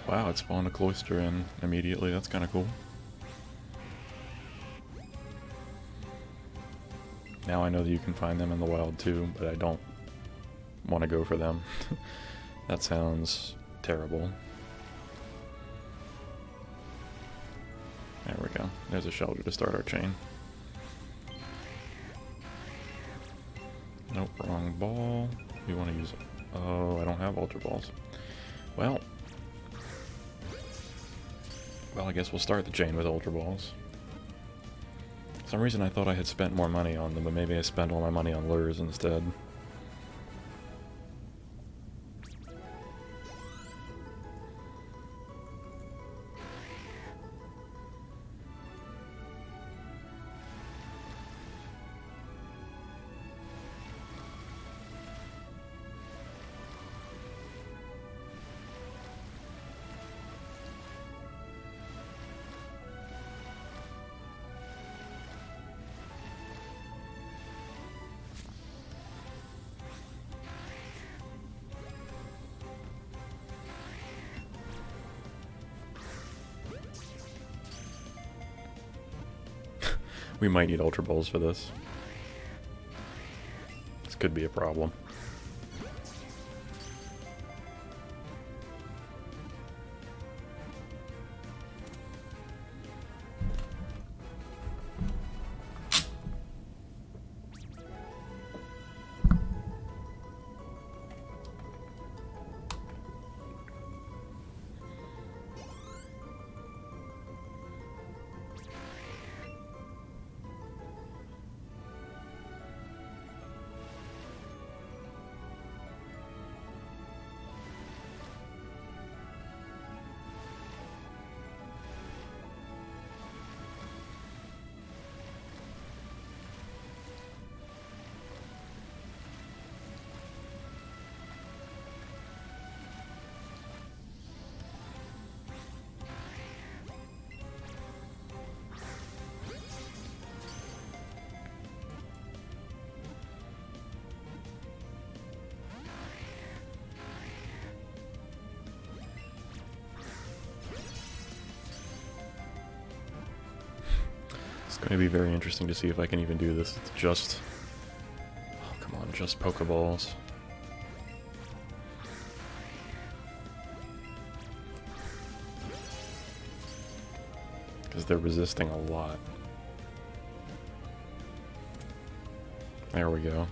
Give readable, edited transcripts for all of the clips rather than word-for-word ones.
Wow, it spawned a cloister in immediately. That's kind of cool. Now I know that you can find them in the wild too, but I don't want to go for them. That sounds terrible. There we go. There's a Shellder to start our chain. Nope, wrong ball. We want to use... Oh, I don't have Ultra Balls. Well, I guess we'll start the chain with Ultra Balls. For some reason I thought I had spent more money on them, but maybe I spent all my money on lures instead. We might need Ultra Balls for this. This could be a problem. It's going to be very interesting to see if I can even do this. It's just... Oh, come on, just Pokeballs. Because they're resisting a lot. There we go.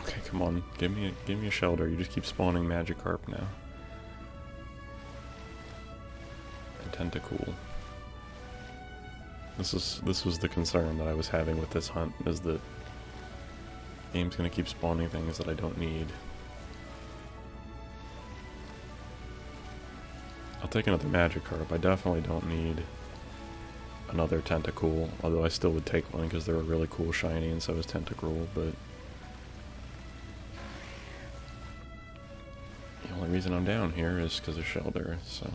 Okay, come on, give me a Shellder. You just keep spawning Magikarp now. And Tentacool. This was the concern that I was having with this hunt, is that the game's gonna keep spawning things that I don't need. I'll take another Magikarp. I definitely don't need another Tentacool, although I still would take one because they're a really cool shiny, and so is Tentacruel, but the only reason I'm down here is because of Shellder, so...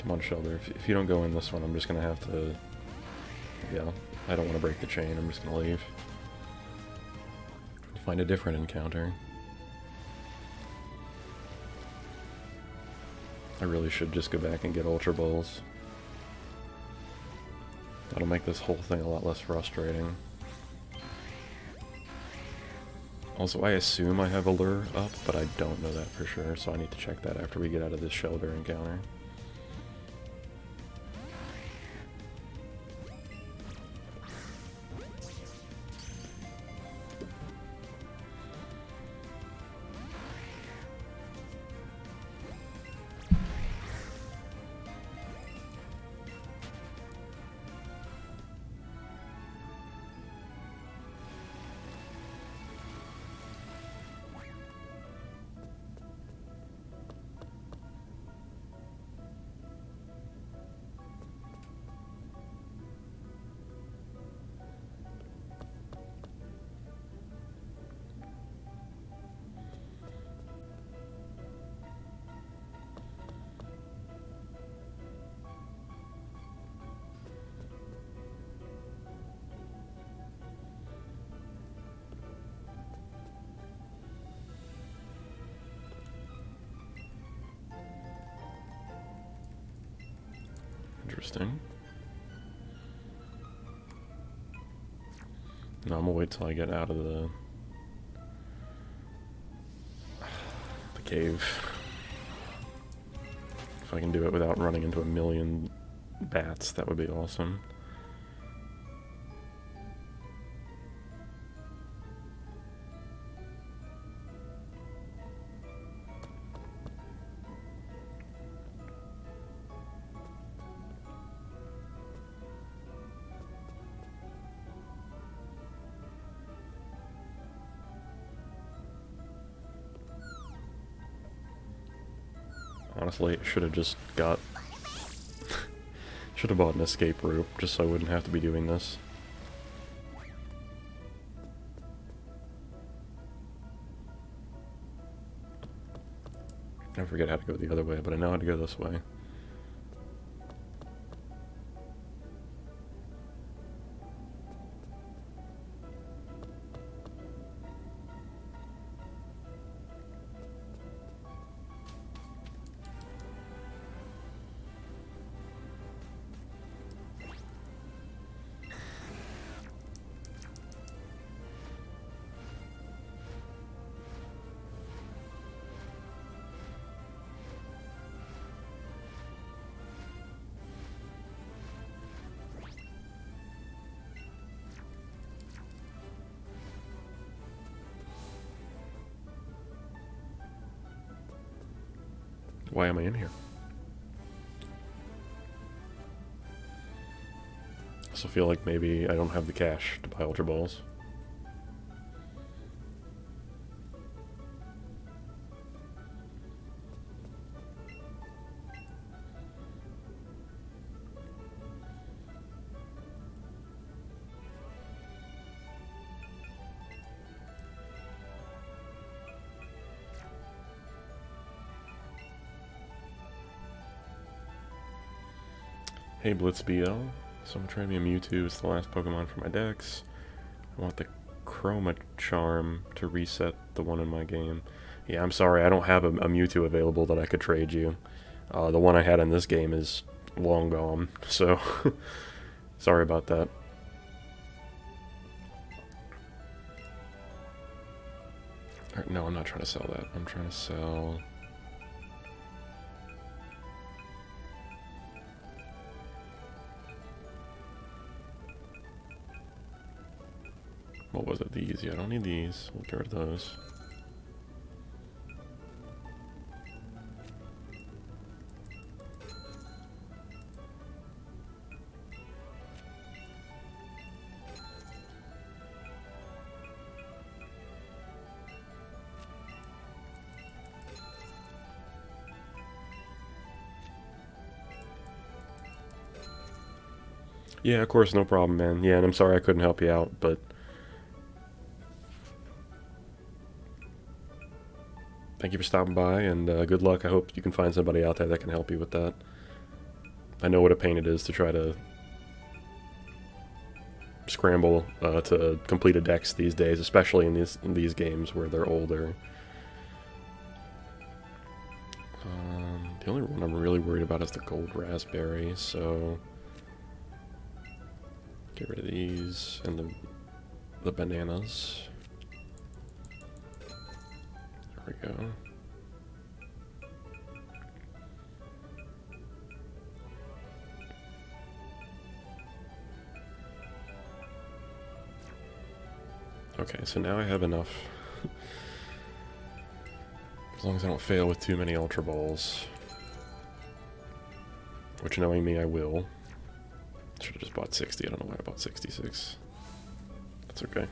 Come on, Shellder. If you don't go in this one, I'm just gonna have to... Yeah, I don't want to break the chain. I'm just gonna leave. Find a different encounter. I really should just go back and get Ultra Balls. That'll make this whole thing a lot less frustrating. Also, I assume I have a lure up, but I don't know that for sure, so I need to check that after we get out of this Shellder encounter. Interesting. No, I'm gonna wait till I get out of the cave. If I can do it without running into a million bats, that would be awesome. Honestly, should have just got... should have bought an escape rope, just so I wouldn't have to be doing this. I forget how to go the other way, but I know how to go this way. Why am I in here? I also feel like maybe I don't have the cash to buy Ultra Balls. Hey BlitzBL, so I'm trying to be a Mewtwo, it's the last Pokemon for my decks. I want the Chroma Charm to reset the one in my game. Yeah, I'm sorry, I don't have a Mewtwo available that I could trade you. The one I had in this game is long gone, so sorry about that. No, I'm not trying to sell that. I'm trying to sell... What was it? These? Yeah, I don't need these. We'll get rid of those. Yeah, of course, no problem, man. Yeah, and I'm sorry I couldn't help you out, but... Thank you for stopping by, and good luck. I hope you can find somebody out there that can help you with that. I know what a pain it is to try to scramble to complete a dex these days, especially in these games where they're older. The only one I'm really worried about is the gold raspberry, so... Get rid of these, and the bananas. we go. Okay, so now I have enough. As long as I don't fail with too many Ultra Balls. Which, knowing me, I will. Should have just bought 60. I don't know why I bought 66. That's okay.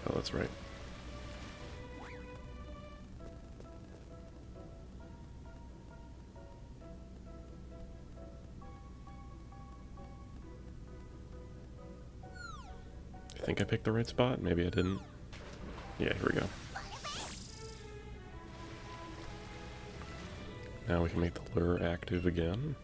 Oh, that's right. I think I picked the right spot. Maybe I didn't. Yeah, here we go. Now we can make the lure active again.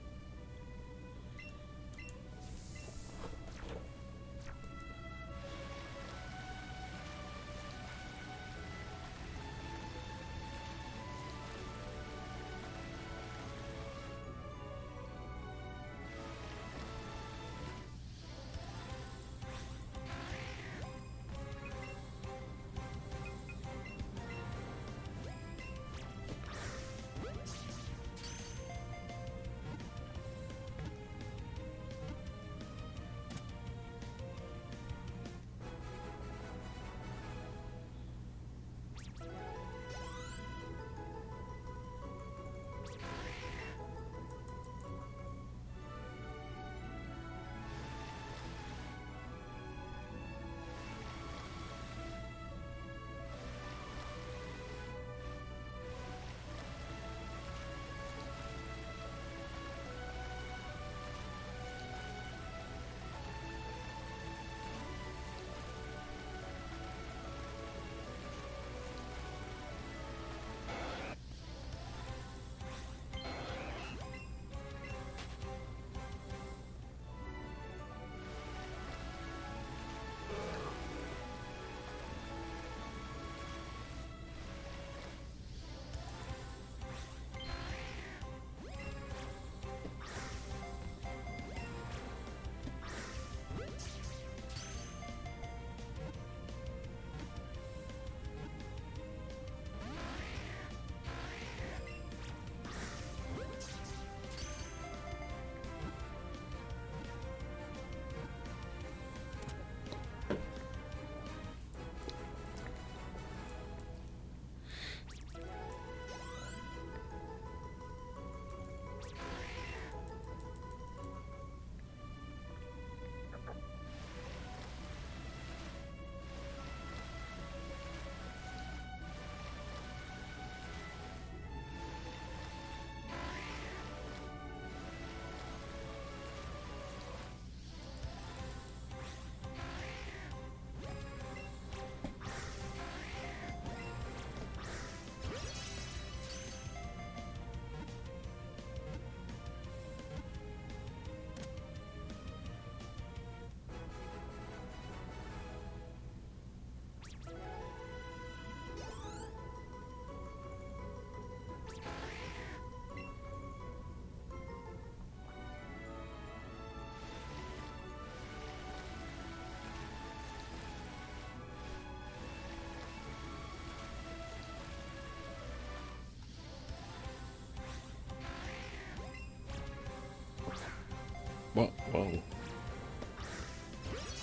Whoa, whoa.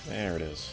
There it is.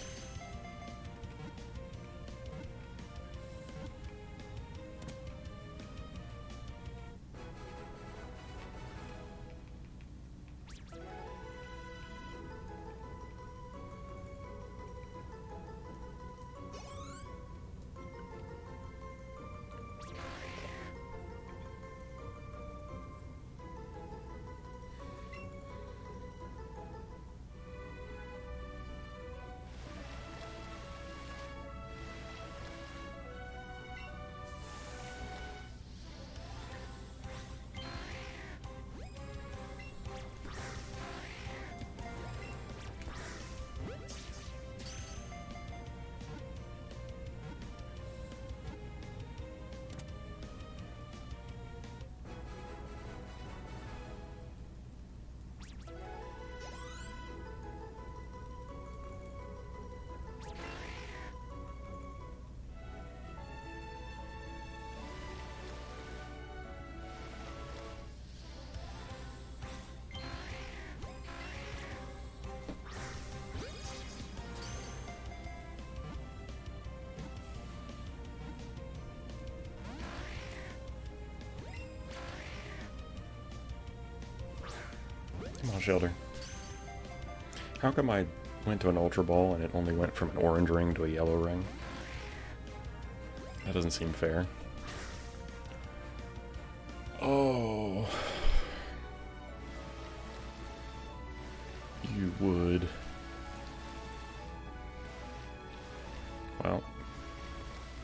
Shellder. How come I went to an Ultra Ball and it only went from an orange ring to a yellow ring? That doesn't seem fair. Oh. You would. Well,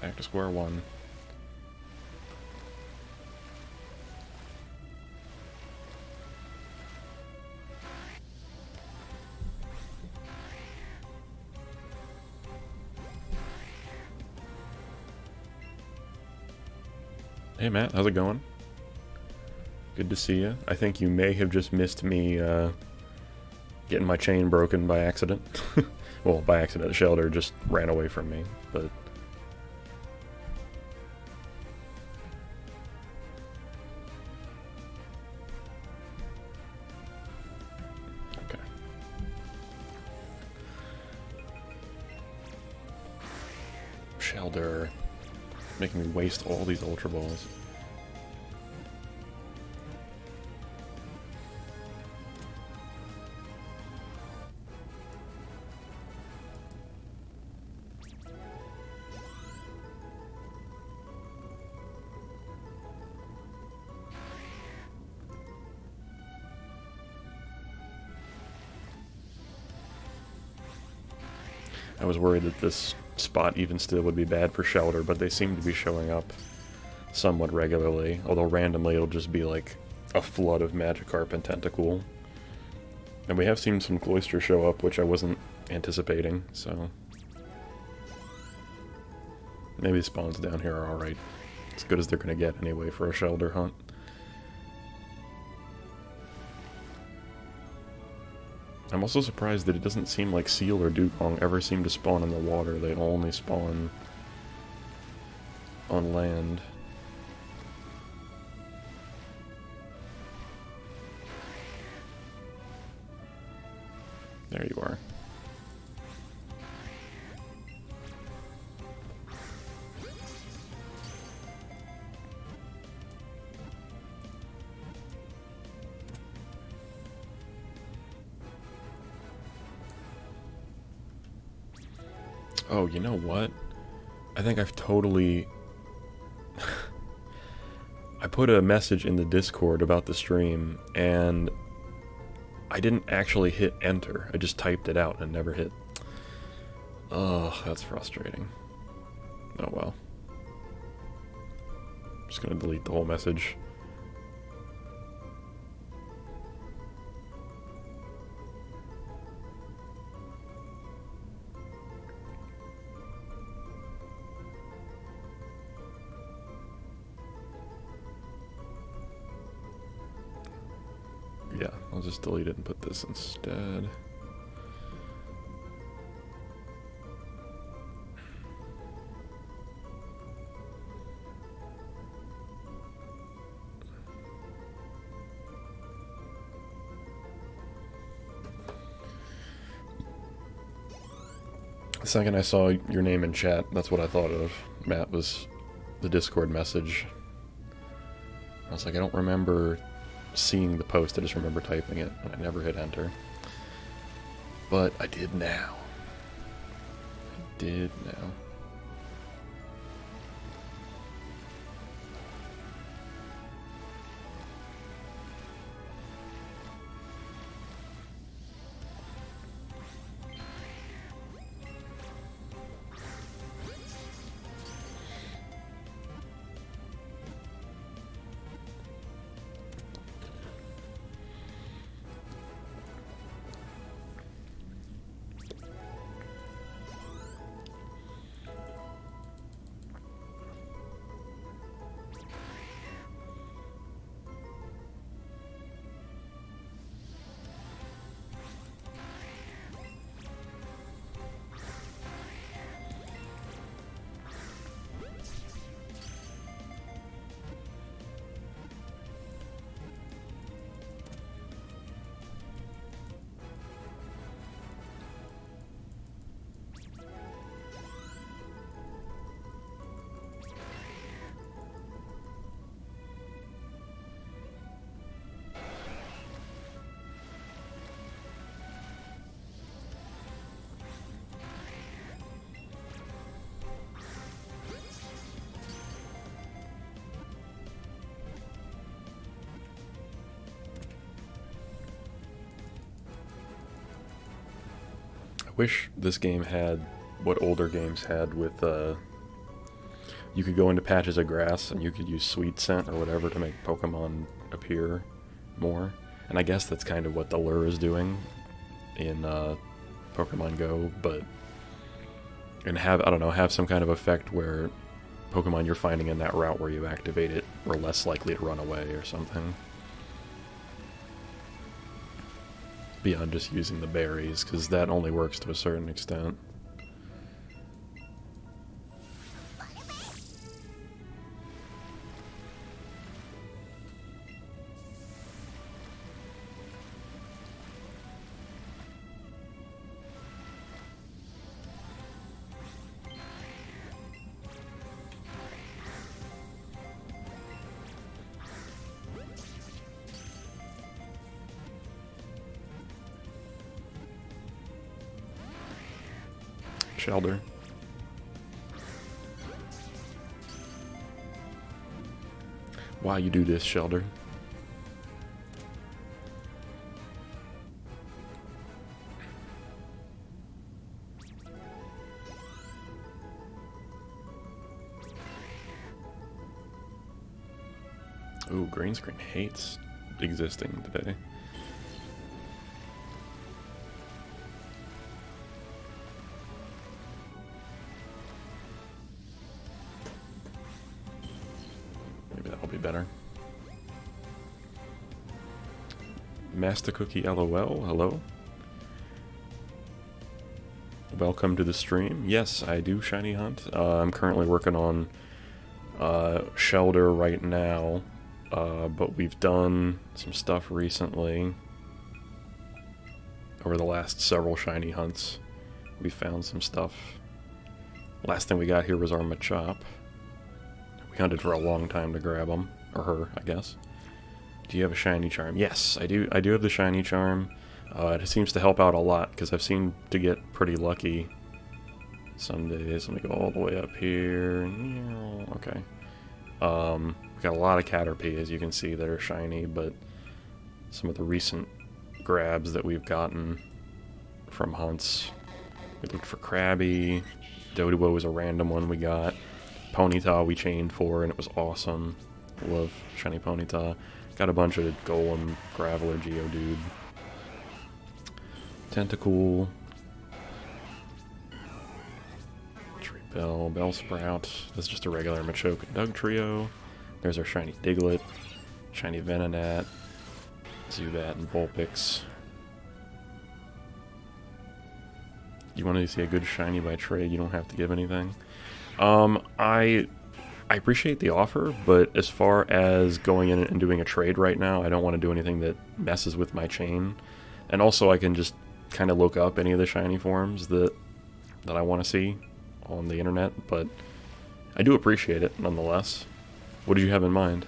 back to square one. Hey Matt, how's it going? Good to see you. I think you may have just missed me getting my chain broken by accident. Well, by accident, Shellder just ran away from me, but... Okay. Shellder. Making me waste all these Ultra Balls. I was worried that this spot even still would be bad for Shellder, but they seem to be showing up somewhat regularly, although randomly it'll just be like a flood of Magikarp and Tentacool. And we have seen some Cloyster show up, which I wasn't anticipating, so... Maybe the spawns down here are alright. As good as they're gonna get anyway for a Shellder hunt. I'm also surprised that it doesn't seem like Seal or Dugong ever seem to spawn in the water. They only spawn on land. There you are. Oh, you know what? I think I've totally... I put a message in the Discord about the stream, and I didn't actually hit enter. I just typed it out and never hit. Oh, that's frustrating. Oh well. I'm just gonna delete the whole message. Yeah, I'll just delete it and put this instead. The second I saw your name in chat, that's what I thought of. Matt was the Discord message. I was like, I don't remember seeing the post, I just remember typing it, and I never hit enter. But I did now. I did now. Wish this game had what older games had with, you could go into patches of grass and you could use sweet scent or whatever to make Pokemon appear more. And I guess that's kind of what the lure is doing in Pokemon Go, but and have, I don't know, have some kind of effect where Pokemon you're finding in that route where you activate it are less likely to run away or something. Beyond just using the berries, because that only works to a certain extent. Shellder. Why you do this, Shellder? Ooh, green screen hates existing today. Better. Master Cookie LOL, hello. Welcome to the stream. Yes, I do shiny hunt. I'm currently working on Shellder right now, but we've done some stuff recently. Over the last several shiny hunts, we found some stuff. Last thing we got here was our Machop. Hunted for a long time to grab him, or her, I guess. Do you have a shiny charm? Yes, I do. I do have the shiny charm. It seems to help out a lot because I've seemed to get pretty lucky some days. Let me go all the way up here. Okay. We got a lot of Caterpie, as you can see, that are shiny, but some of the recent grabs that we've gotten from hunts. We looked for Krabby. Doduo was a random one we got. Ponyta we chained for, and it was awesome. Love shiny Ponyta. Got a bunch of Golem, Graveler, Geodude. Tentacool. Tree Bell, Bellsprout. That's just a regular Machoke and Doug trio. There's our shiny Diglett, shiny Venonat, Zubat, and Vulpix. You want to see a good shiny by trade, you don't have to give anything. I appreciate the offer, but as far as going in and doing a trade right now, I don't want to do anything that messes with my chain. And also I can just kind of look up any of the shiny forms that I want to see on the internet, but I do appreciate it nonetheless. What did you have in mind?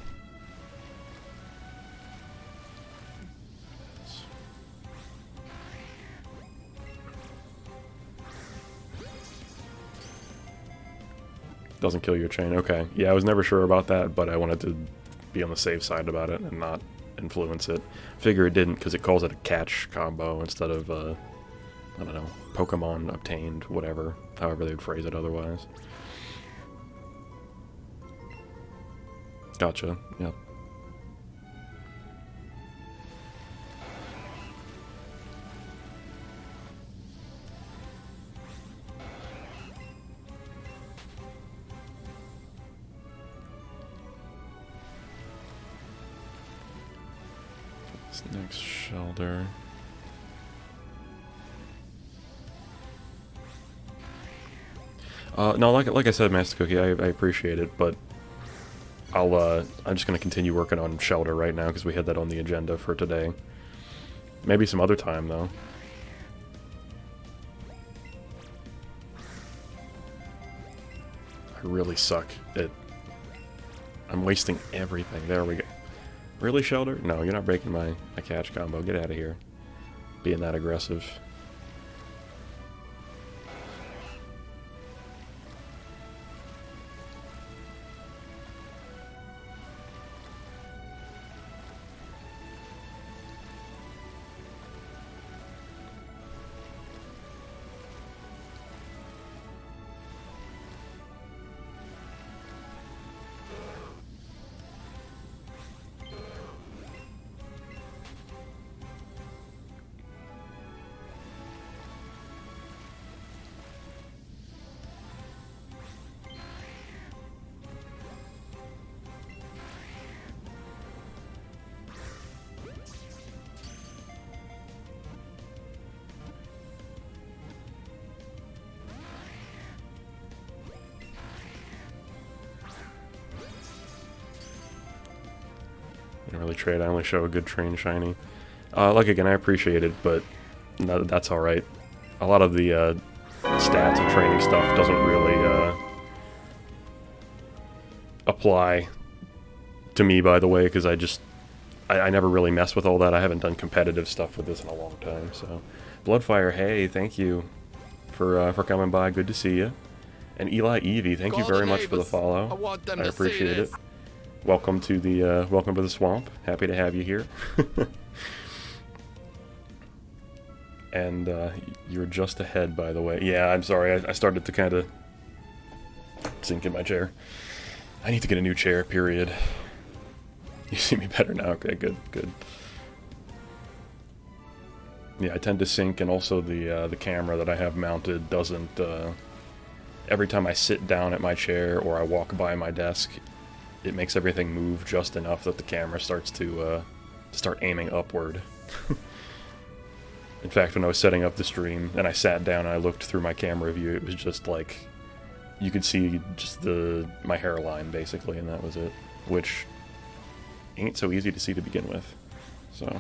Doesn't kill your chain. Okay. Yeah, I was never sure about that, but I wanted to be on the safe side about it and not influence it. Figure it didn't, because it calls it a catch combo instead of, I don't know, Pokemon obtained, whatever. However they would phrase it otherwise. Gotcha. Yep. Next Shellder. No, like I said, Master Cookie, I appreciate it, but I'm just gonna continue working on Shellder right now because we had that on the agenda for today. Maybe some other time though. I really suck at. I'm wasting everything. There we go. Really, Shellder? No, you're not breaking my catch combo. Get out of here. Being that aggressive. Didn't really trade. I only show a good train shiny. Like, again, I appreciate it, but that's alright. A lot of the stats and training stuff doesn't really apply to me, by the way, because I never really mess with all that. I haven't done competitive stuff with this in a long time, so... Bloodfire, hey, thank you for coming by. Good to see you. And Eli Evie, thank you very much for the follow. I appreciate it. Welcome to the swamp. Happy to have you here. And you're just ahead, by the way. Yeah, I'm sorry. I started to kind of sink in my chair. I need to get a new chair, period. You see me better now? Okay, good, good. Yeah, I tend to sink, and also the camera that I have mounted doesn't... every time I sit down at my chair or I walk by my desk, it makes everything move just enough that the camera starts to start aiming upward. In fact, when I was setting up the stream and I sat down and I looked through my camera view, it was just like... You could see just my hairline, basically, and that was it. Which ain't so easy to see to begin with. So...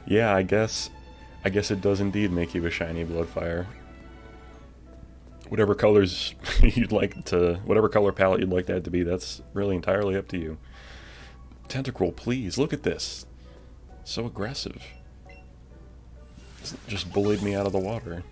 Yeah, I guess it does indeed make you a shiny Bloodfire. Whatever colors whatever color palette you'd like that to be, that's really entirely up to you. Tentacruel, please, look at this. So aggressive. Just bullied me out of the water.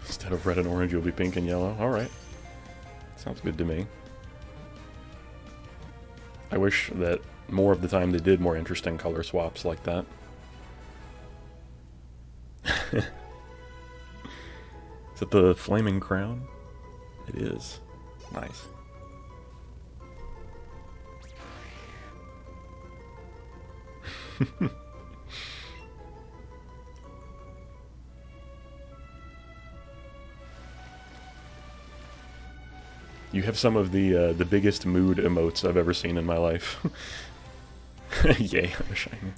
Instead of red and orange, you'll be pink and yellow. Alright. Sounds good to me. I wish that more of the time they did more interesting color swaps like that. Is it the flaming crown? It is. Nice. You have some of the biggest mood emotes I've ever seen in my life. Yay, I'm a shiny.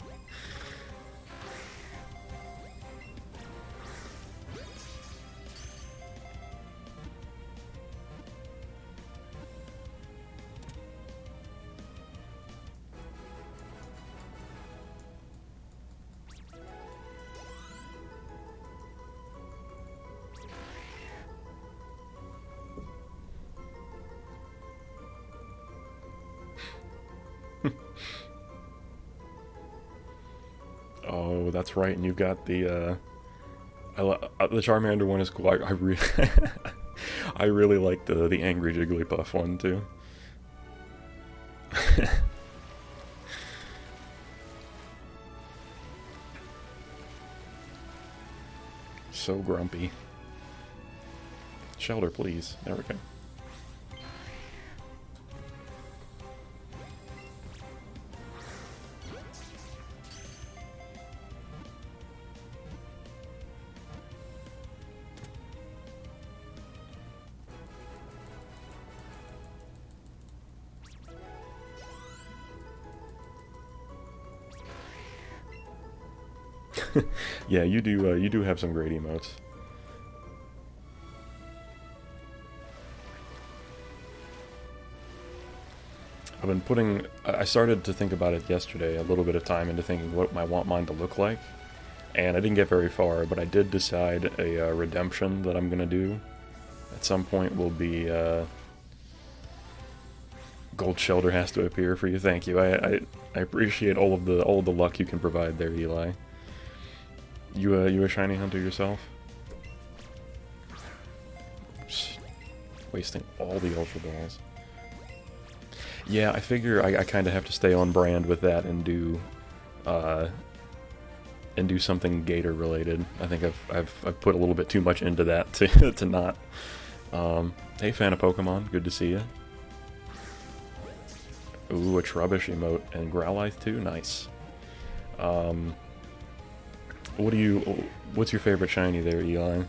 Oh, that's right, and you've got the Charmander one is cool. I really, I really like the angry Jigglypuff one too. So grumpy. Shellder, please. There we go. Yeah, you do have some great emotes. I've been putting... I started to think about it yesterday, a little bit of time into thinking what I want mine to look like. And I didn't get very far, but I did decide a redemption that I'm going to do at some point will be... Gold Shellder has to appear for you. Thank you. I appreciate all of the luck you can provide there, Eli. You a shiny hunter yourself? Just wasting all the Ultra Balls. Yeah, I figure I kind of have to stay on brand with that and do something Gator related. I think I've put a little bit too much into that to not. Hey, fan of Pokemon, good to see you. Ooh, a Trubbish emote and Growlithe too, nice. What's your favorite shiny there, Eli?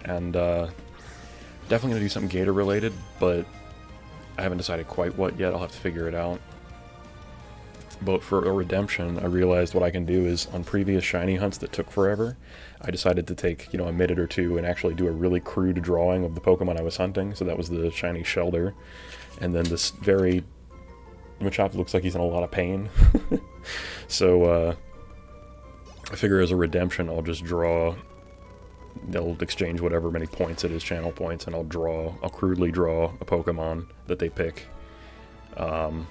And definitely gonna do something Gator related, but I haven't decided quite what yet. I'll have to figure it out. But for a redemption, I realized what I can do is on previous shiny hunts that took forever, I decided to take, a minute or two and actually do a really crude drawing of the Pokemon I was hunting. So that was the shiny Shellder, and then this very Machop looks like he's in a lot of pain. So I figure as a redemption, I'll just draw. They'll exchange whatever many points it is, channel points, and I'll crudely draw a Pokemon that they pick. And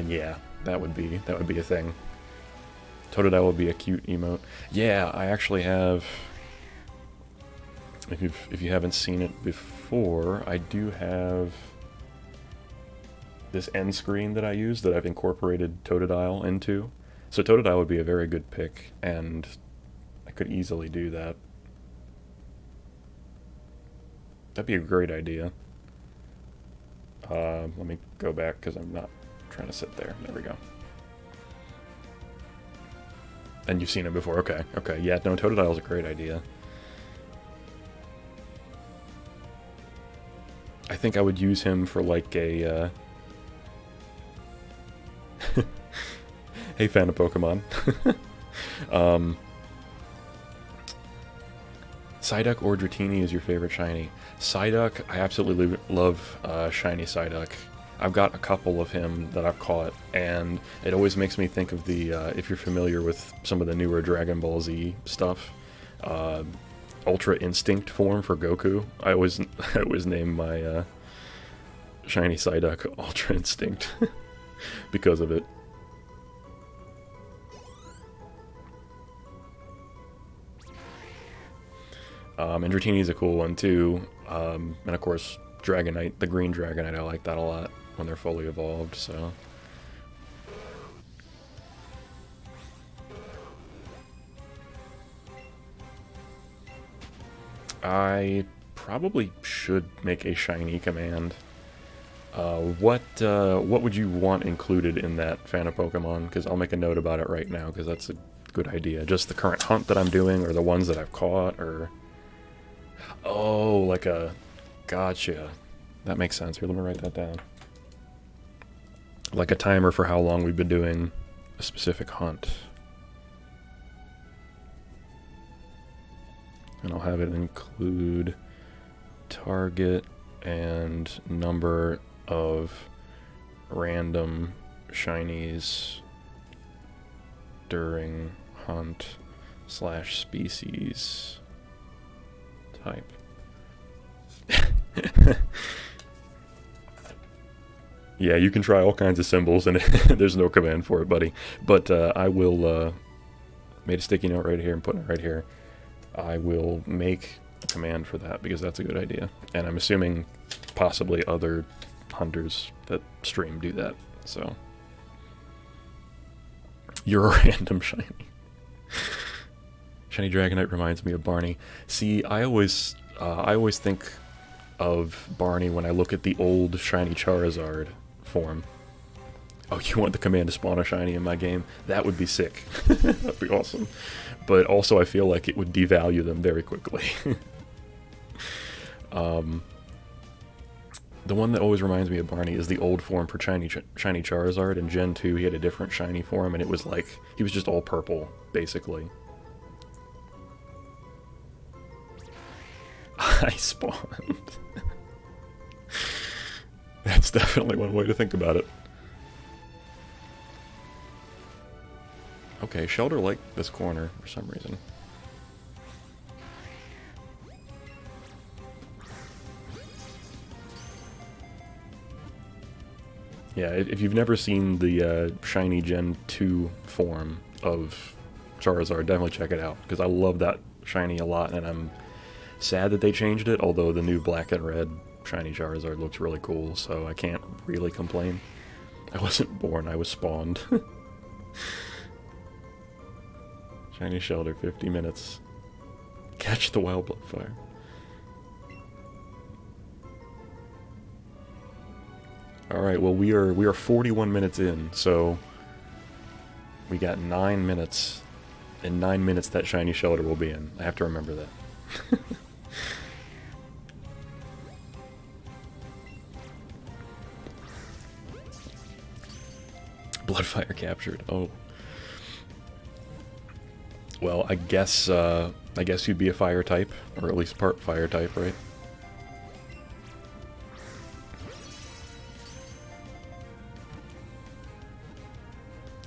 yeah, that would be a thing. Totodile would be a cute emote. Yeah, I actually have. If you haven't seen it before, I do have this end screen that I use that I've incorporated Totodile into. So Totodile would be a very good pick, and I could easily do that. That'd be a great idea. Let me go back because I'm not trying to sit there. There we go. And you've seen it before. Okay. Okay. Yeah, no, Totodile's a great idea. I think I would use him for like a... Hey, fan of Pokemon. Psyduck or Dratini is your favorite shiny? Psyduck, I absolutely love shiny Psyduck. I've got a couple of him that I've caught, and it always makes me think of the, if you're familiar with some of the newer Dragon Ball Z stuff, Ultra Instinct form for Goku. I always name my shiny Psyduck Ultra Instinct because of it. And Dratini's a cool one too, and of course Dragonite, the green Dragonite, I like that a lot when they're fully evolved, so... I probably should make a shiny command. What would you want included in that, fan of Pokemon? Because I'll make a note about it right now, because that's a good idea. Just the current hunt that I'm doing, or the ones that I've caught, or... Oh, like a... Gotcha. That makes sense. Here, let me write that down. Like a timer for how long we've been doing a specific hunt. And I'll have it include target and number of random shinies during hunt / species type. Yeah, you can try all kinds of symbols, and there's no command for it, buddy. But I will, made a sticky note right here and putting it right here. I will make a command for that, because that's a good idea. And I'm assuming possibly other hunters that stream do that, so. You're a random shiny. Shiny Dragonite reminds me of Barney. See, I always think of Barney when I look at the old shiny Charizard form. Oh, you want the command to spawn a shiny in my game? That would be sick. That'd be awesome. But also I feel like it would devalue them very quickly. The one that always reminds me of Barney is the old form for shiny Charizard. In Gen 2 he had a different shiny form, and it was like, he was just all purple, basically. I spawned. That's definitely one way to think about it. Okay, Shellder liked this corner for some reason. Yeah, if you've never seen the shiny Gen 2 form of Charizard, definitely check it out, because I love that shiny a lot, and I'm sad that they changed it, although the new black and red shiny Charizard looks really cool, so I can't really complain. I wasn't born, I was spawned. Shiny Shellder, 50 minutes. Catch the wild Bloodfire. Alright, well we are 41 minutes in, so we got 9 minutes. In 9 minutes that shiny Shellder will be in. I have to remember that. Bloodfire captured. Oh. Well, I guess you'd be a fire type, or at least part fire type, right?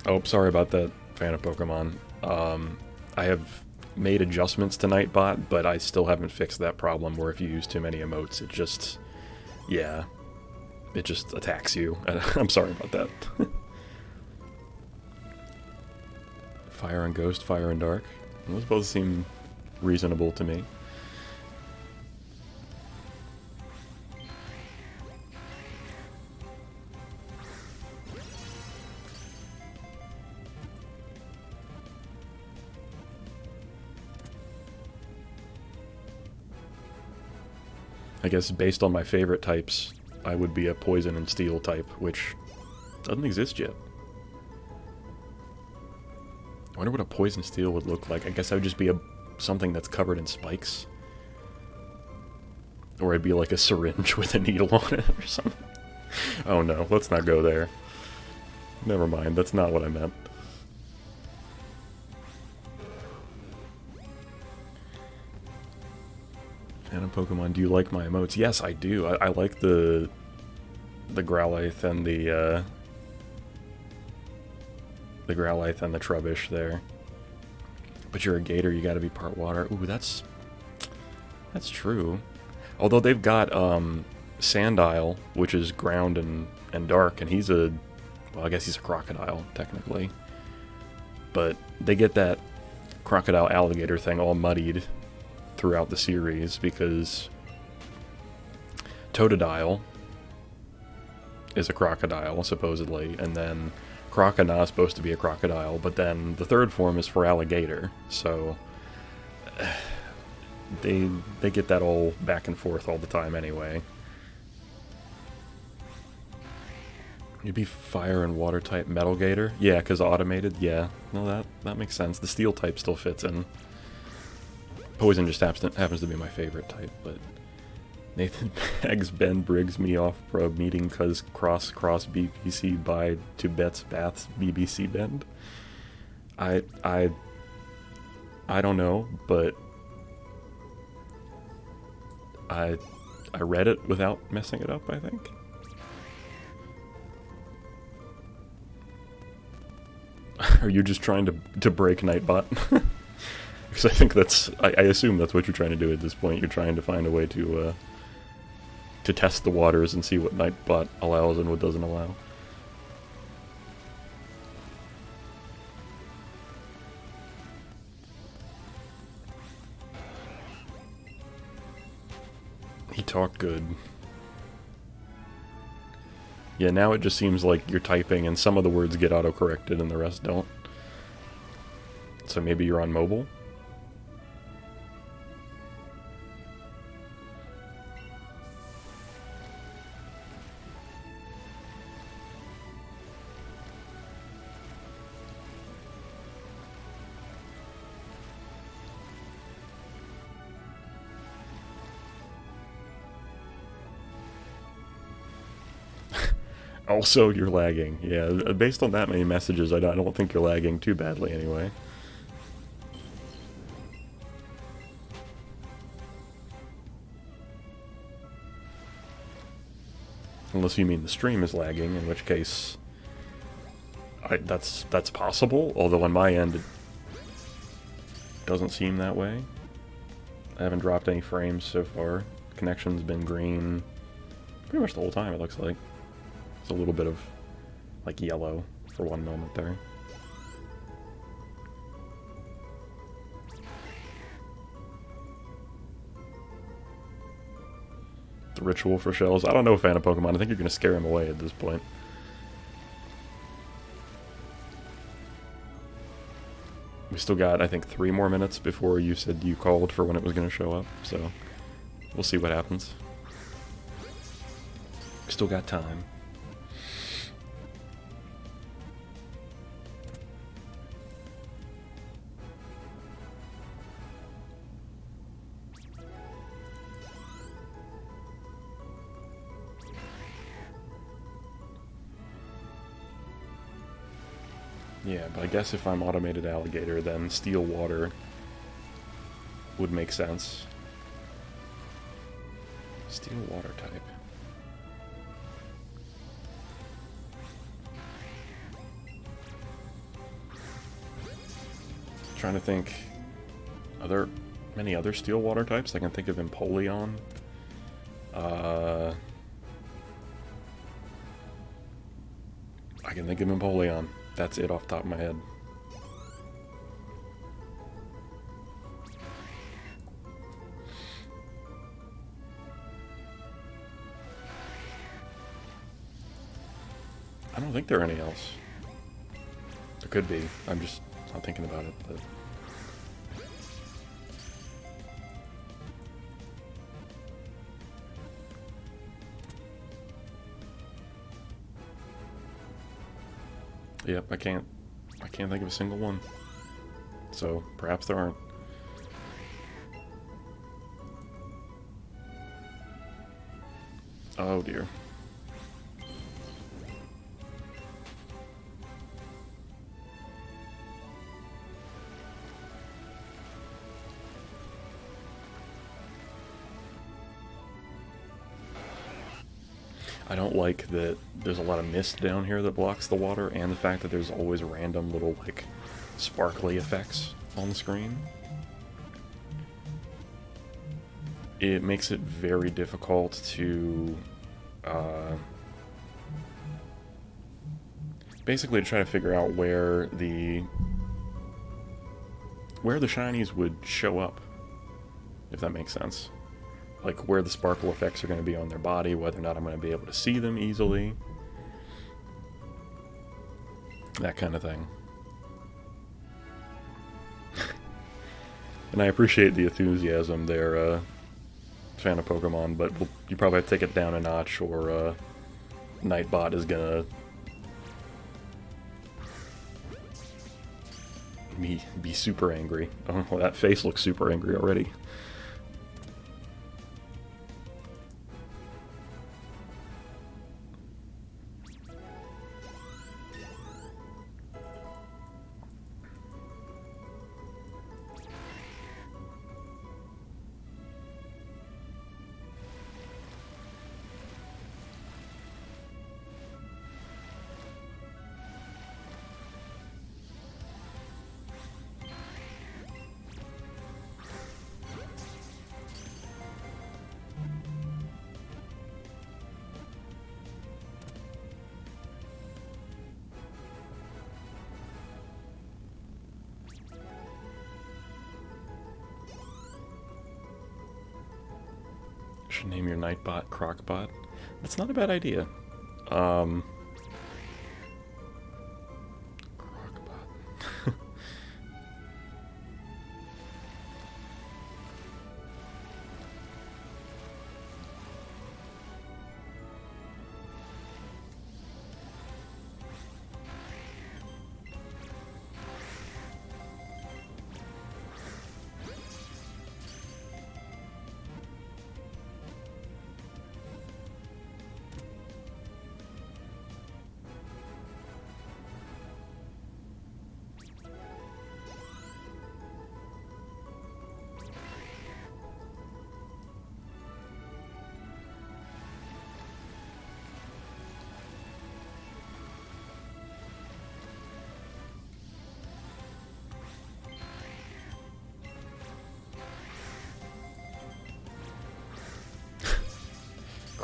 Oh, sorry about that, fan of Pokemon. I have made adjustments to Nightbot, but I still haven't fixed that problem where if you use too many emotes, it just... yeah. It just attacks you. I'm sorry about that. Fire and Ghost, Fire and Dark. Those both seem reasonable to me. I guess based on my favorite types, I would be a Poison and Steel type, which doesn't exist yet. I wonder what a Poison Steel would look like. I guess I would just be something that's covered in spikes. Or I'd be like a syringe with a needle on it or something. Oh no, let's not go there. Never mind, that's not what I meant. Phantom Pokemon, do you like my emotes? Yes, I do. I like the Growlithe and the Growlithe and the Trubbish there. But you're a Gator, you gotta be part water. Ooh, that's true. Although they've got Sandile, which is ground and dark, and he's a... well, I guess he's a crocodile, technically. But they get that crocodile-alligator thing all muddied throughout the series, because Totodile is a crocodile, supposedly, and then Croconaw is supposed to be a crocodile, but then the third form is for alligator, so they get that all back and forth all the time anyway. You'd be fire and water type Metal Gator? Yeah, because automated, yeah. No, that makes sense. The steel type still fits in. Poison just happens to be my favorite type, but Nathan Bags Ben Briggs me off pro meeting cause cross BBC by to Bet's Baths BBC Bend. I don't know, but I read it without messing it up, I think. Are you just trying to break Nightbot? Because I think that's... I assume that's what you're trying to do at this point. You're trying to find a way to test the waters and see what Nightbot allows and what doesn't allow. He talked good. Yeah, now it just seems like you're typing and some of the words get auto-corrected and the rest don't. So maybe you're on mobile? Also, you're lagging. Yeah, based on that many messages, I don't think you're lagging too badly anyway. Unless you mean the stream is lagging, in which case that's possible, although on my end it doesn't seem that way. I haven't dropped any frames so far. Connection's been green pretty much the whole time, it looks like. It's a little bit of, like, yellow for one moment there. The ritual for shells. I don't know, fan of Pokemon. I think you're going to scare him away at this point. We still got, I think, 3 more minutes before you said you called for when it was going to show up, so we'll see what happens. Still got time. Yeah, but I guess if I'm automated alligator, then steel water would make sense. Steel water type. Trying to think, are there many other steel water types? I can think of Empoleon. I can think of Empoleon. That's it off the top of my head. I don't think there are any else. There could be. I'm just not thinking about it. But yep, I can't think of a single one. So perhaps there aren't. Oh dear. I don't like that there's a lot of mist down here that blocks the water, and the fact that there's always random little, like, sparkly effects on the screen. It makes it very difficult to, basically to try to figure out where the shinies would show up, if that makes sense. Like, where the sparkle effects are going to be on their body, whether or not I'm going to be able to see them easily. That kind of thing. And I appreciate the enthusiasm there, fan of Pokemon, but you probably have to take it down a notch, or Nightbot is going to be super angry. Oh, well, that face looks super angry already. Should name your Nightbot Crocbot. That's not a bad idea. Crocbot.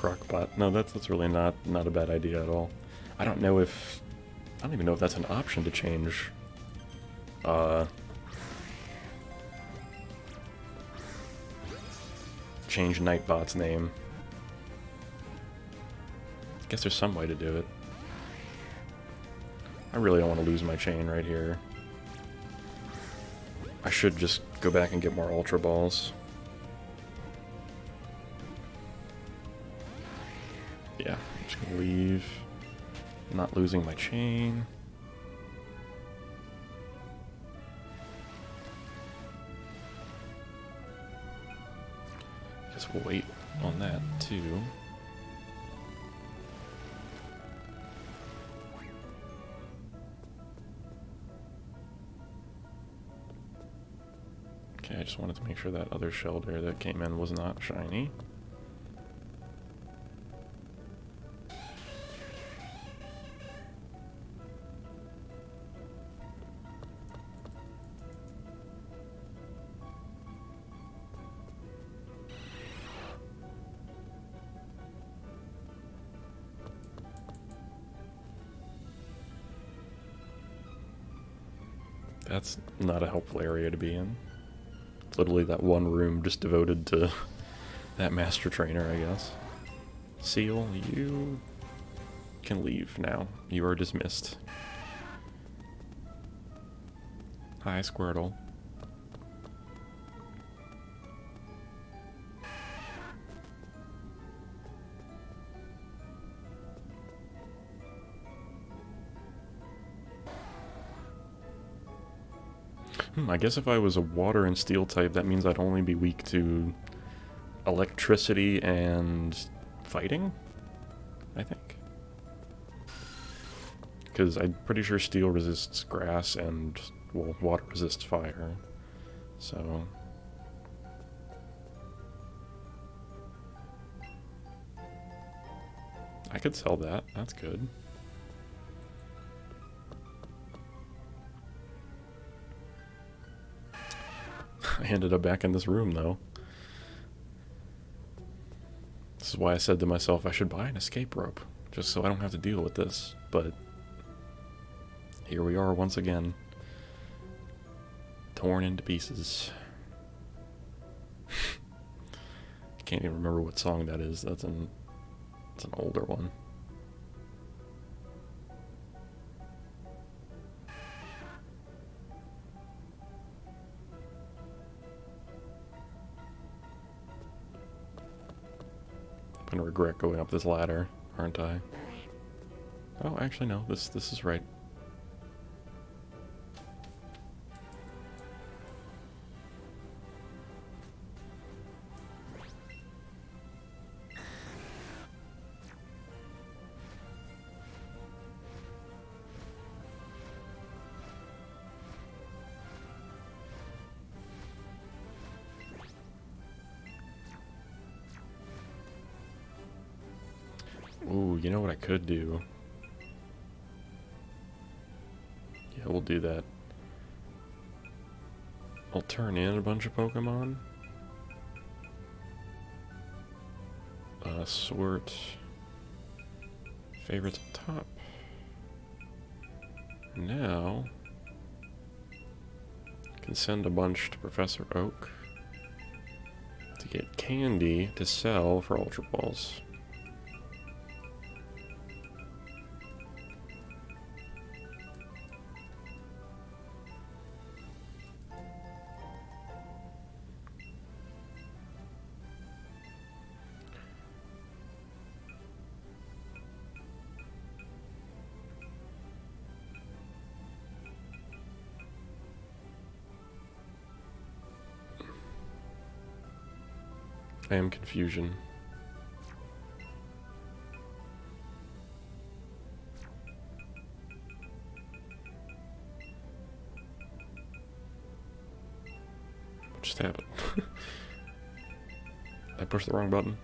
Crockpot. No, that's really not a bad idea at all. I don't even know if that's an option to change. Change Nightbot's name. I guess there's some way to do it. I really don't want to lose my chain right here. I should just go back and get more Ultra Balls. Yeah, I'm just gonna leave. Not losing my chain. Just wait on that too. Okay, I just wanted to make sure that other Shellder that came in was not shiny. That's not a helpful area to be in. It's literally that one room just devoted to that master trainer, I guess. Seal, you can leave now. You are dismissed. Hi, Squirtle. I guess if I was a water and steel type, that means I'd only be weak to electricity and fighting, I think. Because I'm pretty sure steel resists grass and, well, water resists fire. So... I could sell that. That's good. I ended up back in this room, though. This is why I said to myself I should buy an escape rope, just so I don't have to deal with this, but here we are once again, torn into pieces. I can't even remember what song that is. It's an older one. I'm gonna regret going up this ladder, aren't I? Oh, actually no, this is right. Ooh, you know what I could do? Yeah, we'll do that. I'll turn in a bunch of Pokemon. Sort favorites up top. Now, can send a bunch to Professor Oak to get candy to sell for Ultra Balls. I am confusion. What just happened? I pushed the wrong button.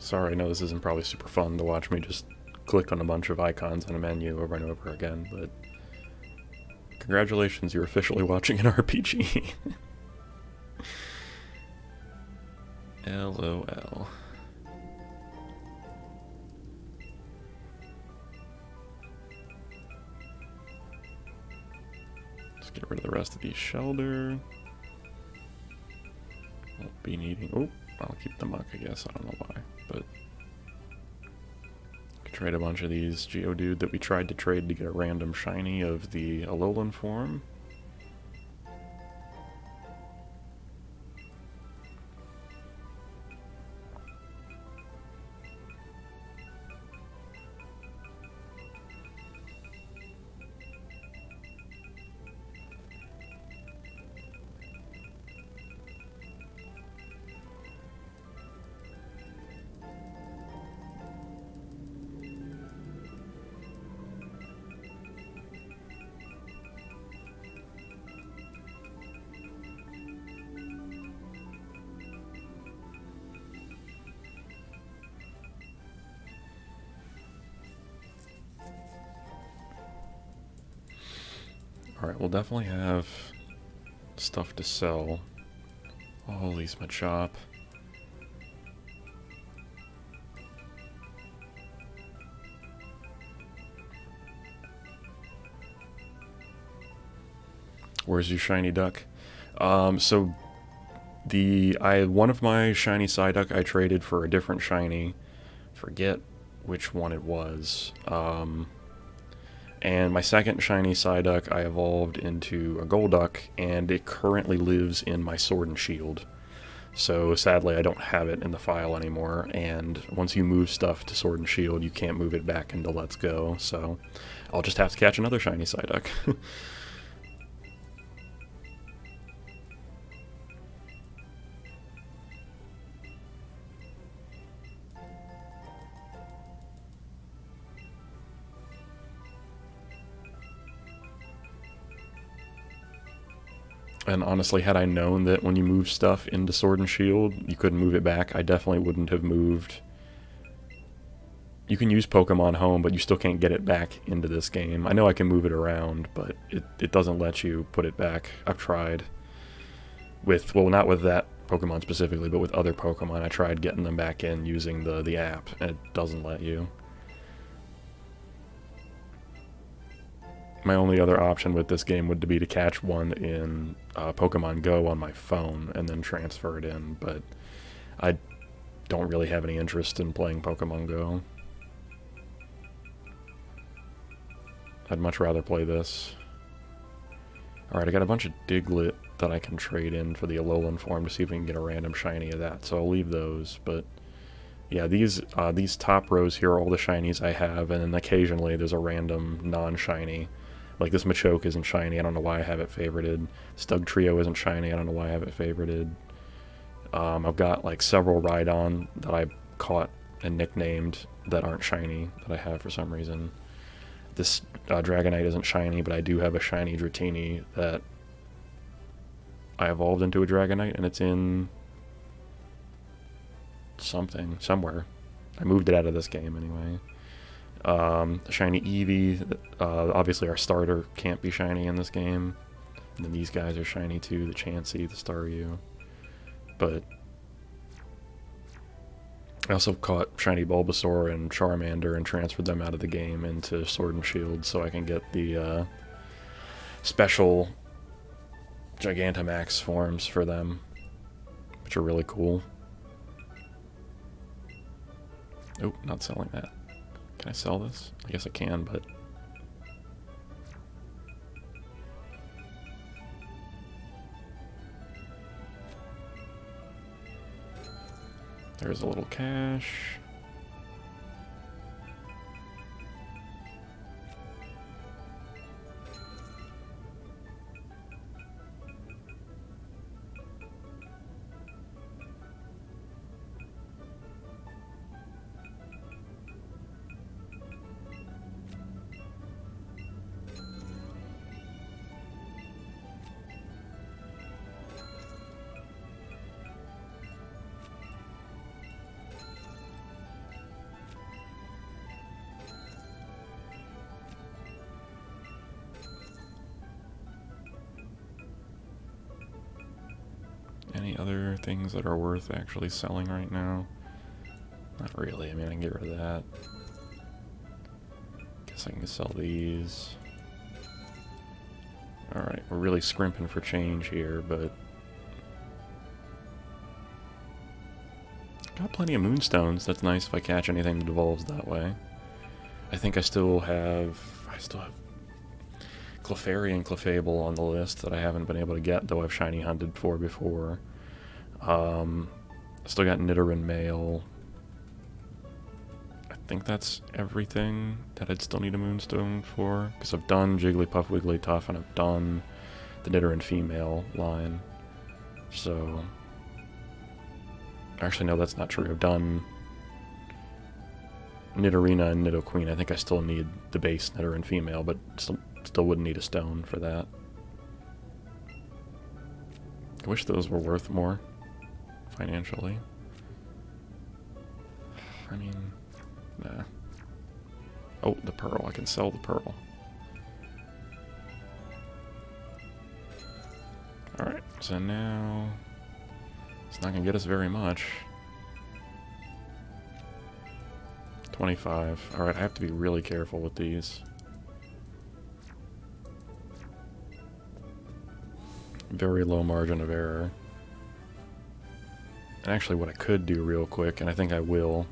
Sorry, I know this isn't probably super fun to watch me just click on a bunch of icons on a menu over and over again, but congratulations, you're officially watching an RPG. LOL. Let's get rid of the rest of these Shellder. Won't be needing... Oh, I'll keep the muck, I guess. I don't know why, but... Trade a bunch of these Geodude that we tried to trade to get a random shiny of the Alolan form. Alright, we'll definitely have stuff to sell. Oh, lease my shop. Where's your shiny duck? So one of my shiny Psyduck I traded for a different shiny. Forget which one it was. And my second shiny Psyduck I evolved into a Golduck, and it currently lives in my Sword and Shield. So sadly I don't have it in the file anymore, and once you move stuff to Sword and Shield, you can't move it back into Let's Go, so I'll just have to catch another shiny Psyduck. And honestly, had I known that when you move stuff into Sword and Shield, you couldn't move it back, I definitely wouldn't have moved. You can use Pokemon Home, but you still can't get it back into this game. I know I can move it around, but it doesn't let you put it back. I've tried. Well, not with that Pokemon specifically, but with other Pokemon. I tried getting them back in using the app, and it doesn't let you. My only other option with this game would be to catch one in Pokemon Go on my phone and then transfer it in, but I don't really have any interest in playing Pokemon Go. I'd much rather play this. Alright, I got a bunch of Diglett that I can trade in for the Alolan form to see if we can get a random shiny of that, so I'll leave those, but yeah, these top rows here are all the shinies I have, and then occasionally there's a random non-shiny. Like this Machoke isn't shiny, I don't know why I have it favorited. Stug Trio isn't shiny, I don't know why I have it favorited. I've got like several Rhydon that I caught and nicknamed that aren't shiny, that I have for some reason. This Dragonite isn't shiny, but I do have a shiny Dratini that I evolved into a Dragonite, and it's in somewhere. I moved it out of this game anyway. Shiny Eevee, obviously our starter can't be shiny in this game. And then these guys are shiny too, the Chansey, the Staryu. But I also caught shiny Bulbasaur and Charmander and transferred them out of the game into Sword and Shield so I can get the special Gigantamax forms for them, which are really cool. Oh, not selling that. Can I sell this? I guess I can, but... There's a little cash. any other things that are worth actually selling right now? Not really. I mean, I can get rid of that. Guess I can sell these. Alright, we're really scrimping for change here, but... got plenty of moonstones. That's nice if I catch anything that evolves that way. I think I still have Clefairy and Clefable on the list that I haven't been able to get, though I've shiny hunted for before. I still got Nidoran Male. I think that's everything that I'd still need a Moonstone for, because I've done Jigglypuff, Wigglytuff, and I've done the Nidoran Female line. So... actually, no, that's not true. I've done Nidorina and Nidoqueen. I think I still need the base Nidoran Female, but still wouldn't need a stone for that. I wish those were worth more financially. I mean, nah. Oh, the pearl. I can sell the pearl. Alright, so now... it's not going to get us very much. 25. Alright, I have to be really careful with these. Very low margin of error. And actually what I could do real quick, and I think I will,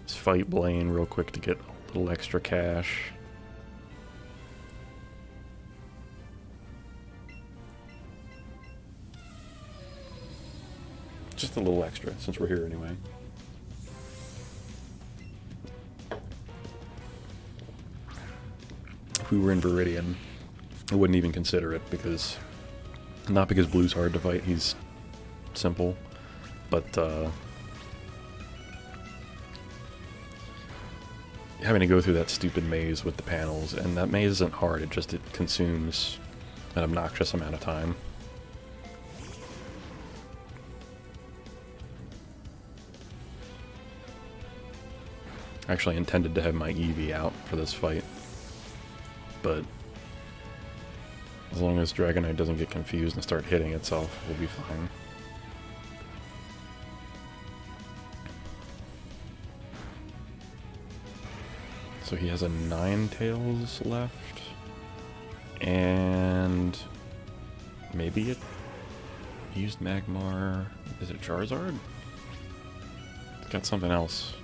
is fight Blaine real quick to get a little extra cash. Just a little extra, since we're here anyway. If we were in Viridian, I wouldn't even consider it, because... not because Blue's hard to fight, he's simple, but having to go through that stupid maze with the panels, and that maze isn't hard, it consumes an obnoxious amount of time. I actually intended to have my Eevee out for this fight, but as long as Dragonite doesn't get confused and start hitting itself, we'll be fine. So he has a Ninetales left, and maybe it used Magmar. Is it Charizard? It's got something else.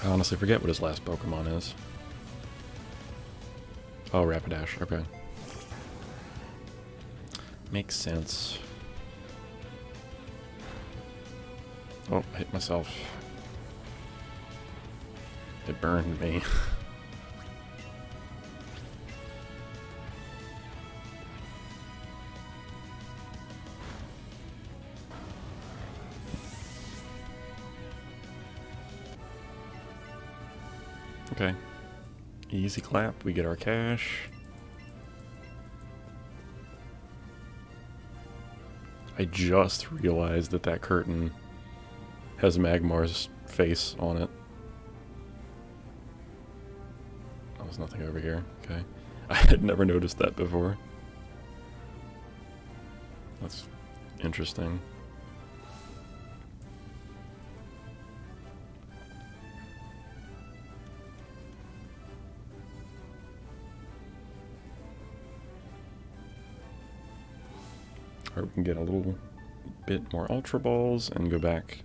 I honestly forget what his last Pokemon is. Oh, Rapidash, okay. Makes sense. Oh, I hit myself. It burned me. Okay. Easy clap, we get our cash. I just realized that that curtain has Magmar's face on it. Oh, there's nothing over here. Okay. I had never noticed that before. That's interesting. Or we can get a little bit more Ultra Balls and go back.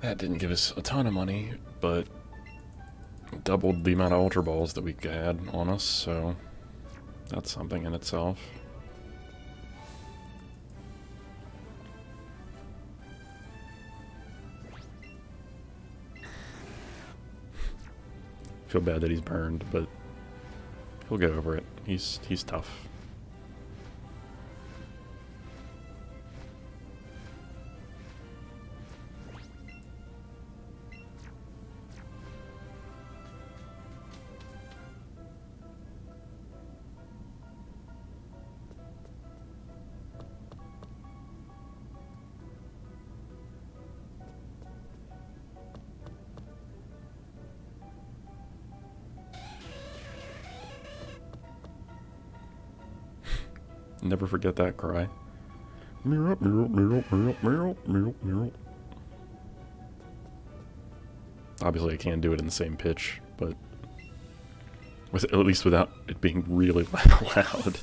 That didn't give us a ton of money, but doubled the amount of Ultra Balls that we had on us, so that's something in itself. Feel bad that he's burned, but he'll get over it. He's tough. Never forget that cry. Obviously, I can't do it in the same pitch, but at least without it being really loud.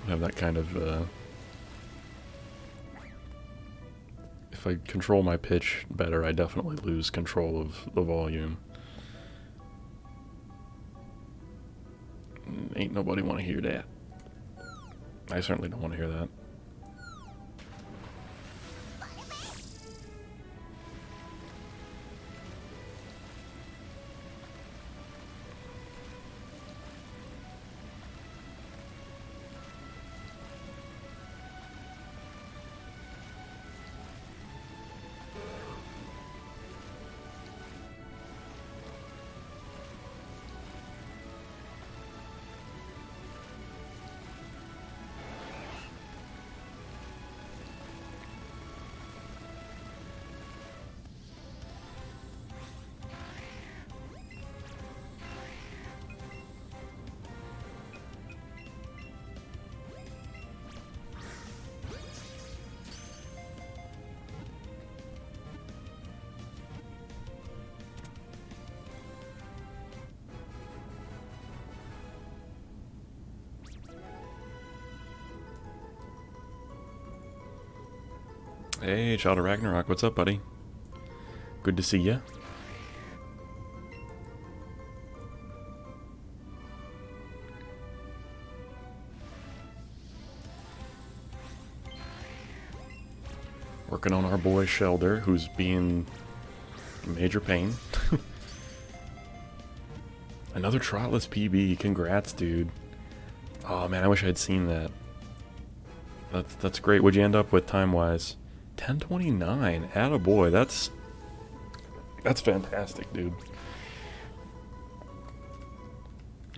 I have that kind of. If I control my pitch better, I definitely lose control of the volume. Ain't nobody want to hear that. I certainly don't want to hear that. Hey, Shellder Ragnarok, what's up, buddy? Good to see ya. Working on our boy Shellder, who's being a major pain. Another trotless PB, congrats, dude. Oh man, I wish I'd seen that. That's great. What'd you end up with time-wise? 10:29. Attaboy. That's fantastic, dude.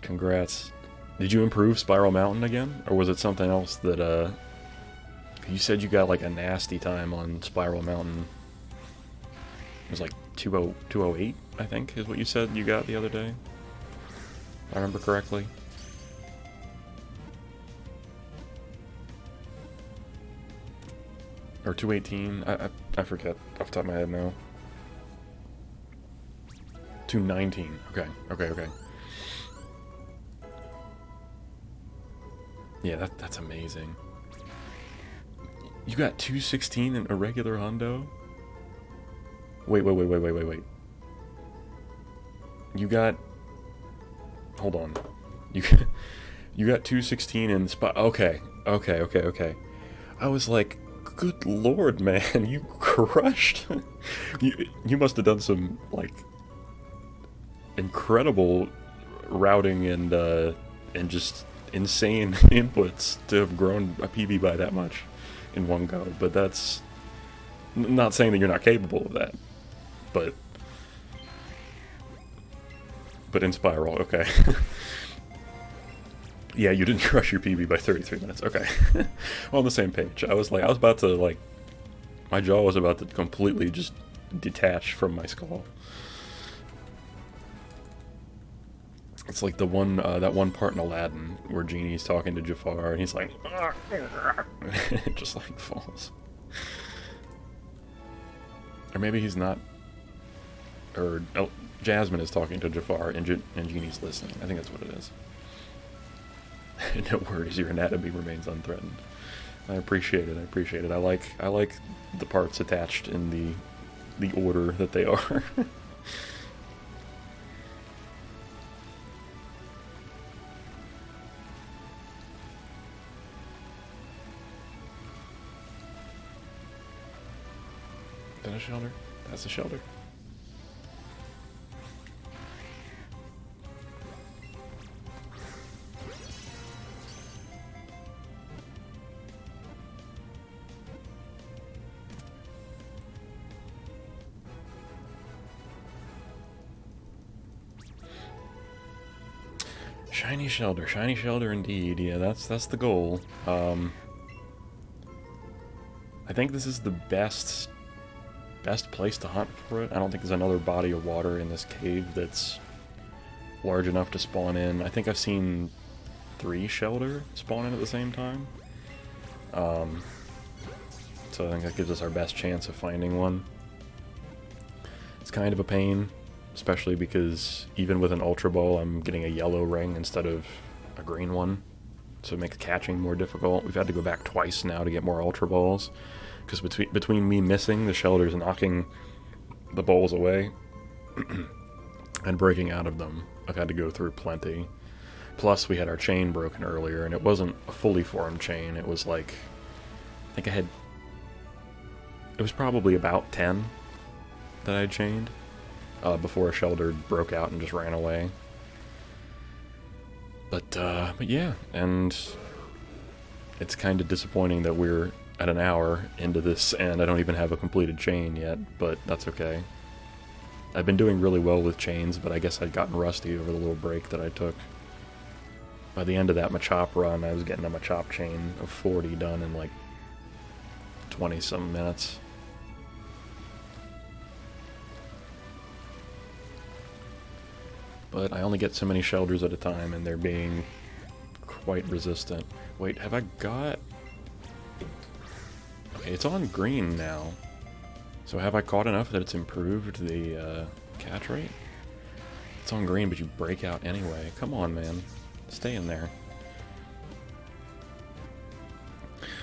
Congrats. Did you improve Spiral Mountain again, or was it something else that you said you got like a nasty time on Spiral Mountain? It was like 208, I think, is what you said you got the other day. If I remember correctly. Or 218, I forget off the top of my head now. 219, okay. Yeah, that's amazing. You got 216 in a regular hundo? Wait. You got... Hold on. You got 216 in spot... Okay. I was like... Good lord, man, you crushed. you must have done some, like, incredible routing and just insane inputs to have grown a PB by that much in one go. But that's not saying that you're not capable of that. But in Spiral, okay. Yeah, you didn't crush your PB by 33 minutes. Okay. On the same page. I was about to, like... My jaw was about to completely just detach from my skull. It's like the one, that one part in Aladdin where Genie's talking to Jafar and he's like... it just, like, falls. Or maybe he's not... Or... Oh, Jasmine is talking to Jafar and Genie's listening. I think that's what it is. No worries, your anatomy remains unthreatened. I appreciate it. I like the parts attached in the order that they are. Is that a Shellder? That's a Shellder. Shiny Shellder indeed. Yeah, that's the goal. I think this is the best place to hunt for it. I don't think there's another body of water in this cave that's large enough to spawn in. I think I've seen 3 Shellder spawning at the same time. So I think that gives us our best chance of finding one. It's kind of a pain, especially because even with an Ultra Ball, I'm getting a yellow ring instead of a green one. So it makes catching more difficult. We've had to go back twice now to get more Ultra Balls, because between me missing the Shelders and knocking the balls away and breaking out of them, I've had to go through plenty. Plus, we had our chain broken earlier, and it wasn't a fully formed chain. It was like, I think it was probably about 10 that I chained before a Shellder broke out and just ran away. But yeah, and it's kind of disappointing that we're at an hour into this and I don't even have a completed chain yet, but that's okay. I've been doing really well with chains, but I guess I'd gotten rusty over the little break that I took. By the end of that Machop run, I was getting a Machop chain of 40 done in like 20-some minutes. But I only get so many Shelders at a time, and they're being quite resistant. Wait, have I got... Okay, it's on green now. So have I caught enough that it's improved the catch rate? It's on green, but you break out anyway. Come on, man. Stay in there.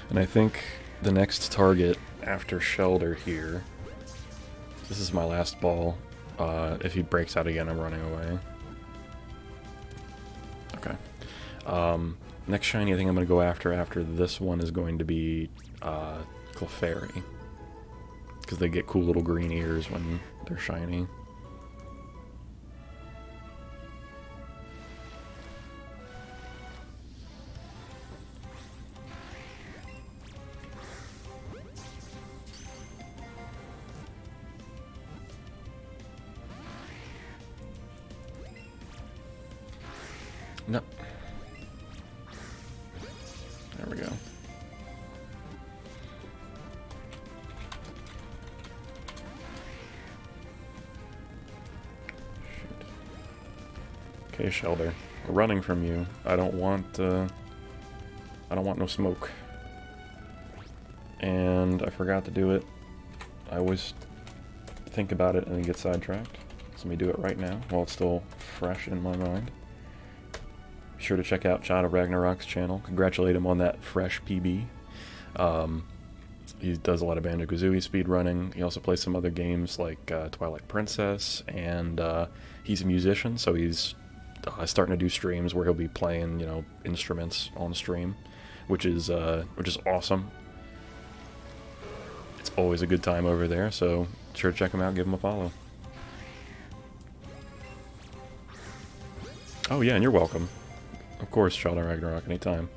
And I think the next target after Shellder here... This is my last ball. If he breaks out again, I'm running away. Okay. Next shiny I think I'm going to go after this one is going to be Clefairy. Because they get cool little green ears when they're shiny. No. There we go. Shoot. Okay, Shellder. We're running from you. I don't want no smoke. And I forgot to do it. I always think about it and then get sidetracked. So let me do it right now while it's still fresh in my mind. Be sure to check out Chad of Ragnarok's channel. Congratulate him on that fresh PB. He does a lot of Banjo-Kazooie speedrunning. He also plays some other games like Twilight Princess, and he's a musician, so he's starting to do streams where he'll be playing, you know, instruments on stream, which is awesome. It's always a good time over there, so sure to check him out, give him a follow. Oh yeah, and you're welcome. Of course, Shellder Ragnarok, anytime.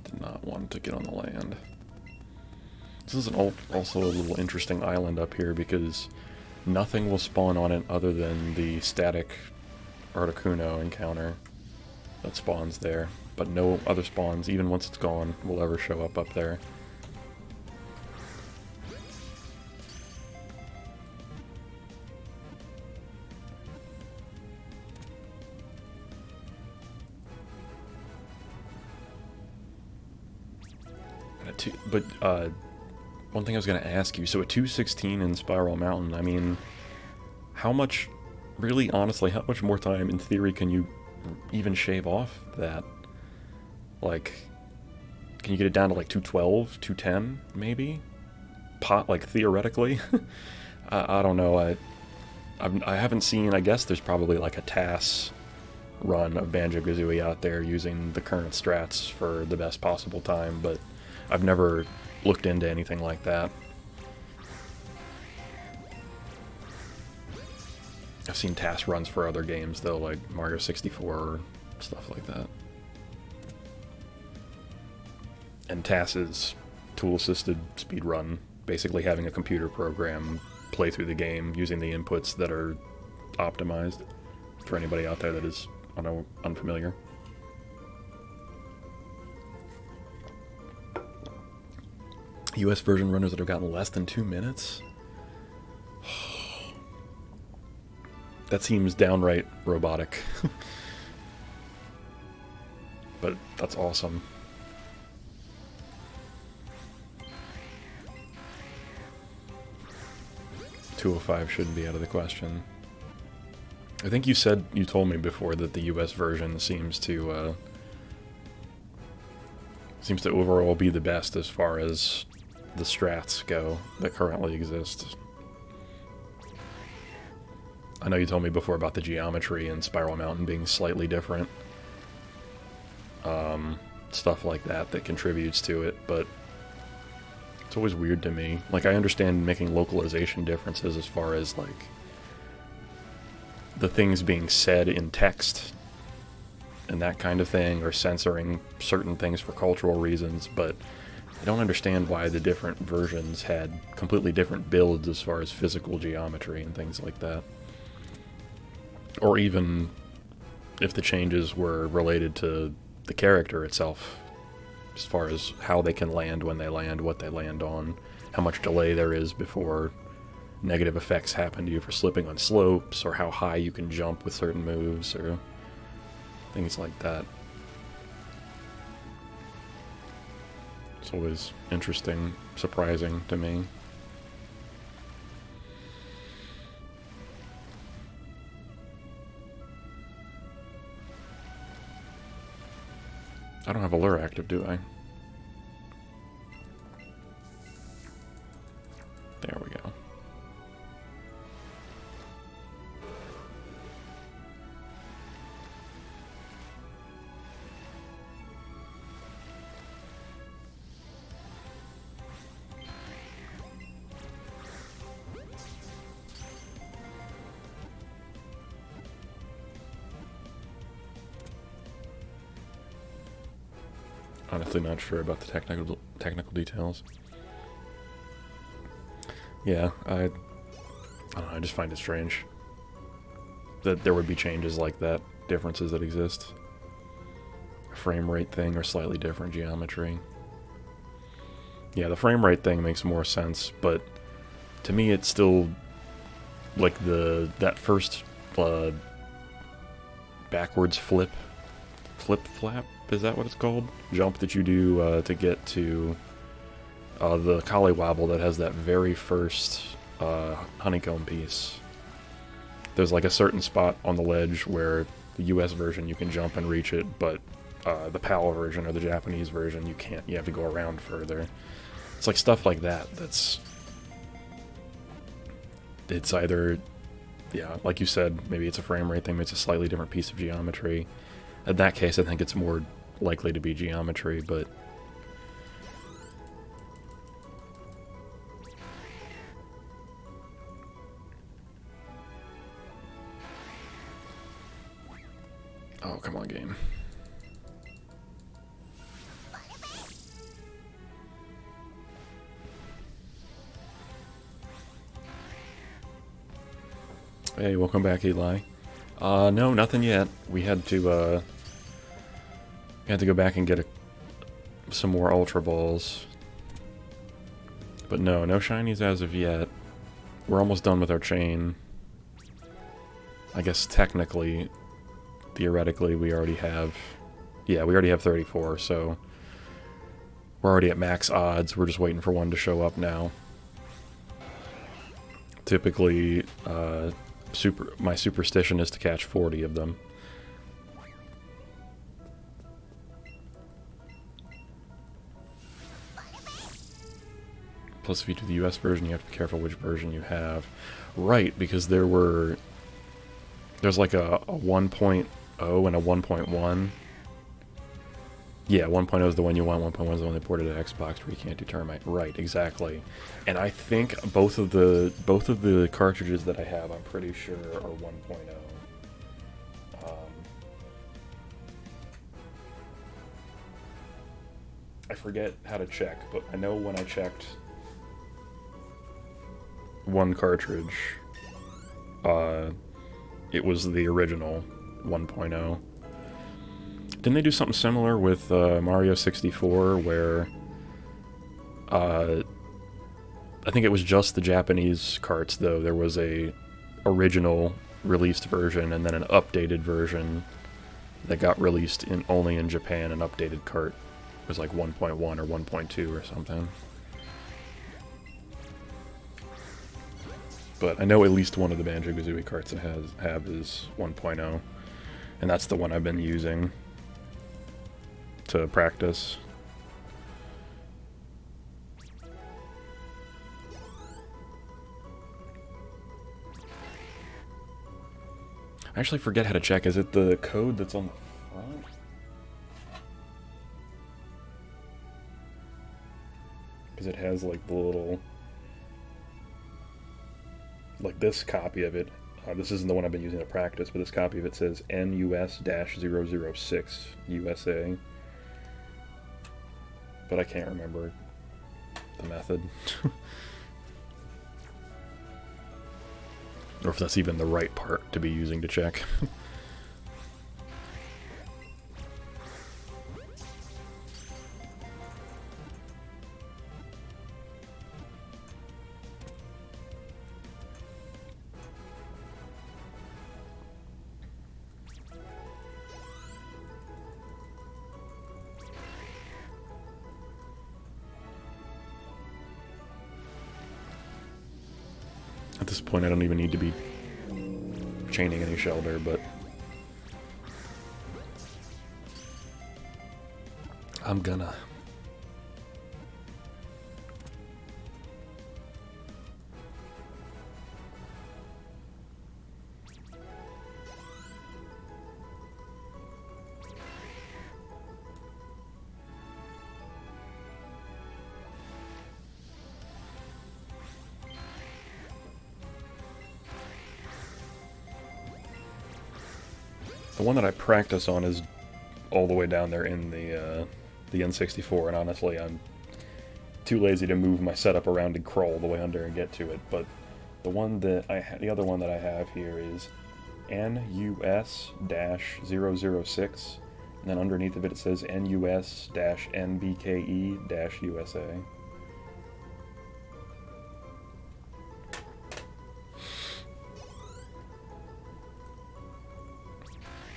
Did not want to get on the land. This is also a little interesting island up here because nothing will spawn on it other than the static Articuno encounter that spawns there. But no other spawns, even once it's gone, will ever show up there. But one thing I was going to ask you, so at 216 in Spiral Mountain, I mean, how much, really honestly, how much more time in theory can you even shave off that? Like, can you get it down to like 212, 210 maybe? Like theoretically? I don't know, I haven't seen, I guess there's probably like a TAS run of Banjo-Kazooie out there using the current strats for the best possible time, but I've never looked into anything like that. I've seen TAS runs for other games though, like Mario 64 or stuff like that. And TAS is tool-assisted speedrun, basically having a computer program play through the game using the inputs that are optimized for anybody out there that is unfamiliar. US version runners that have gotten less than 2 minutes? That seems downright robotic. But that's awesome. .205 shouldn't be out of the question. I think you told me before that the US version seems to overall be the best as far as the strats go that currently exist. I know you told me before about the geometry in Spiral Mountain being slightly different. Stuff like that contributes to it, but it's always weird to me. Like, I understand making localization differences as far as, like, the things being said in text and that kind of thing, or censoring certain things for cultural reasons, but I don't understand why the different versions had completely different builds as far as physical geometry and things like that. Or even if the changes were related to the character itself, as far as how they can land when they land, what they land on, how much delay there is before negative effects happen to you for slipping on slopes, or how high you can jump with certain moves, or things like that. It's always interesting, surprising to me. I don't have a lure active, do I? There we go. Honestly, not sure about the technical details. Yeah, I don't know, I just find it strange that there would be changes like that, differences that exist. A frame rate thing or slightly different geometry. Yeah, the frame rate thing makes more sense, but to me it's still like that first backwards flap, is that what it's called? Jump that you do to get to the Collywobble that has that very first honeycomb piece. There's like a certain spot on the ledge where the US version you can jump and reach it, but the PAL version or the Japanese version you can't. You have to go around further. It's like stuff like that it's either, yeah, like you said, maybe it's a frame rate thing, maybe it's a slightly different piece of geometry. In that case, I think it's more likely to be geometry, but oh, come on, game. Hey, welcome back, Eli. No, nothing yet. We had to go back and get some more Ultra Balls. But no shinies as of yet. We're almost done with our chain. I guess technically, theoretically, we already have... Yeah, we already have 34, so... We're already at max odds. We're just waiting for one to show up now. Typically, my superstition is to catch 40 of them. Plus, if you do the US version, you have to be careful which version you have. Right, because there's like a 1.0 and a 1.1. Yeah, 1.0 is the one you want, 1.1 is the one they ported to Xbox where you can't do Termite. Right, exactly. And I think both of the cartridges that I have, I'm pretty sure, are 1.0. I forget how to check, but I know when I checked one cartridge. It was the original 1.0. Didn't they do something similar with Mario 64 where I think it was just the Japanese carts though. There was a original released version and then an updated version that got released only in Japan. An updated cart was like 1.1 or 1.2 or something. But I know at least one of the Banjo-Kazooie carts that have is 1.0, and that's the one I've been using to practice. I actually forget how to check. Is it the code that's on the front? Because it has like the little... like this copy of it. This isn't the one I've been using to practice, but this copy of it says NUS-006 USA. But I can't remember the method. Or if that's even the right part to be using to check. At this point, I don't even need to be chaining any Shellder, but I'm gonna. The one that I practice on is all the way down there in the N64, and honestly, I'm too lazy to move my setup around and crawl all the way under and get to it. But the one that the other one that I have here is NUS-006, and then underneath of it it says NUS-NBKE-USA.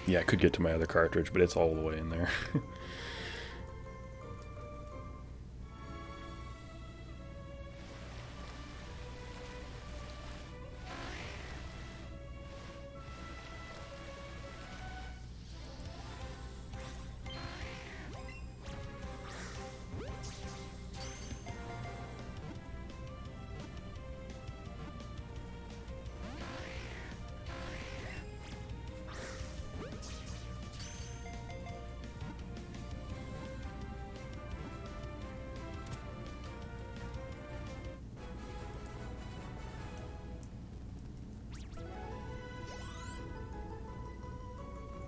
Yeah, I could get to my other cartridge, but it's all the way in there.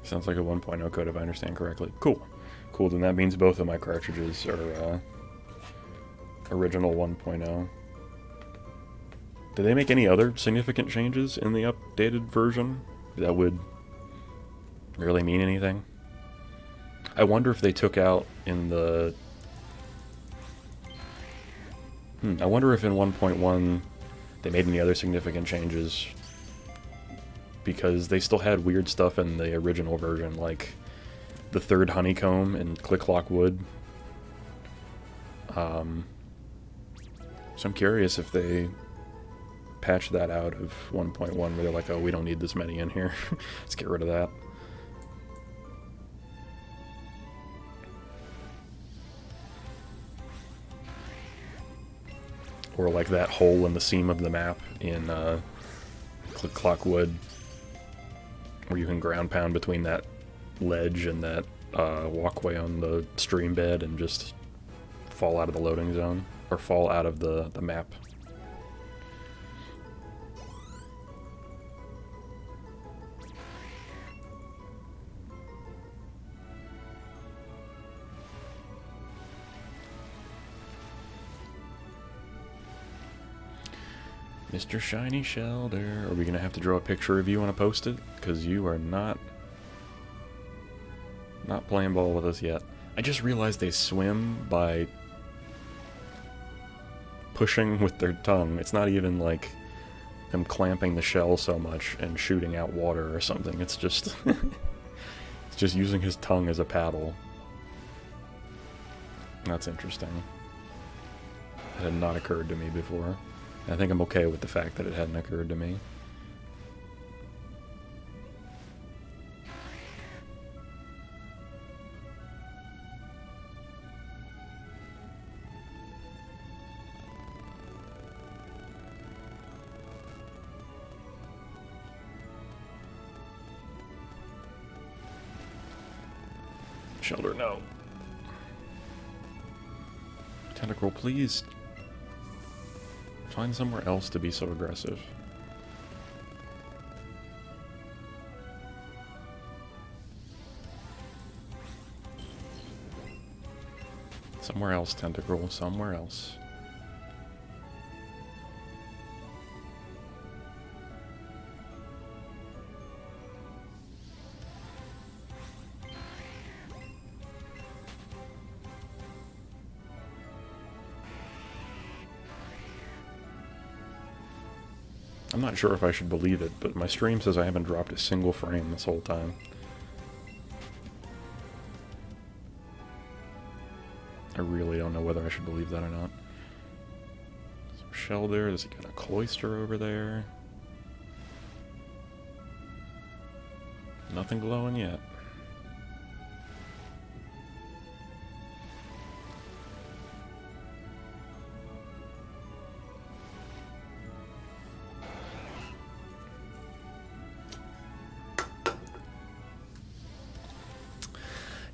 Sounds like a 1.0 code if I understand correctly. Cool. Cool, then that means both of my cartridges are original 1.0. Did they make any other significant changes in the updated version that would really mean anything? I wonder if they took out in the... I wonder if in 1.1 they made any other significant changes, because they still had weird stuff in the original version, like the third honeycomb and Click Clock Wood. So I'm curious if they patched that out of 1.1 where they're like, oh, we don't need this many in here. Let's get rid of that. Or like that hole in the seam of the map in Click Clock Wood, where you can ground pound between that ledge and that walkway on the stream bed and just fall out of the loading zone, or fall out of the map. Mr. Shiny Shellder. Are we gonna have to draw a picture of you and post it? Because you are not playing ball with us yet. I just realized they swim by pushing with their tongue. It's not even like them clamping the shell so much and shooting out water or something. It's just it's just using his tongue as a paddle. That's interesting. It had not occurred to me before. I think I'm okay with the fact that it hadn't occurred to me. Shellder, no. Tentacle, please. Find somewhere else to be so aggressive. Somewhere else, Tentacle, somewhere else. I'm not sure if I should believe it, but my stream says I haven't dropped a single frame this whole time. I really don't know whether I should believe that or not. So Shellder, does he got a cloister over there? Nothing glowing yet.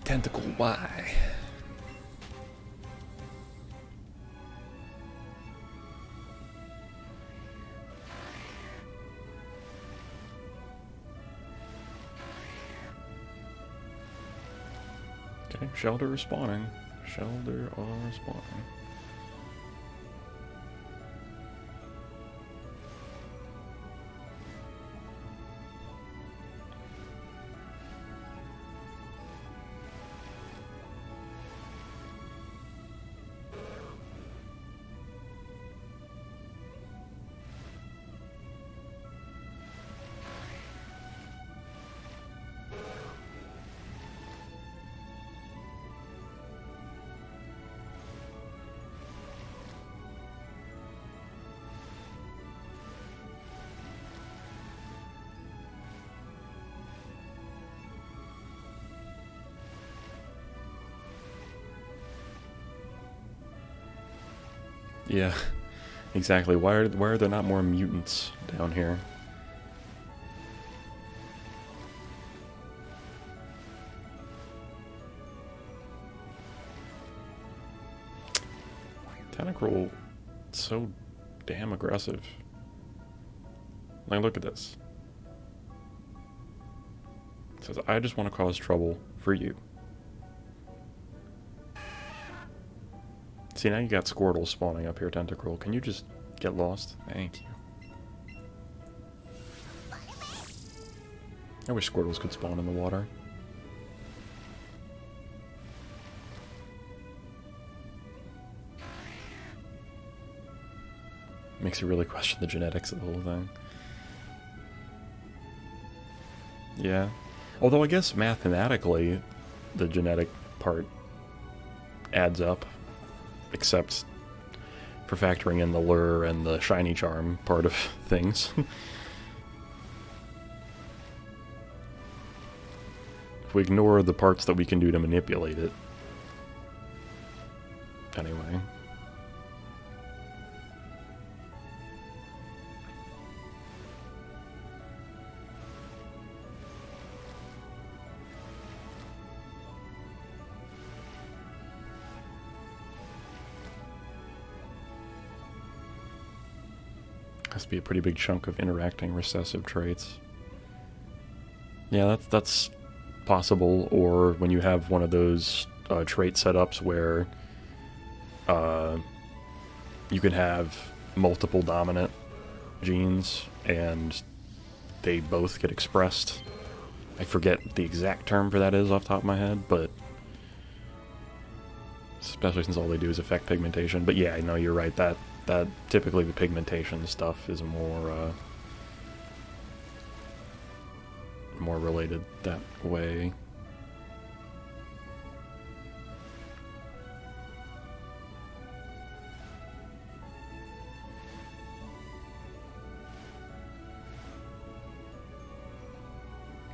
Tentacle, why? Okay, Shellder respawning. Shellder are respawning. Yeah, exactly. Why are there not more mutants down here? Tentacle, so damn aggressive. Like, look at this. It says, I just want to cause trouble for you. See, now you got Squirtle spawning up here, Tentacle. Can you just get lost? Thank you. I wish Squirtles could spawn in the water. Makes you really question the genetics of the whole thing. Yeah. Although I guess mathematically, the genetic part adds up. Except for factoring in the lure and the shiny charm part of things. If we ignore the parts that we can do to manipulate it. Anyway. Has to be a pretty big chunk of interacting recessive traits. Yeah, that's possible. Or when you have one of those trait setups where you can have multiple dominant genes, and they both get expressed. I forget the exact term for that is off the top of my head, but especially since all they do is affect pigmentation. But yeah, I know you're right, that typically the pigmentation stuff is more related that way.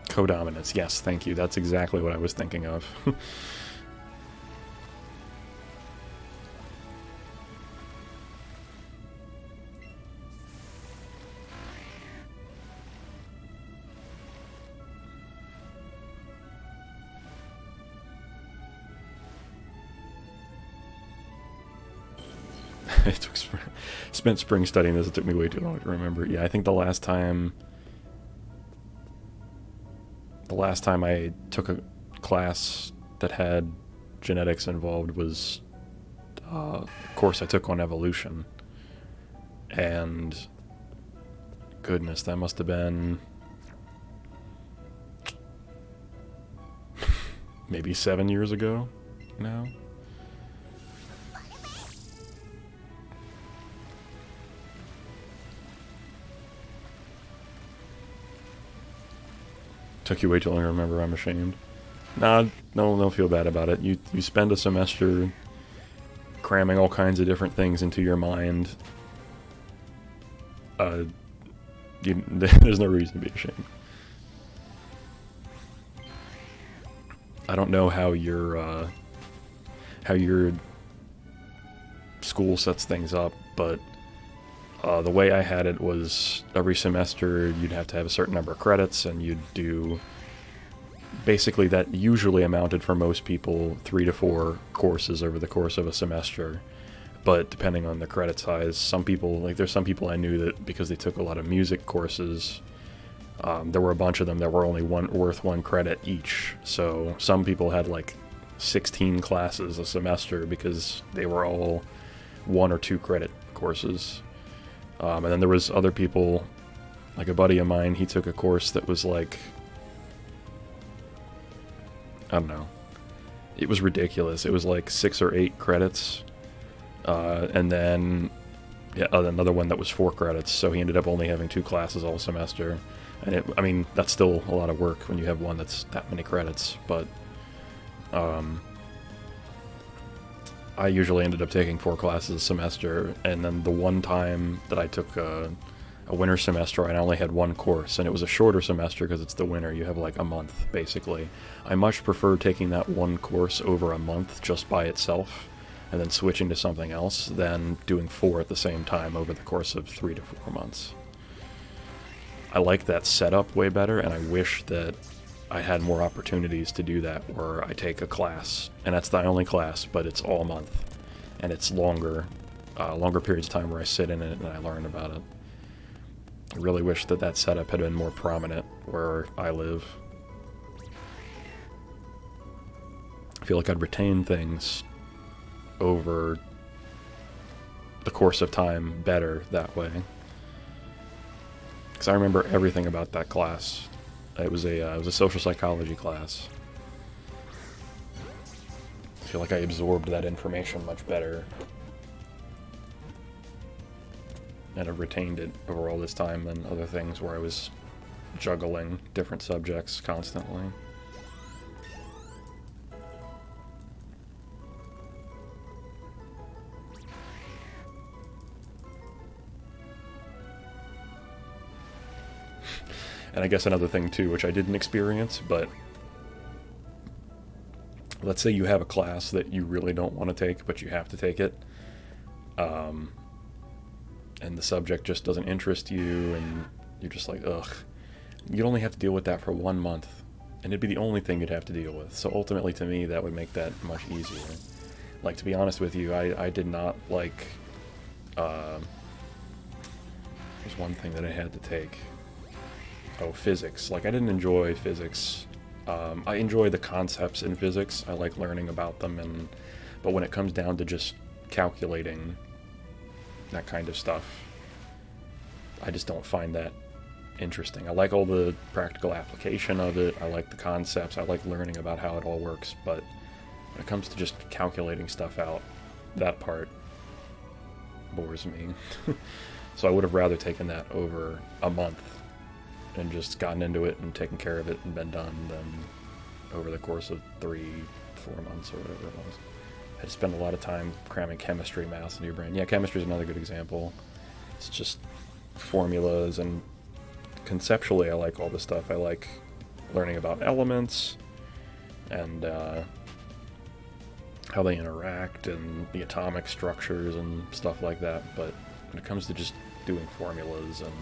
Codominance, yes, thank you. That's exactly what I was thinking of. Spent spring studying this. It took me way too long to remember. Yeah, I think the last time I took a class that had genetics involved was a course I took on evolution. And goodness, that must have been maybe 7 years ago now. Took you way too long to remember, I'm ashamed. Nah, no, don't feel bad about it. You spend a semester cramming all kinds of different things into your mind. There's no reason to be ashamed. I don't know how your school sets things up, but the way I had it was every semester you'd have to have a certain number of credits, and you'd do, basically that usually amounted for most people 3 to 4 courses over the course of a semester. But depending on the credit size, some people, like there's some people I knew that because they took a lot of music courses, there were a bunch of them that were only worth 1 credit each. So some people had like 16 classes a semester because they were all 1 or 2 credit courses. And then there was other people, like a buddy of mine, he took a course that was like, I don't know, it was ridiculous. It was like 6 or 8 credits, and then yeah, another one that was 4 credits, so he ended up only having 2 classes all semester. And I mean, that's still a lot of work when you have one that's that many credits, but I usually ended up taking 4 classes a semester, and then the one time that I took a winter semester, I only had 1 course, and it was a shorter semester because it's the winter. You have like a month, basically. I much prefer taking that 1 course over a month just by itself, and then switching to something else, than doing 4 at the same time over the course of 3 to 4 months. I like that setup way better, and I wish that I had more opportunities to do that, where I take a class, and that's the only class, but it's all month, and it's longer periods of time where I sit in it and I learn about it. I really wish that that setup had been more prominent where I live. I feel like I'd retain things over the course of time better that way. Because I remember everything about that class. It was a social psychology class. I feel like I absorbed that information much better, and I've retained it over all this time than other things where I was juggling different subjects constantly. And I guess another thing too, which I didn't experience, but let's say you have a class that you really don't want to take, but you have to take it, and the subject just doesn't interest you, and you're just like, ugh. You'd only have to deal with that for 1 month, and it'd be the only thing you'd have to deal with. So ultimately, to me, that would make that much easier. Like, to be honest with you, I did not like, there's one thing that I had to take. Oh, physics. Like, I didn't enjoy physics. I enjoy the concepts in physics. I like learning about them, but when it comes down to just calculating that kind of stuff, I just don't find that interesting. I like all the practical application of it. I like the concepts. I like learning about how it all works. But when it comes to just calculating stuff out, that part bores me. So I would have rather taken that over a month and just gotten into it and taken care of it and been done than over the course of 3-4 months or whatever it was. I had to spend a lot of time cramming chemistry math into your brain. Yeah, chemistry is another good example. It's just formulas, and conceptually I like all this stuff. I like learning about elements and how they interact and the atomic structures and stuff like that, but when it comes to just doing formulas and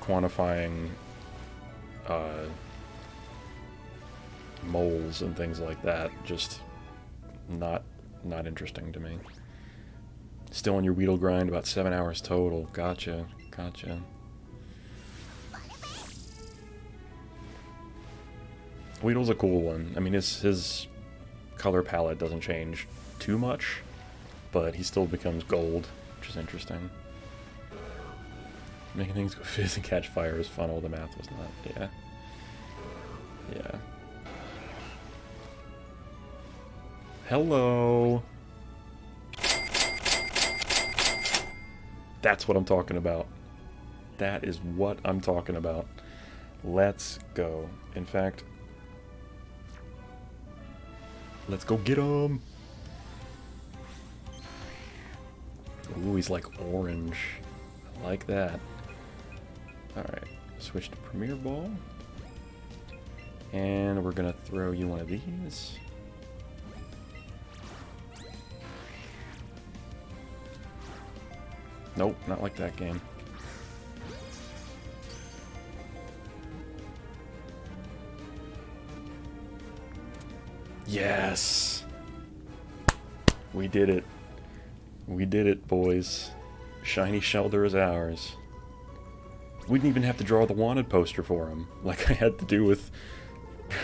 quantifying moles and things like that, just not interesting to me. Still on your Weedle grind, about 7 hours total. Gotcha. Weedle's a cool one. I mean, his color palette doesn't change too much, but he still becomes gold, which is interesting. Making things go fizz and catch fire is fun, all the math was not. Yeah. Hello! That's what I'm talking about. That is what I'm talking about. Let's go. In fact, let's go get him! Ooh, he's like orange. I like that. Alright, switch to Premier Ball. And we're gonna throw you one of these. Nope, not like that game. Yes! We did it. We did it, boys. Shiny Shellder is ours. We didn't even have to draw the wanted poster for him, like I had to do with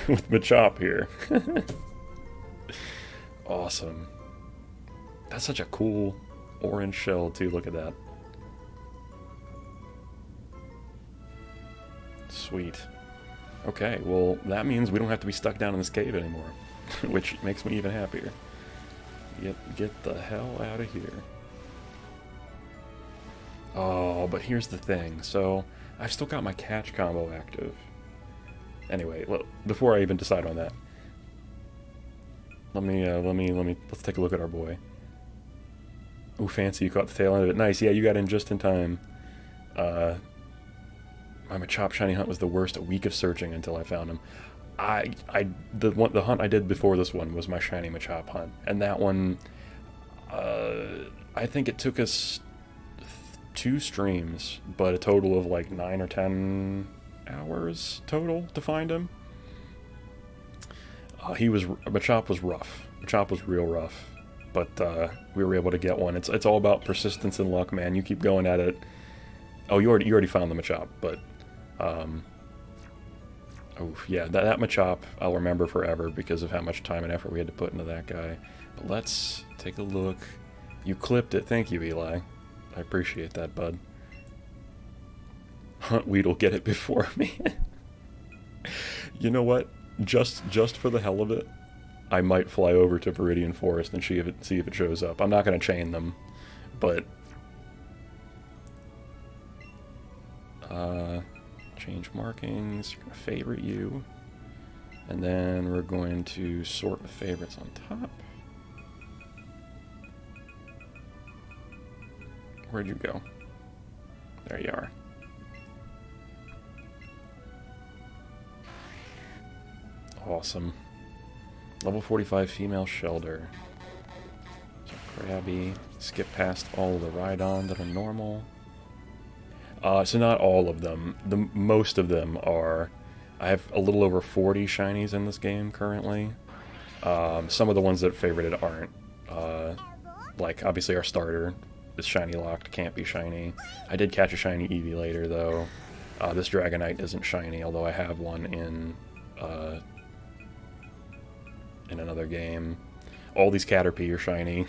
Machop here. Awesome. That's such a cool orange shell, too. Look at that. Sweet. Okay, well, that means we don't have to be stuck down in this cave anymore, which makes me even happier. Get the hell out of here. Oh, but here's the thing. So, I've still got my catch combo active. Anyway, before I even decide on that, let's take a look at our boy. Ooh, fancy, you caught the tail end of it. Nice, yeah, you got in just in time. My Machop shiny hunt was the worst. A week of searching until I found him. The hunt I did before this one was my shiny Machop hunt, and that one, I think it took us 2 streams, but a total of like 9 or 10 hours total to find him. Machop was rough. Machop was real rough, but we were able to get one. It's all about persistence and luck, man. You keep going at it. Oh, you already found the Machop, but oof, yeah, that Machop I'll remember forever because of how much time and effort we had to put into that guy. But let's take a look. You clipped it. Thank you, Eli. I appreciate that, bud. Hunt Weedle, get it before me. You know what? Just for the hell of it, I might fly over to Viridian Forest and see if it shows up. I'm not going to chain them, but change markings. You're going to favorite you, and then we're going to sort the favorites on top. Where'd you go? There you are. Awesome. Level 45 female Shellder. So Krabby. Skip past all of the Rhydon that are normal. So not all of them. Most of them are... I have a little over 40 shinies in this game currently. Some of the ones that favorited aren't. Like, obviously our starter is shiny locked, can't be shiny. I did catch a shiny Eevee later, though. This Dragonite isn't shiny, although I have one in another game. All these Caterpie are shiny.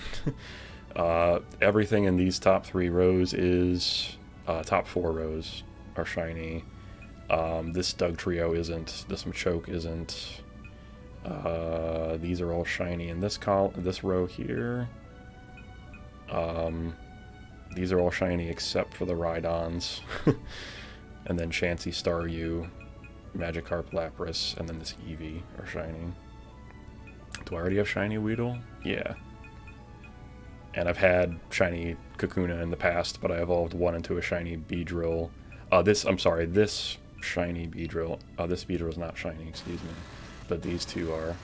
Everything in these top 3 rows is... top 4 rows are shiny. This Doug Trio isn't. This Machoke isn't. These are all shiny in this row here. These are all shiny except for the Rhydons. And then Chansey, Staryu, Magikarp, Lapras, and then this Eevee are shiny. Do I already have shiny Weedle? Yeah. And I've had shiny Kakuna in the past, but I evolved one into a shiny Beedrill. This shiny Beedrill. This Beedrill is not shiny, excuse me. But these two are.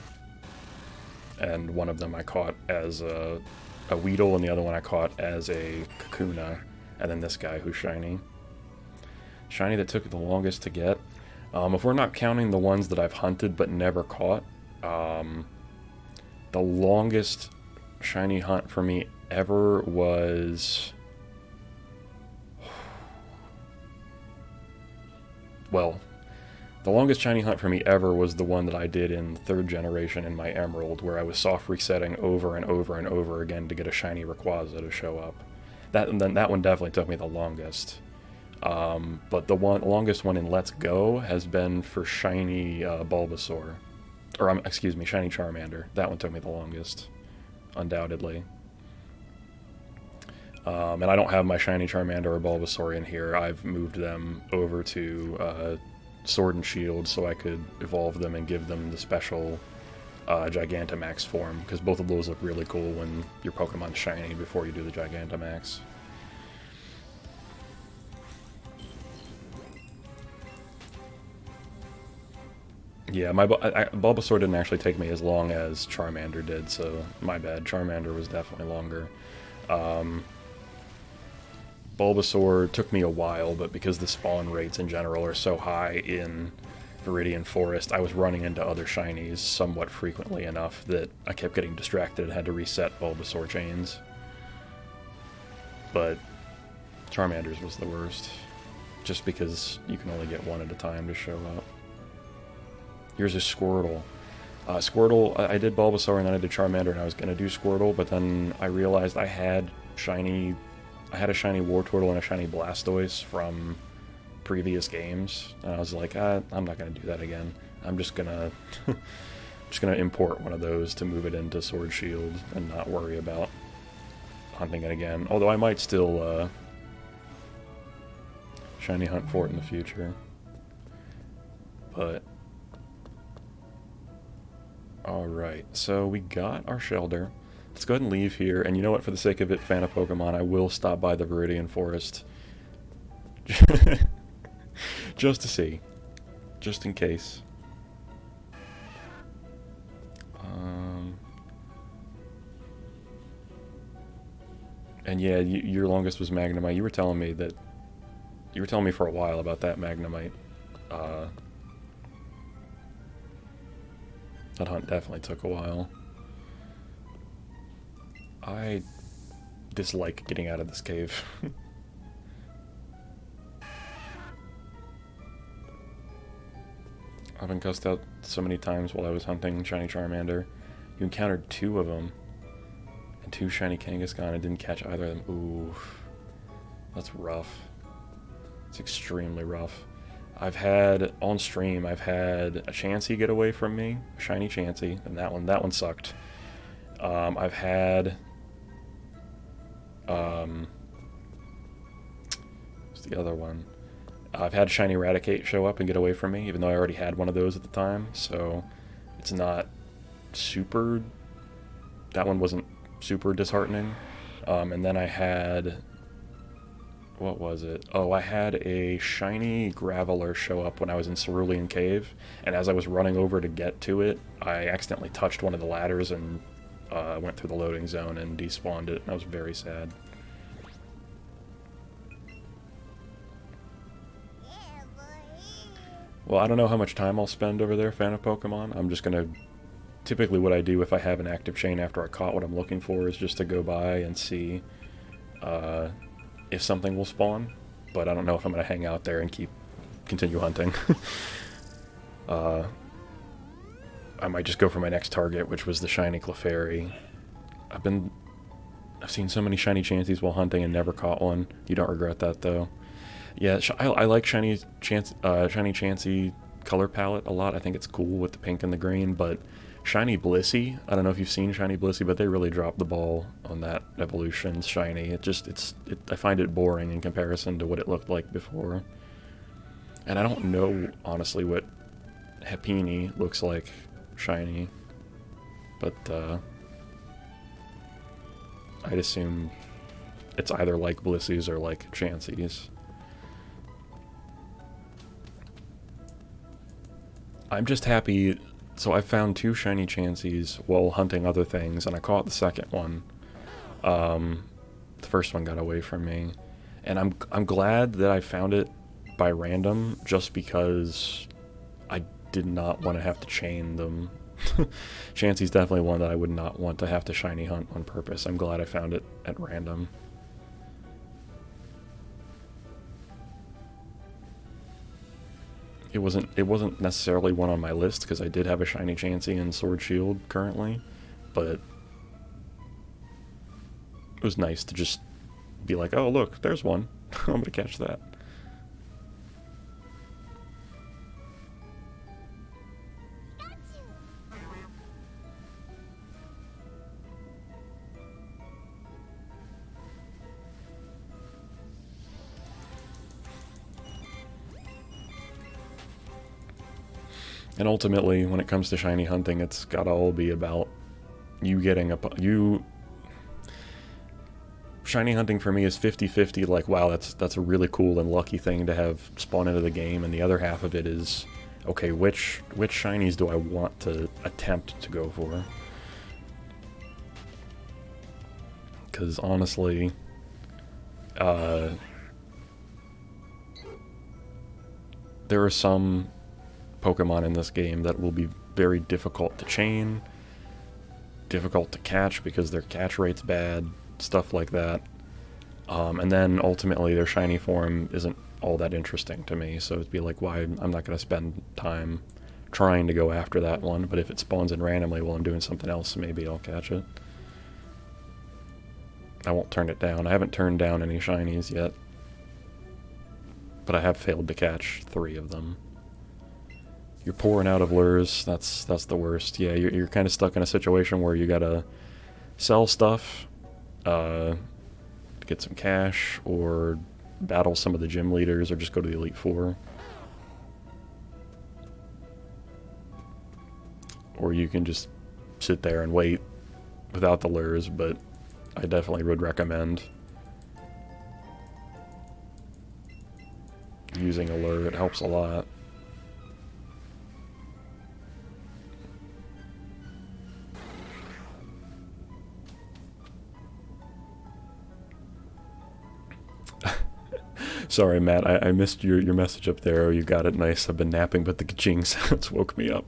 And one of them I caught as a Weedle, and the other one I caught as a Kakuna. And then this guy who's shiny. Shiny that took the longest to get. If we're not counting the ones that I've hunted but never caught, the longest shiny hunt for me ever was... Well, the longest shiny hunt for me ever was the one that I did in 3rd generation in my Emerald, where I was soft resetting over and over and over again to get a shiny Rayquaza to show up. That one definitely took me the longest. But the longest one in Let's Go has been for shiny Bulbasaur. Or, excuse me, shiny Charmander. That one took me the longest, undoubtedly. And I don't have my shiny Charmander or Bulbasaur in here. I've moved them over to Sword and Shield so I could evolve them and give them the special Gigantamax form, because both of those look really cool when your Pokemon's shiny before you do the Gigantamax. Yeah, my Bulbasaur didn't actually take me as long as Charmander did, so my bad. Charmander was definitely longer. Bulbasaur took me a while, but because the spawn rates in general are so high in Viridian Forest, I was running into other shinies somewhat frequently enough that I kept getting distracted and had to reset Bulbasaur chains. But Charmander's was the worst, just because you can only get one at a time to show up. Here's a Squirtle. Squirtle, I did Bulbasaur and then I did Charmander, and I was going to do Squirtle, but then I realized I had a shiny Wartortle and a shiny Blastoise from previous games, and I was like, I'm not going to do that again. I'm just gonna import one of those to move it into Sword Shield and not worry about hunting it again. Although I might still shiny hunt for it in the future. But alright, so we got our Shellder. Let's go ahead and leave here, and you know what, for the sake of it, fan of Pokemon, I will stop by the Viridian Forest. Just to see. Just in case. And yeah, your longest was Magnemite. You were telling me for a while about that Magnemite. That hunt definitely took a while. I dislike getting out of this cave. I've been cussed out so many times while I was hunting shiny Charmander. You encountered 2 of them, and 2 shiny Kangaskhan, and didn't catch either of them. Ooh, that's rough. It's extremely rough. On stream, I've had a Chansey get away from me, a shiny Chansey, and that one sucked. I've had, what's the other one? I've had shiny Raticate show up and get away from me, even though I already had one of those at the time, so it's not super, that one wasn't super disheartening. And then I had, what was it? Oh, I had a shiny Graveler show up when I was in Cerulean Cave, and as I was running over to get to it, I accidentally touched one of the ladders and went through the loading zone and despawned it, and I was very sad. Well, I don't know how much time I'll spend over there, fan of Pokemon. I'm just gonna... Typically what I do if I have an active chain after I caught what I'm looking for is just to go by and see if something will spawn. But I don't know if I'm gonna hang out there and continue hunting. I might just go for my next target, which was the shiny Clefairy. I've been I've seen so many shiny Chanseys while hunting and never caught one. You don't regret that, though. Yeah, I like shiny Chansey color palette a lot. I think it's cool with the pink and the green, but shiny Blissey, I don't know if you've seen shiny Blissey, but they really dropped the ball on that evolution. Shiny, I find it boring in comparison to what it looked like before. And I don't know, honestly, what Happiny looks like shiny, but I'd assume it's either like Blissey's or like Chansey's. I'm just happy. So I found 2 shiny Chanseys while hunting other things, and I caught the second one. The first one got away from me, and I'm glad that I found it by random, just because I did not want to have to chain them. Chansey's definitely one that I would not want to have to shiny hunt on purpose. I'm glad I found it at random. It wasn't necessarily one on my list, because I did have a shiny Chansey in Sword Shield currently, but it was nice to just be like, oh look, there's one. I'm gonna catch that. And ultimately, when it comes to shiny hunting, it's gotta all be about you getting shiny hunting for me is 50-50, like, wow, that's a really cool and lucky thing to have spawn into the game, and the other half of it is, okay, which shinies do I want to attempt to go for? Because honestly, there are some Pokemon in this game that will be very difficult to chain, difficult to catch because their catch rate's bad, stuff like that. And then ultimately their shiny form isn't all that interesting to me, so it'd be like, why? I'm not going to spend time trying to go after that one, but if it spawns in randomly while I'm doing something else, maybe I'll catch it. I won't turn it down. I haven't turned down any shinies yet, but I have failed to catch 3 of them. You're pouring out of lures, that's the worst. Yeah, you're kind of stuck in a situation where you gotta sell stuff to get some cash, or battle some of the gym leaders, or just go to the Elite Four. Or you can just sit there and wait without the lures, but I definitely would recommend using a lure. It helps a lot. Sorry, Matt, I missed your message up there. Oh, you got it, nice. I've been napping, but the ka-ching sounds woke me up.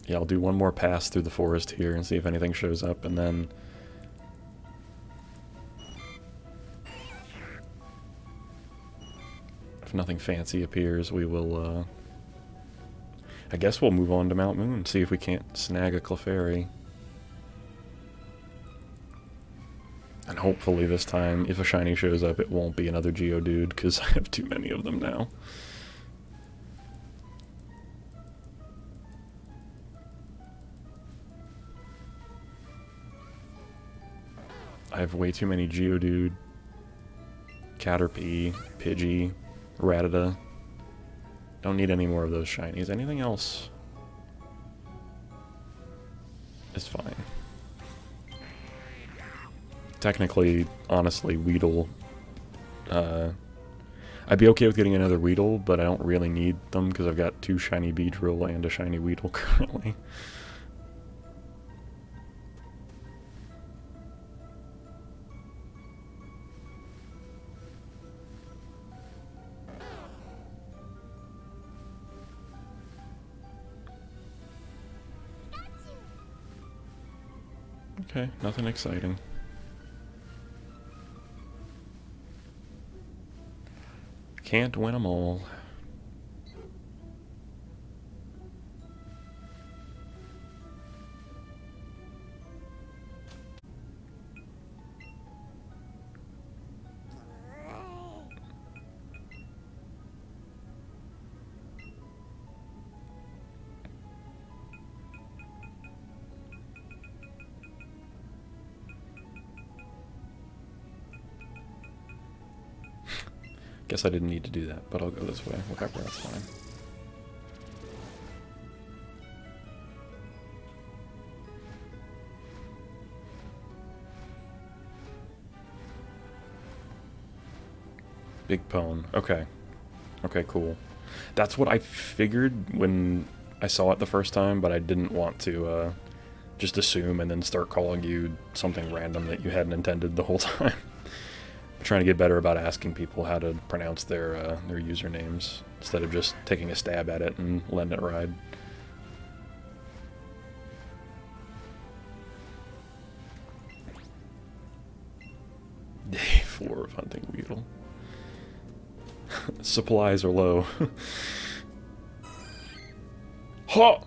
Yeah, I'll do one more pass through the forest here and see if anything shows up, and then if nothing fancy appears, we will, I guess we'll move on to Mount Moon, see if we can't snag a Clefairy. And hopefully this time, if a shiny shows up, it won't be another Geodude, because I have too many of them now. I have way too many Geodude, Caterpie, Pidgey, Rattata. Don't need any more of those shinies. Anything else is fine. Technically, honestly, Weedle. I'd be okay with getting another Weedle, but I don't really need them because I've got 2 shiny Beedrill and a shiny Weedle currently. Okay, nothing exciting. Can't win them all. Guess I didn't need to do that, but I'll go this way. Whatever, that's fine. Big Pwn. Okay. Okay, cool. That's what I figured when I saw it the first time, but I didn't want to just assume and then start calling you something random that you hadn't intended the whole time. I'm trying to get better about asking people how to pronounce their usernames instead of just taking a stab at it and letting it ride. Day 4 of hunting Weedle. Supplies are low. Ha!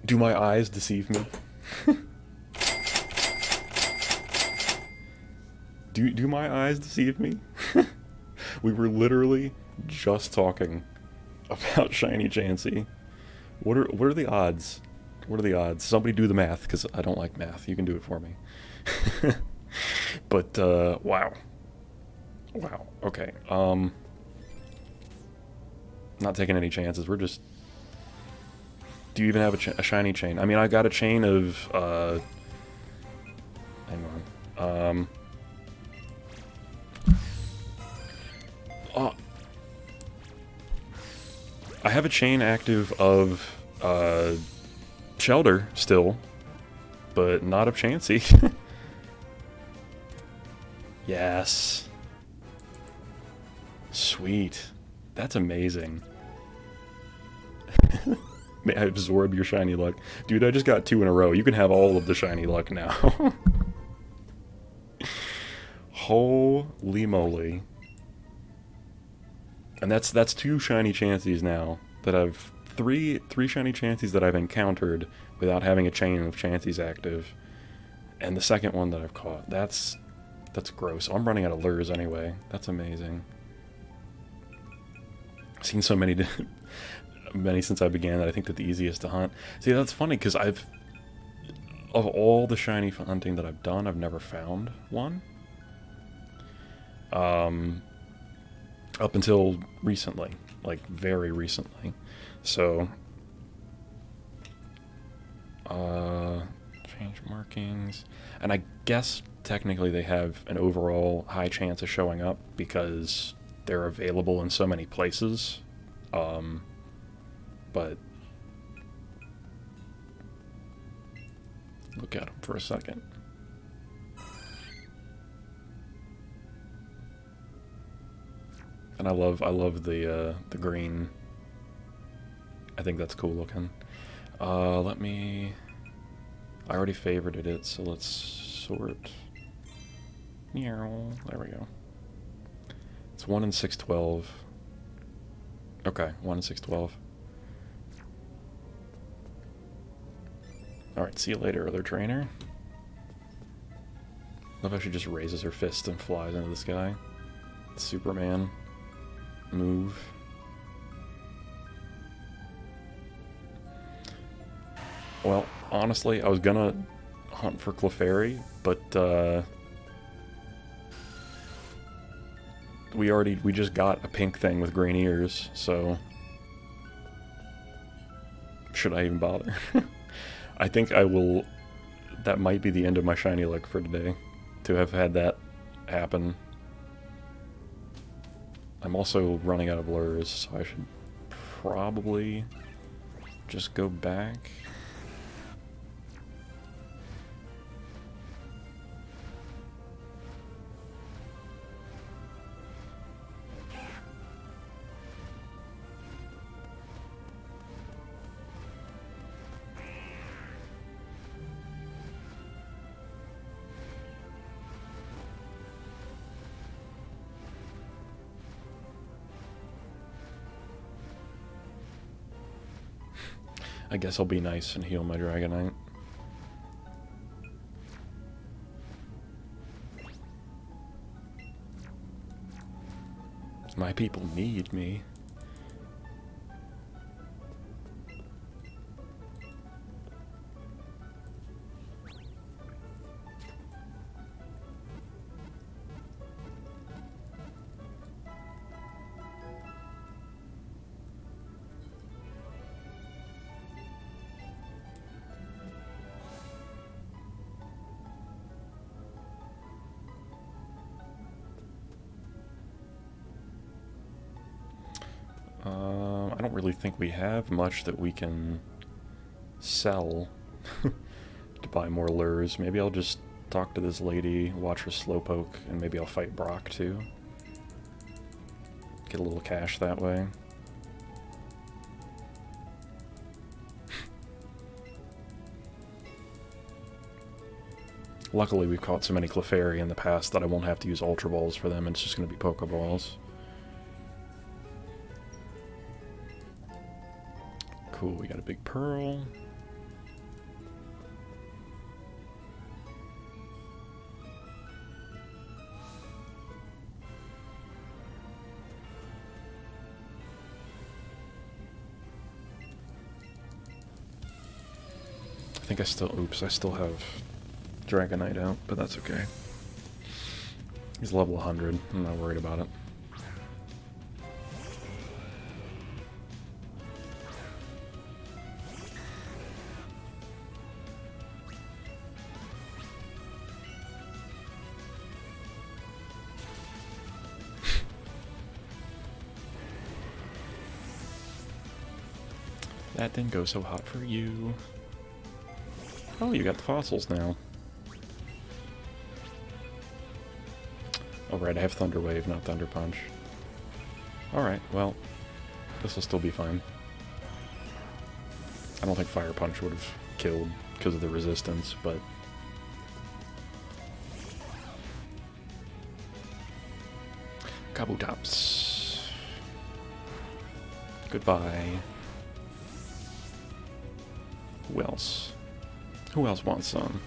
Do my eyes deceive me? Do my eyes deceive me? We were literally just talking about Shiny Chansey. What are the odds? What are the odds? Somebody do the math, because I don't like math. You can do it for me. But, wow. Wow, okay. Not taking any chances. We're just... Do you even have a shiny chain? I mean, I got a chain of, hang on. I have a chain active of, Shellder still, but not of Chansey. Yes. Sweet. That's amazing. May I absorb your shiny luck? Dude, I just got 2 in a row. You can have all of the shiny luck now. Holy moly. And that's 2 shiny Chanseys now. That I've... Three shiny Chanseys that I've encountered without having a chain of Chanseys active. And the second one that I've caught. That's gross. I'm running out of lures anyway. That's amazing. I've seen so many since I began that I think that the easiest to hunt. See, that's funny because of all the shiny hunting that I've done, I've never found one. Up until recently, like very recently. So, change markings, and I guess technically they have an overall high chance of showing up because they're available in so many places. But look at them for a second. And I love the green. I think that's cool looking. Let me... I already favorited it, so let's sort. There we go. It's 1 in 612. Okay, 1 in 612. Alright, see you later, other trainer. Love how she just raises her fist and flies into the sky. Superman move. Well, honestly, I was gonna hunt for Clefairy, but we just got a pink thing with green ears, so should I even bother? I think I will. That might be the end of my shiny luck for today, to have had that happen. I'm also running out of lures, so I should probably just go back. I guess I'll be nice and heal my Dragonite. My people need me. don't really think we have much that we can sell to buy more lures. Maybe I'll just talk to this lady, watch her slowpoke, and maybe I'll fight Brock too. Get a little cash that way. Luckily, we've caught so many Clefairy in the past that I won't have to use Ultra Balls for them, and it's just going to be Pokeballs. Cool, we got a big pearl. I think I still, oops, I still have Dragonite out, but that's okay. He's level 100, I'm not worried about it. That didn't go so hot for you. Oh, you got the fossils now. Oh right, I have Thunder Wave, not Thunder Punch. Alright, well, this will still be fine. I don't think Fire Punch would have killed because of the resistance, but... Kabutops. Goodbye. Who else? Who else wants some?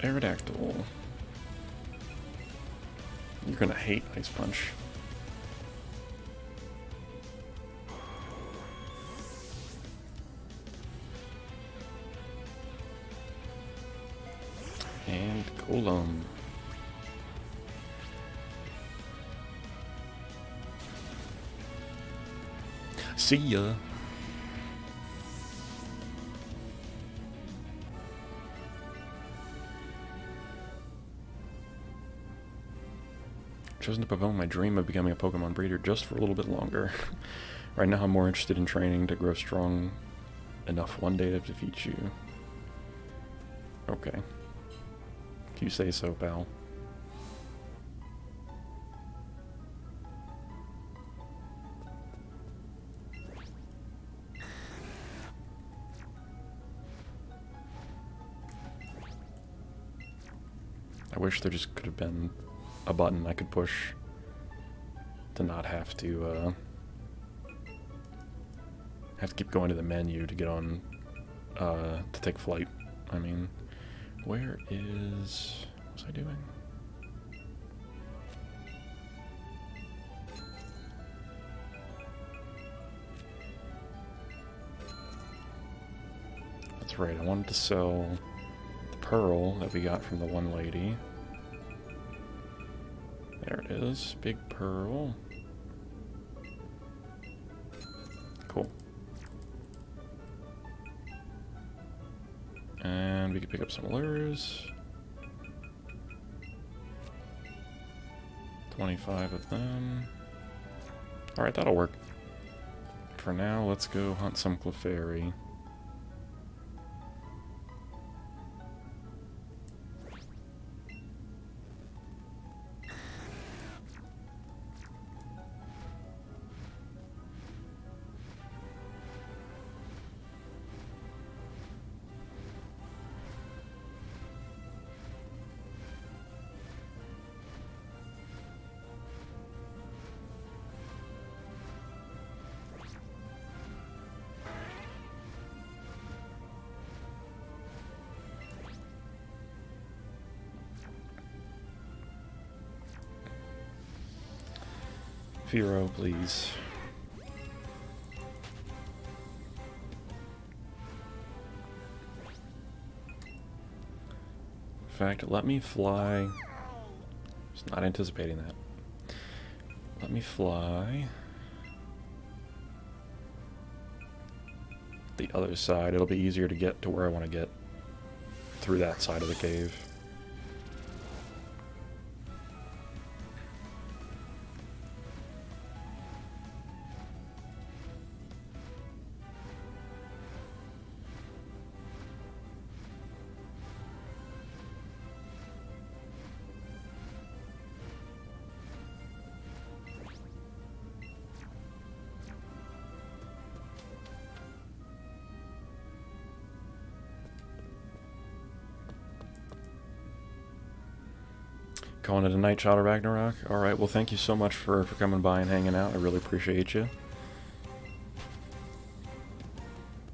Aerodactyl. You're gonna hate Ice Punch. And Golem. See ya. Chosen to fulfill my dream of becoming a Pokemon breeder just for a little bit longer. Right now I'm more interested in training to grow strong enough one day to defeat you. Okay. If you say so, pal. I wish there just could have been a button I could push to not have to keep going to the menu to get on to take flight. I mean, where is, what was I doing? That's right, I wanted to sell the pearl that we got from the one lady. There it is, big pearl. Cool. And we can pick up some lures. 25 of them. Alright, that'll work. For now, let's go hunt some Clefairy. Firo, please. In fact, let me fly. Just not anticipating that. Let me fly the other side. It'll be easier to get to where I want to get through that side of the cave. Calling it a night, Shellder Ragnarok? Alright, well thank you so much for coming by and hanging out. I really appreciate you.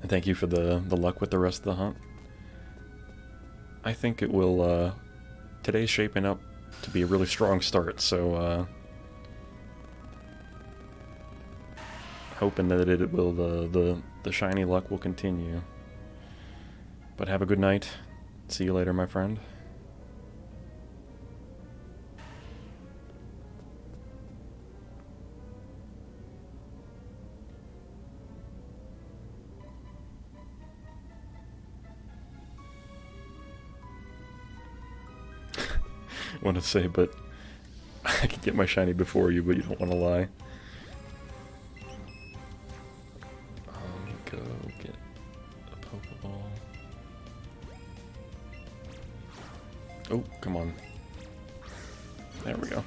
And thank you for the luck with the rest of the hunt. I think it will, today's shaping up to be a really strong start, so, hoping that it will, the shiny luck will continue. But have a good night. See you later, my friend. I want to say, but I could get my shiny before you, but you don't want to lie. Let me go get a Pokeball. Oh, come on. There we go.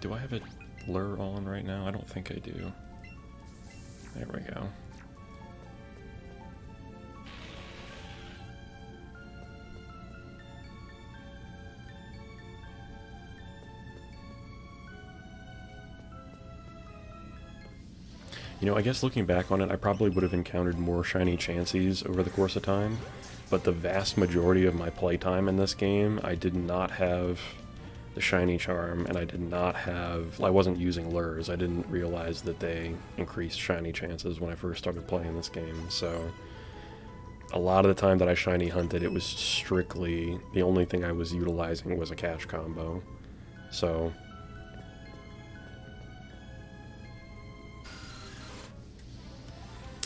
Do I have a lure on right now? I don't think I do. There we go. You know, I guess looking back on it, I probably would have encountered more shiny Chanseys over the course of time, but the vast majority of my playtime in this game, I did not have the shiny charm, and I wasn't using lures. I didn't realize that they increased shiny chances when I first started playing this game, so a lot of the time that I shiny hunted, it was strictly, the only thing I was utilizing was a catch combo, so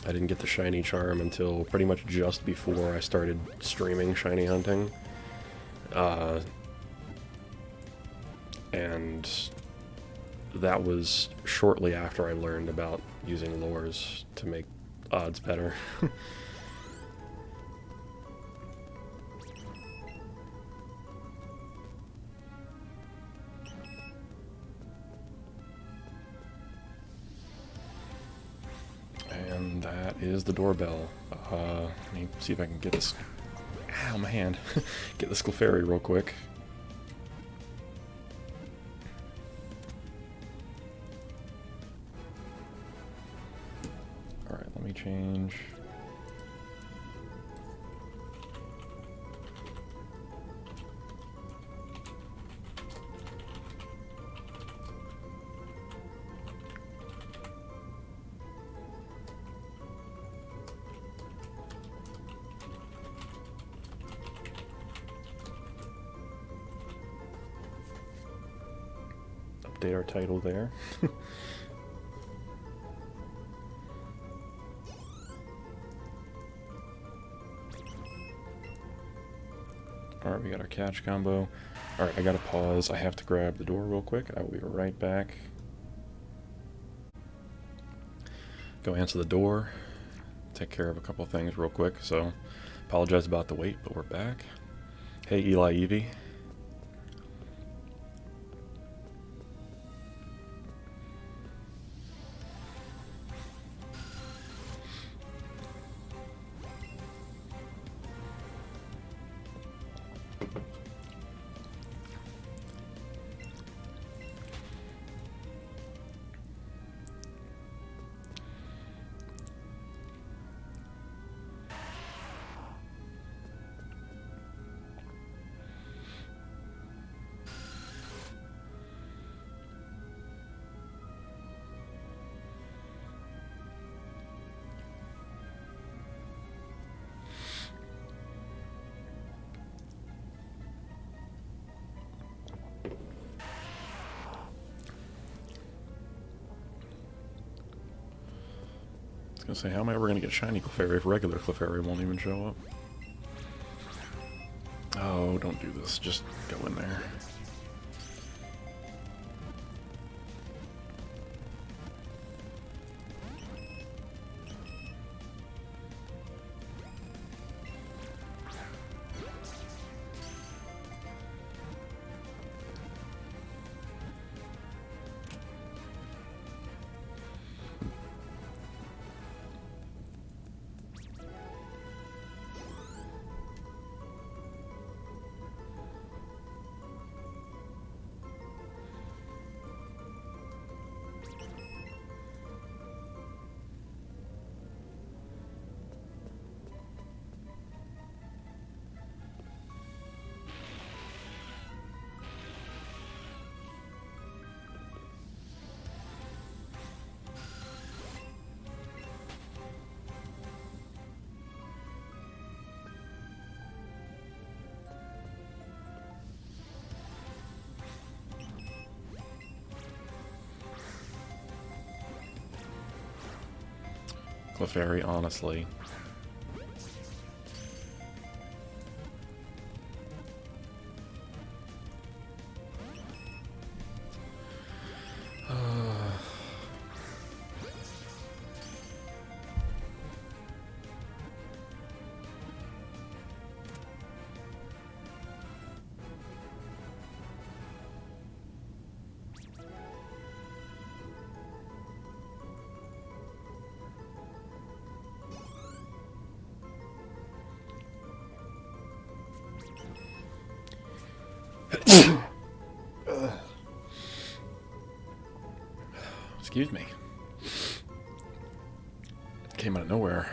I didn't get the shiny charm until pretty much just before I started streaming shiny hunting. And that was shortly after I learned about using lures to make odds better. And that is the doorbell. Let me see if I can get this... Ow, my hand. Get this Clefairy real quick. Alright, let me change... update our title there. Alright, we got our catch combo. Alright, I gotta pause. I have to grab the door real quick. I will be right back. Go answer the door. Take care of a couple things real quick. So, apologize about the wait, but we're back. Hey, Eli Evie. I was gonna say, how am I ever gonna get shiny Clefairy if regular Clefairy won't even show up? Oh, don't do this. Just go in there. Clefairy, honestly. Excuse me. Came out of nowhere.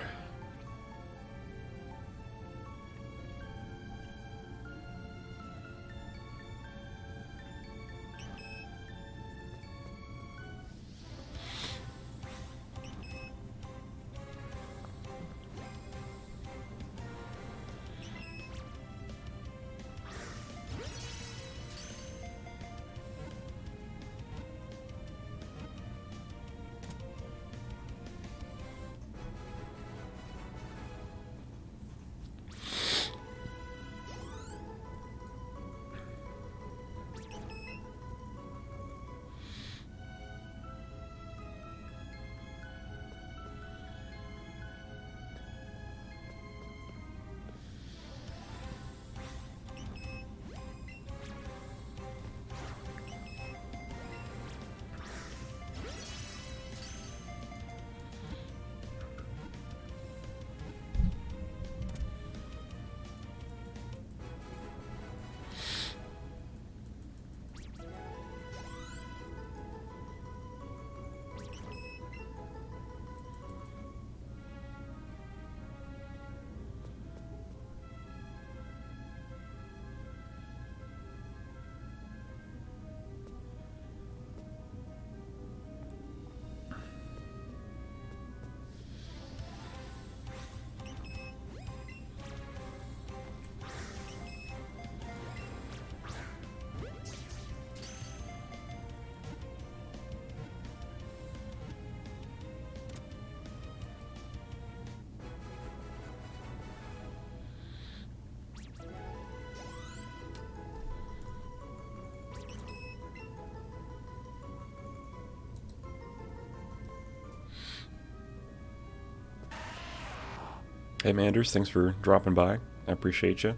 Hey Manders, thanks for dropping by. I appreciate you.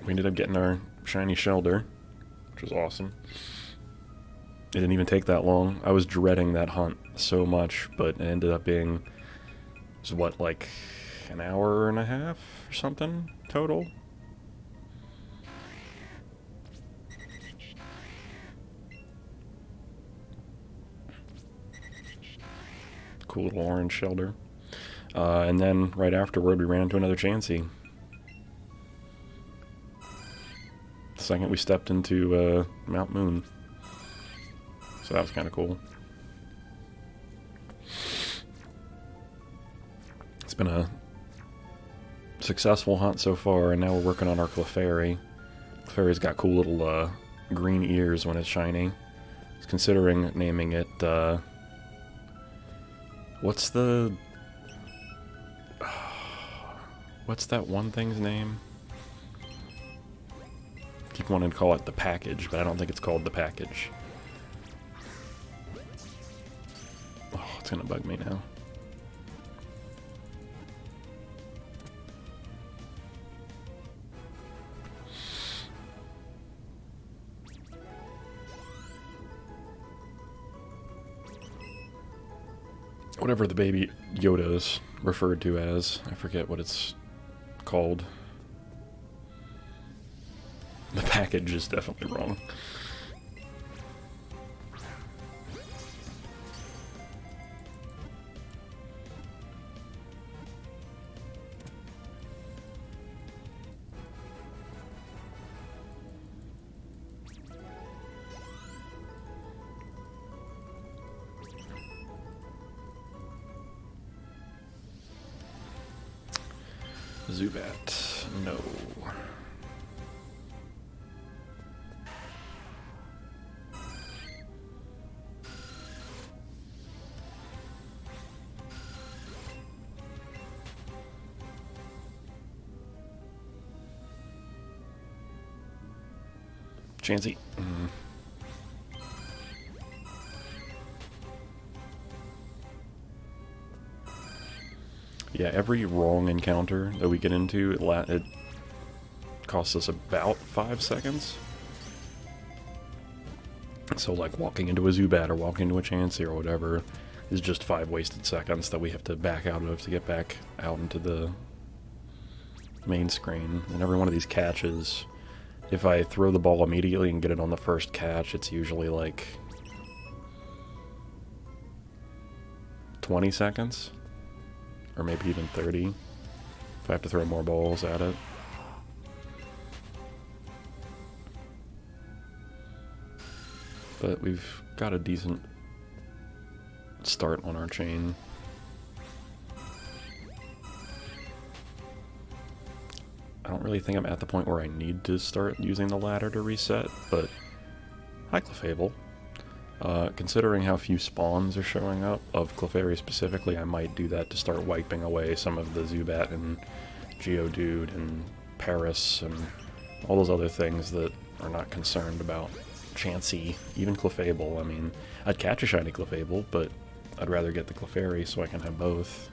We ended up getting our shiny Shellder, which was awesome. It didn't even take that long. I was dreading that hunt so much, but it ended up being, what, like an hour and a half or something total? Cool little orange Shellder. And then right afterward, we ran into another Chansey. The second we stepped into Mount Moon. So that was kind of cool. It's been a successful hunt so far, and now we're working on our Clefairy. Clefairy's got cool little green ears when it's shiny. I was considering naming it, what's that one thing's name? Keep wanting to call it the package, but I don't think it's called the package. Oh, it's gonna bug me now. Whatever the baby Yoda is referred to as. I forget what it's called. The package is definitely wrong. Zubat, no. Chansey. Yeah, every wrong encounter that we get into, it costs us about 5 seconds. So like walking into a Zubat or walking into a Chansey or whatever is just 5 wasted seconds that we have to back out of to get back out into the main screen. And every one of these catches, if I throw the ball immediately and get it on the first catch, it's usually like 20 seconds. Or maybe even 30, if I have to throw more balls at it. But we've got a decent start on our chain. I don't really think I'm at the point where I need to start using the ladder to reset, but hi Clefable. Considering how few spawns are showing up, of Clefairy specifically, I might do that to start wiping away some of the Zubat and Geodude and Paris and all those other things that are not concerned about Chansey, even Clefable. I mean, I'd catch a shiny Clefable, but I'd rather get the Clefairy so I can have both.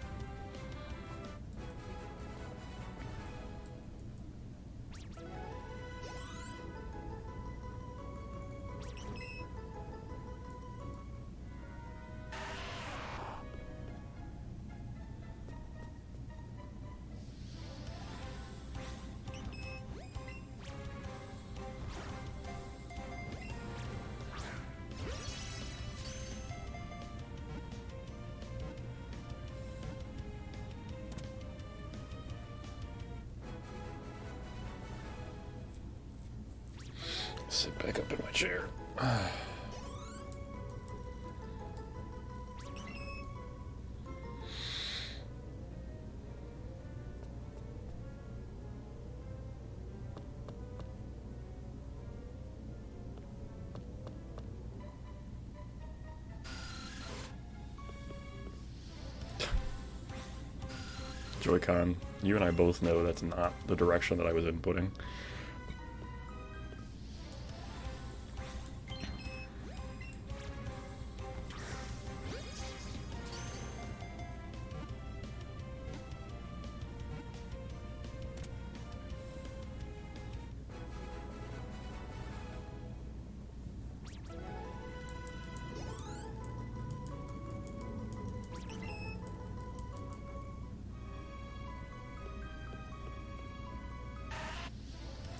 Sit back up in my chair. Joy-Con, you and I both know that's not the direction that I was inputting.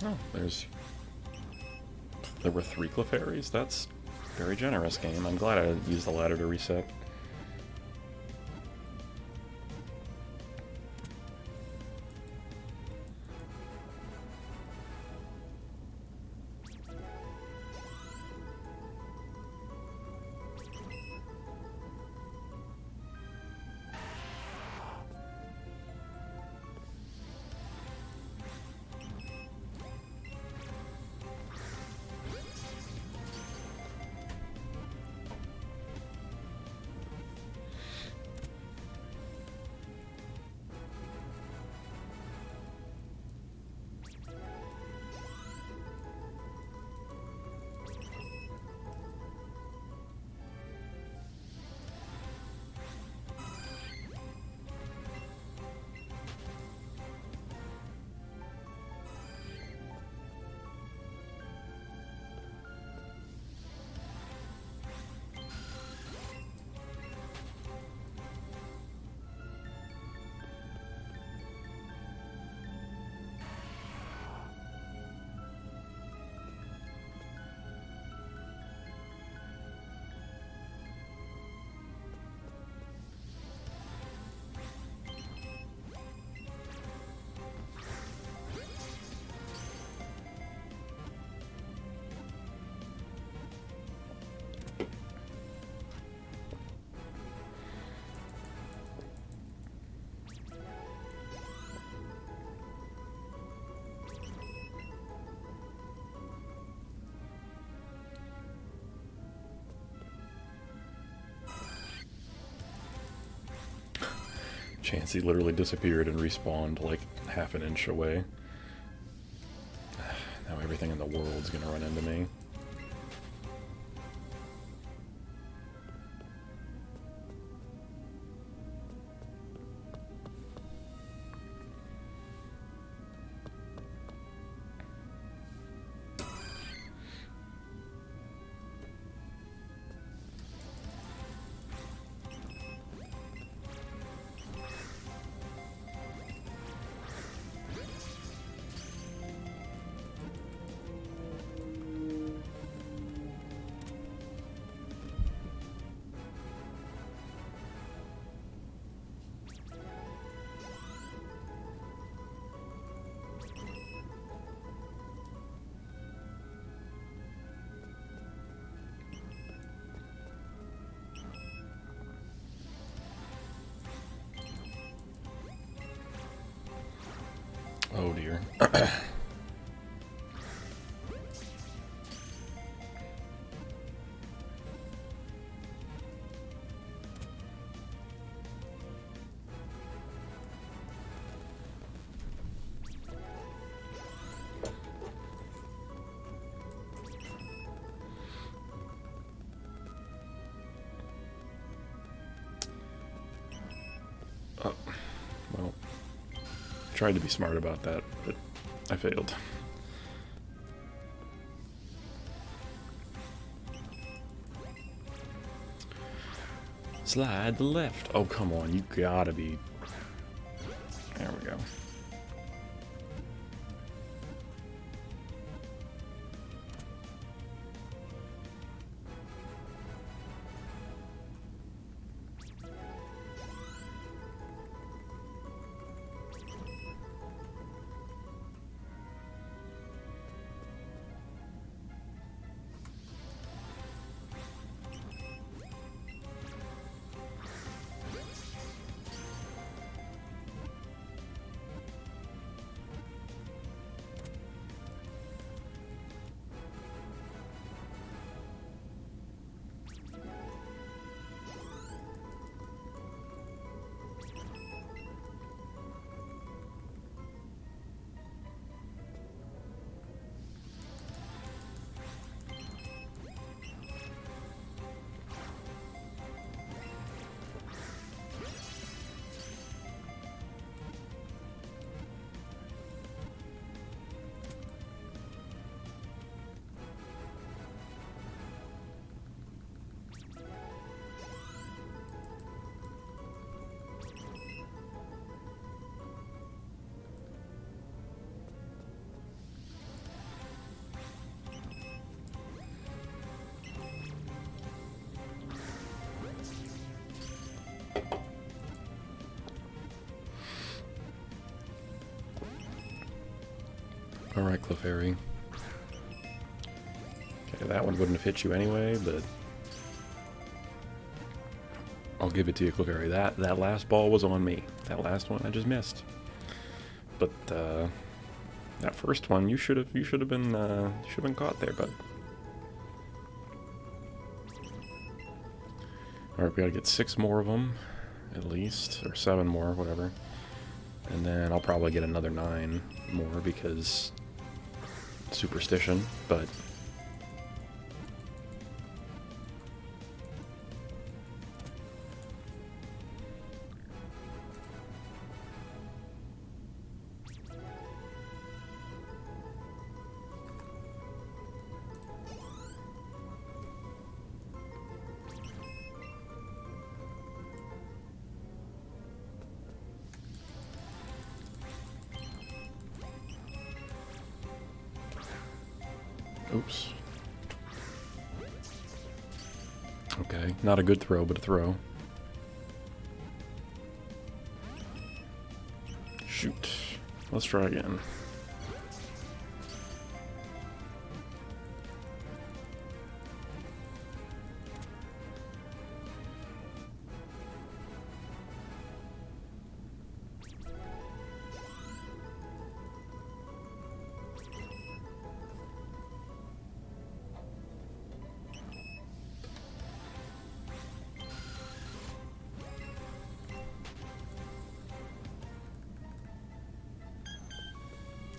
Oh, there were 3 Clefairies? That's very generous, game. I'm glad I used the ladder to reset. Chansey literally disappeared and respawned like half an inch away. Now everything in the world's gonna run into me. Oh dear. Oh, well, I tried to be smart about that, but I failed. Slide the left. Oh, come on, you gotta be... There we go. Alright, Clefairy. Okay, that one wouldn't have hit you anyway, but... I'll give it to you, Clefairy. That last ball was on me. That last one I just missed. But, that first one, you should have been caught there, bud. Alright, we gotta get 6 more of them, at least. Or 7 more, whatever. And then I'll probably get another 9 more because... superstition, but... Oops. Okay, not a good throw, but a throw. Shoot. Let's try again.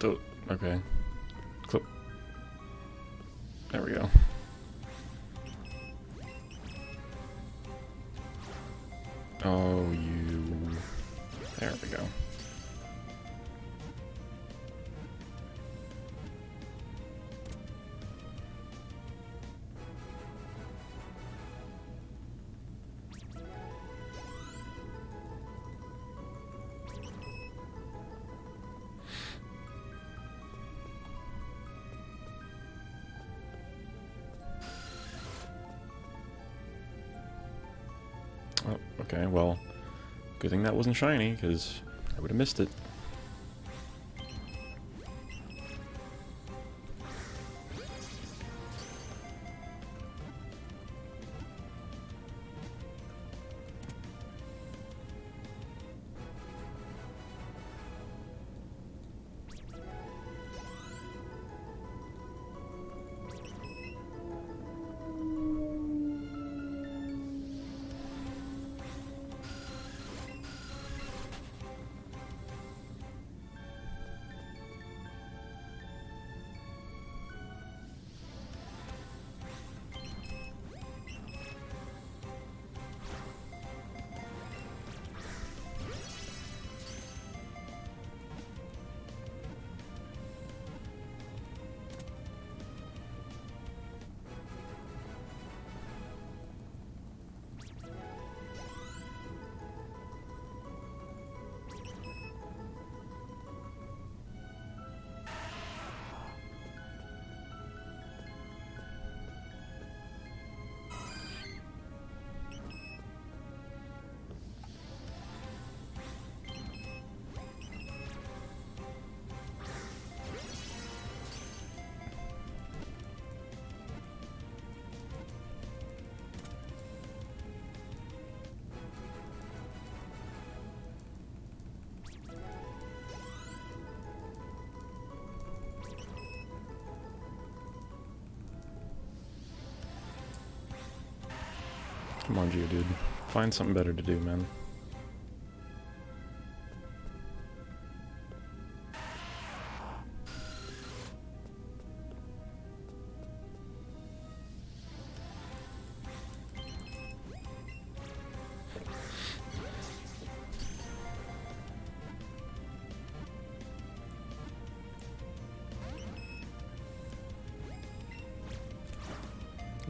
Oh, okay. There we go. Oh, you... There we go. Oh, okay, well, good thing that wasn't shiny, because I would have missed it. Come on, Geodude. Find something better to do, man.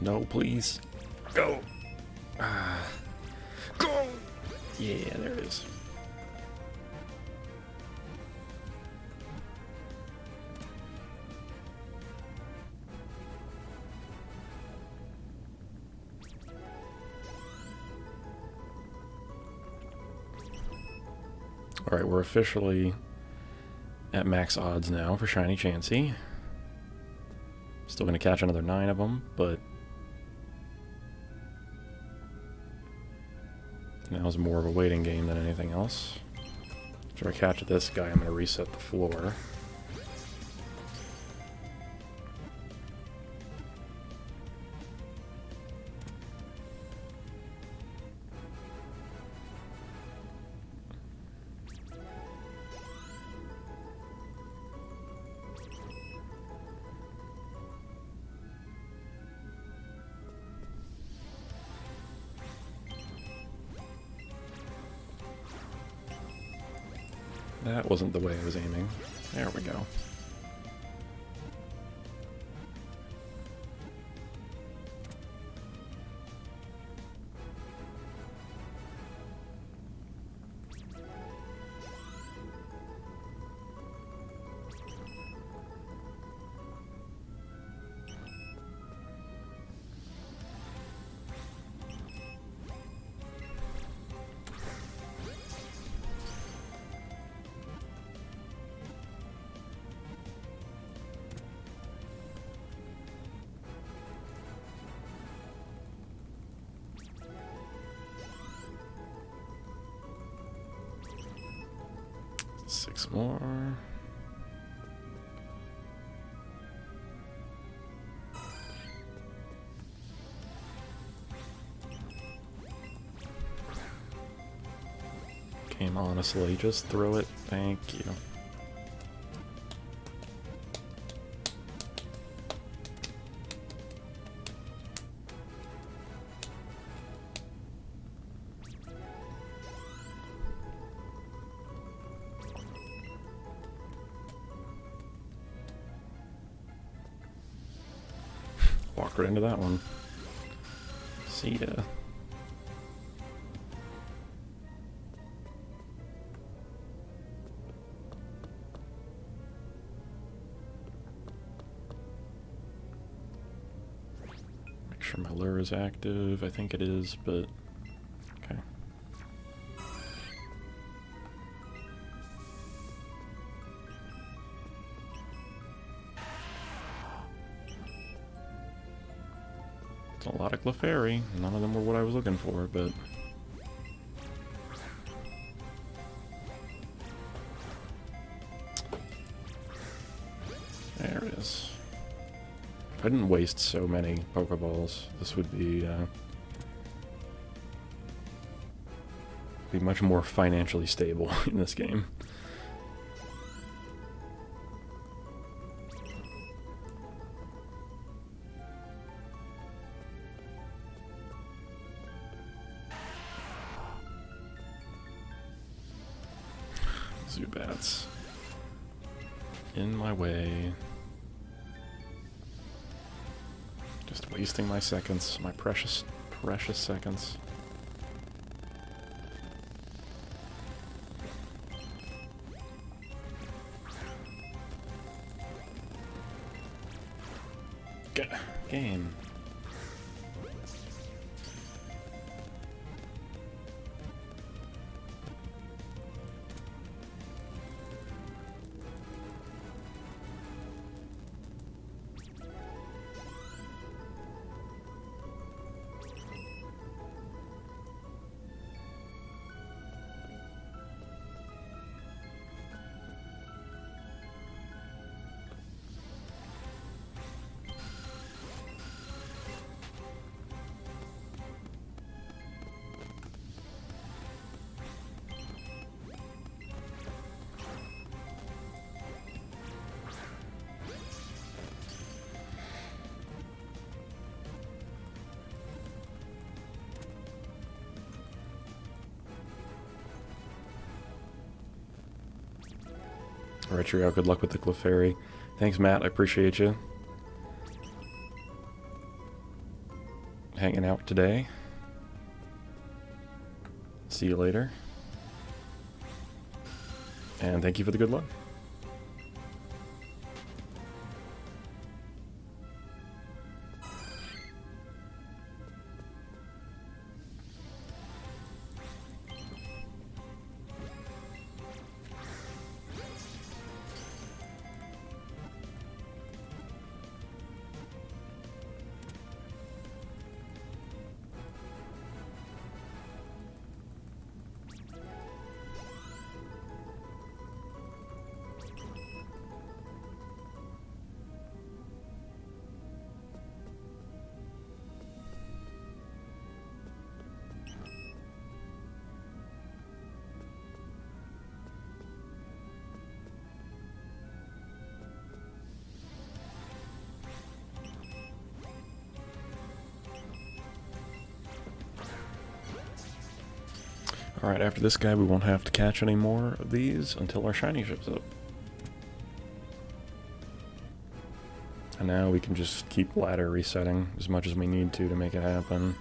No, please. Go! Go! Yeah, there it is. Alright, we're officially at max odds now for Shiny Chansey. Still gonna catch another 9 of them, but now is more of a waiting game than anything else. After I catch this guy, I'm gonna reset the floor. That wasn't the way I was aiming. There we go. Six more. Game, honestly, just throw it. Thank you. walked right into that one. See ya. Make sure my lure is active. I think it is, but okay. It's a lot of Clefairy. None of them were what I was looking for, but there it is. If I didn't waste so many Pokeballs, this would be much more financially stable in this game. Zubats in my way. Just wasting my seconds, my precious, precious seconds. Game. Alright, Trio, good luck with the Clefairy. Thanks, Matt, I appreciate you hanging out today. See you later. And thank you for the good luck. Alright, after this guy we won't have to catch any more of these until our shiny ships up. And now we can just keep ladder resetting as much as we need to make it happen.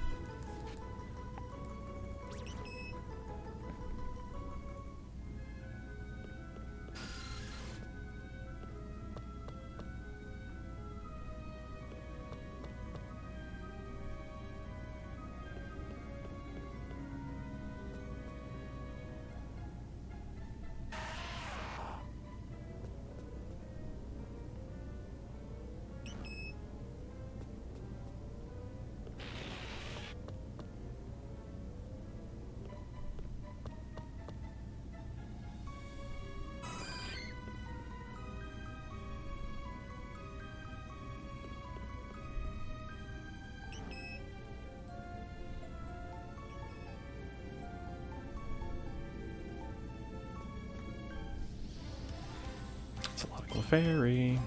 Clefairy.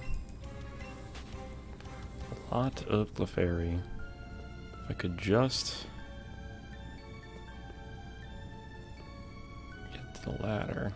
A lot of Clefairy. If I could just get to the ladder.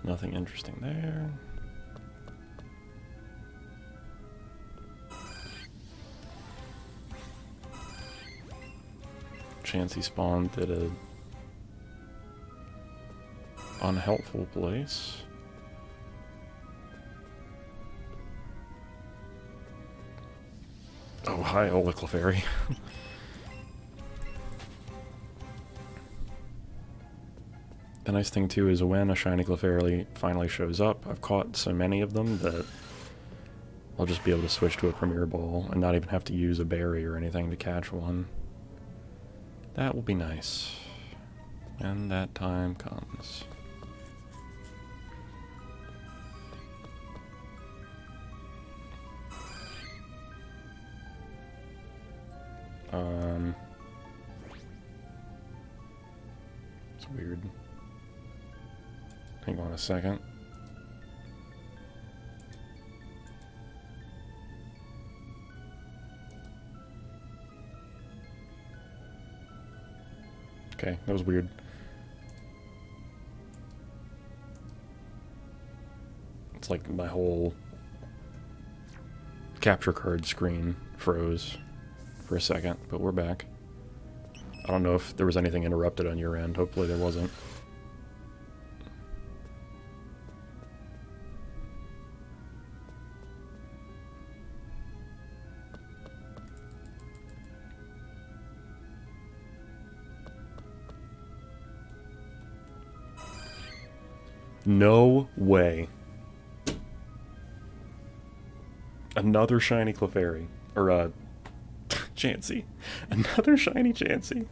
Nothing interesting there. Chansey spawned at a unhelpful place. Oh, hi, Ola Clefairy. The nice thing too is when a shiny Clefairy finally shows up, I've caught so many of them that I'll just be able to switch to a Premier Ball and not even have to use a berry or anything to catch one. That will be nice. And that time comes. It's weird. Hang on a second. Okay, that was weird. It's like my whole capture card screen froze for a second, but we're back. I don't know if there was anything interrupted on your end. Hopefully there wasn't. No way. Another shiny Clefairy. Or, Chansey. Another shiny Chansey.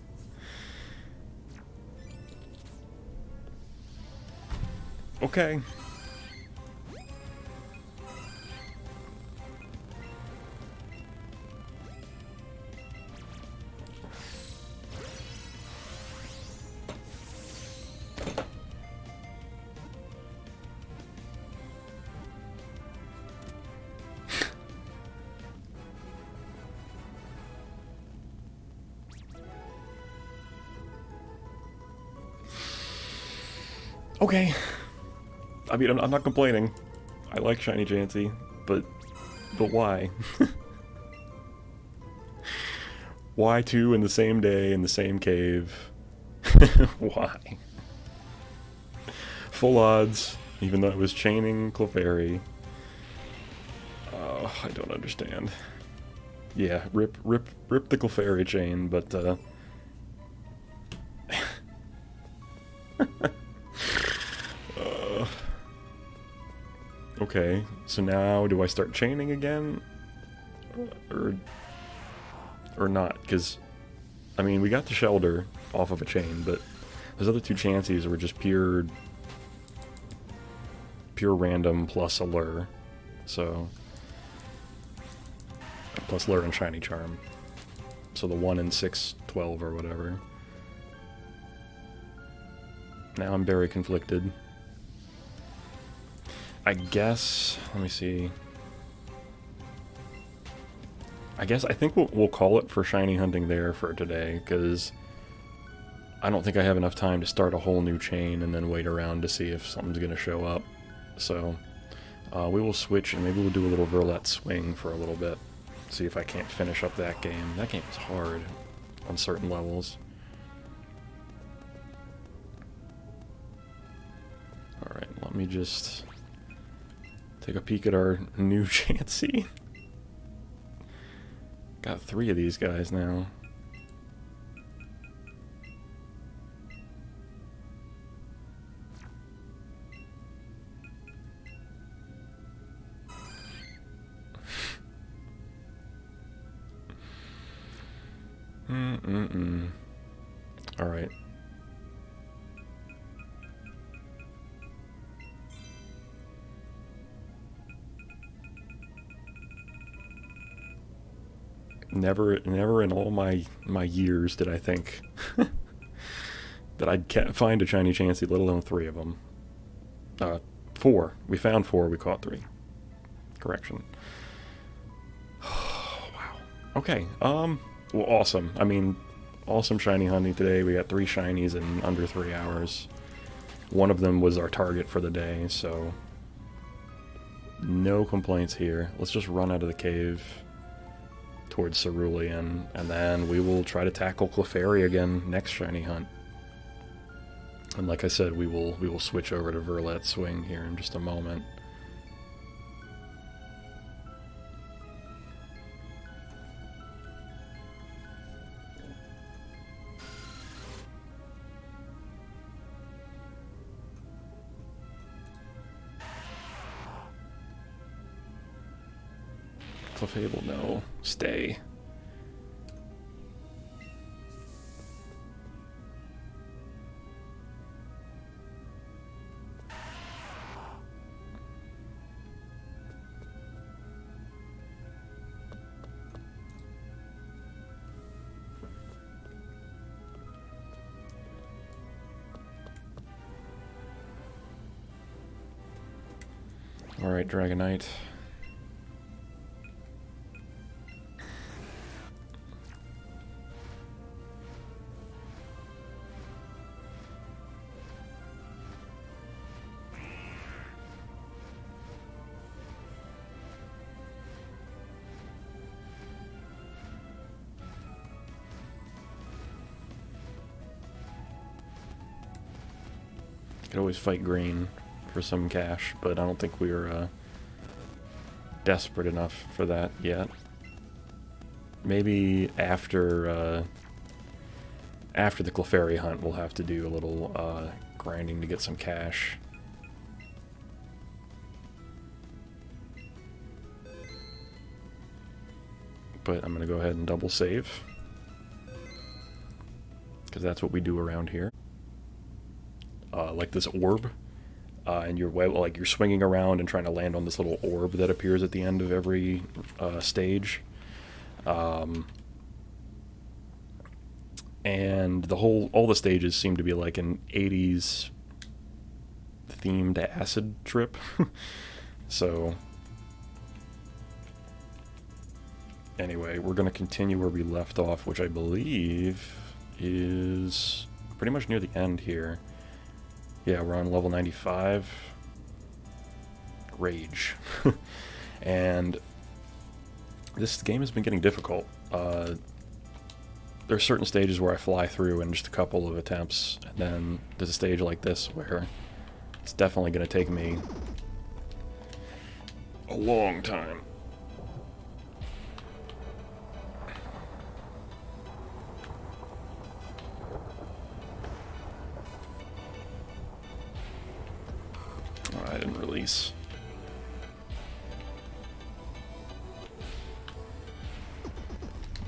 Okay. Okay. I mean, I'm not complaining. I like shiny Chansey, but why? Why two in the same day in the same cave? Why? Full odds, even though I was chaining Clefairy. Oh, I don't understand. Yeah, rip the Clefairy chain, but okay, so now do I start chaining again? Or not? Because, I mean, we got the Shellder off of a chain, but those other two Chanseys were just pure random plus a lure. So, plus lure and shiny charm. So the 1 in 6, 12 or whatever. Now I'm very conflicted. I guess, let me see. I think we'll call it for shiny hunting there for today, because I don't think I have enough time to start a whole new chain and then wait around to see if something's going to show up. So we will switch and maybe we'll do a little Verlet swing for a little bit. See if I can't finish up that game. That game is hard on certain levels. Alright, let me just take a peek at our new Chansey. Got 3 of these guys now. Alright. Never in all my years did I think that I'd find a shiny Chansey, let alone 3 of them. 4. We found 4, we caught 3. Correction. Wow. Okay, well, awesome. I mean, awesome shiny hunting today. We got 3 shinies in under 3 hours. One of them was our target for the day, so no complaints here. Let's just run out of the cave towards Cerulean, and then we will try to tackle Clefairy again next shiny hunt. And like I said, we will switch over to Verlet Swing here in just a moment. Clefable, no. Stay. Alright, Dragonite. Could always fight green for some cash, but I don't think we are desperate enough for that yet. Maybe after the Clefairy hunt, we'll have to do a little grinding to get some cash. But I'm gonna go ahead and double save, because that's what we do around here. Like this orb, and you're swinging around and trying to land on this little orb that appears at the end of every stage, and all the stages seem to be like an 80s themed acid trip. So anyway, we're gonna continue where we left off, which I believe is pretty much near the end here. Yeah, we're on level 95. Rage. And this game has been getting difficult. There are certain stages where I fly through in just a couple of attempts, and then there's a stage like this where it's definitely going to take me a long time. I didn't release.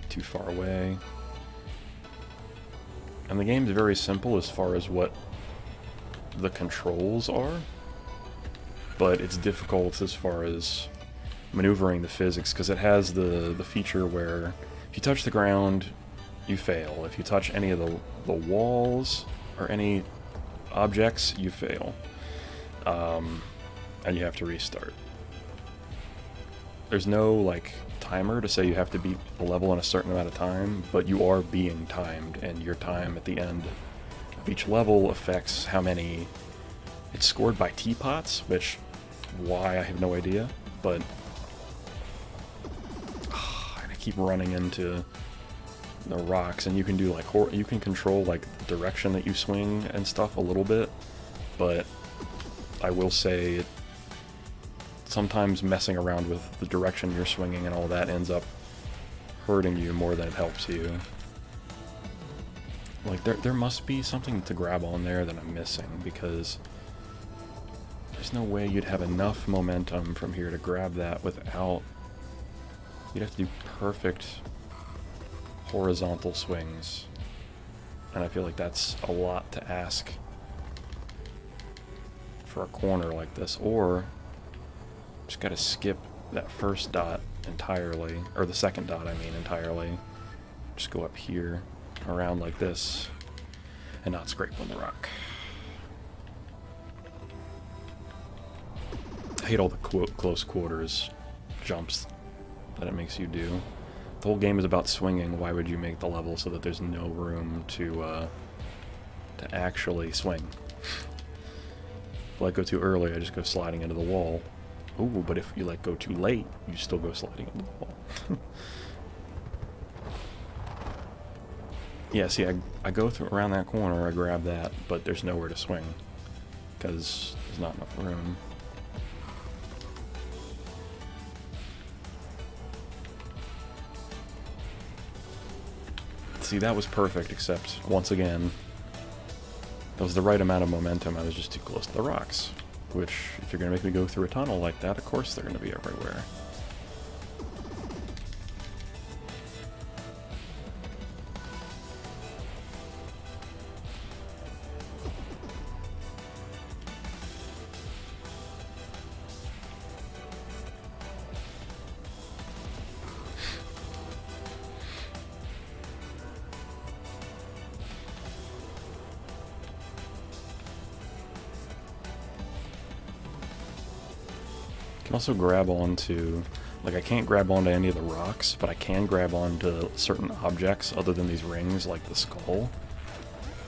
Too far away. And the game's very simple as far as what the controls are, but it's difficult as far as maneuvering the physics, because it has the feature where if you touch the ground, you fail. If you touch any of the walls or any objects, you fail. And you have to restart. There's no, like, timer to say you have to beat a level in a certain amount of time, but you are being timed, and your time at the end of each level affects how many... It's scored by teapots, which, why, I have no idea, but... I keep running into the rocks, and you can do, like, you can control, like, the direction that you swing and stuff a little bit, but I will say sometimes messing around with the direction you're swinging and all that ends up hurting you more than it helps you. Like, there must be something to grab on there that I'm missing, because there's no way you'd have enough momentum from here to grab that without... You'd have to do perfect horizontal swings, and I feel like that's a lot to ask for a corner like this. Or just gotta skip that first dot entirely, or the second dot I mean entirely. Just go up here, around like this, and not scrape on the rock. I hate all the close quarters jumps that it makes you do. The whole game is about swinging. Why would you make the level so that there's no room to actually swing? If I let go too early, I just go sliding into the wall. Ooh, but if you let go too late, you still go sliding into the wall. Yeah, see, I go through around that corner, I grab that, but there's nowhere to swing. Because there's not enough room. See, that was perfect, except, once again, that was the right amount of momentum. I was just too close to the rocks. Which, if you're going to make me go through a tunnel like that, of course they're going to be everywhere. Can also grab onto, like I can't grab onto any of the rocks, but I can grab onto certain objects other than these rings, like the skull.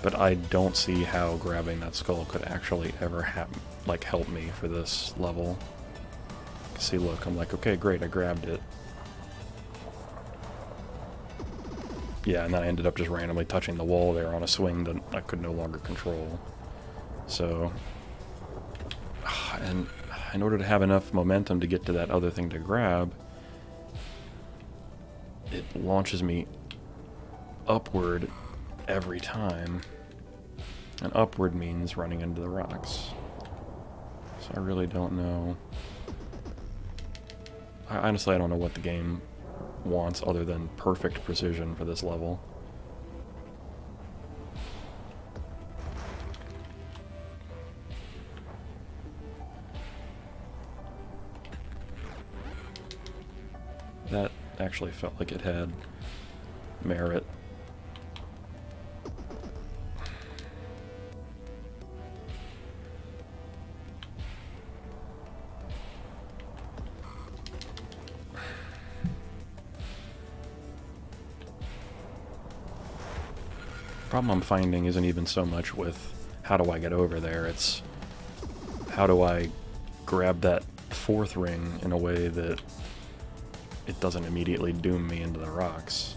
But I don't see how grabbing that skull could actually ever help me for this level. See, look, I'm like, okay, great, I grabbed it. Yeah, and then I ended up just randomly touching the wall there on a swing that I could no longer control. So, and in order to have enough momentum to get to that other thing to grab, it launches me upward every time. And upward means running into the rocks. So I really don't know. Honestly, I don't know what the game wants other than perfect precision for this level. That actually felt like it had merit. The problem I'm finding isn't even so much with how do I get over there, it's how do I grab that fourth ring in a way that it doesn't immediately doom me into the rocks.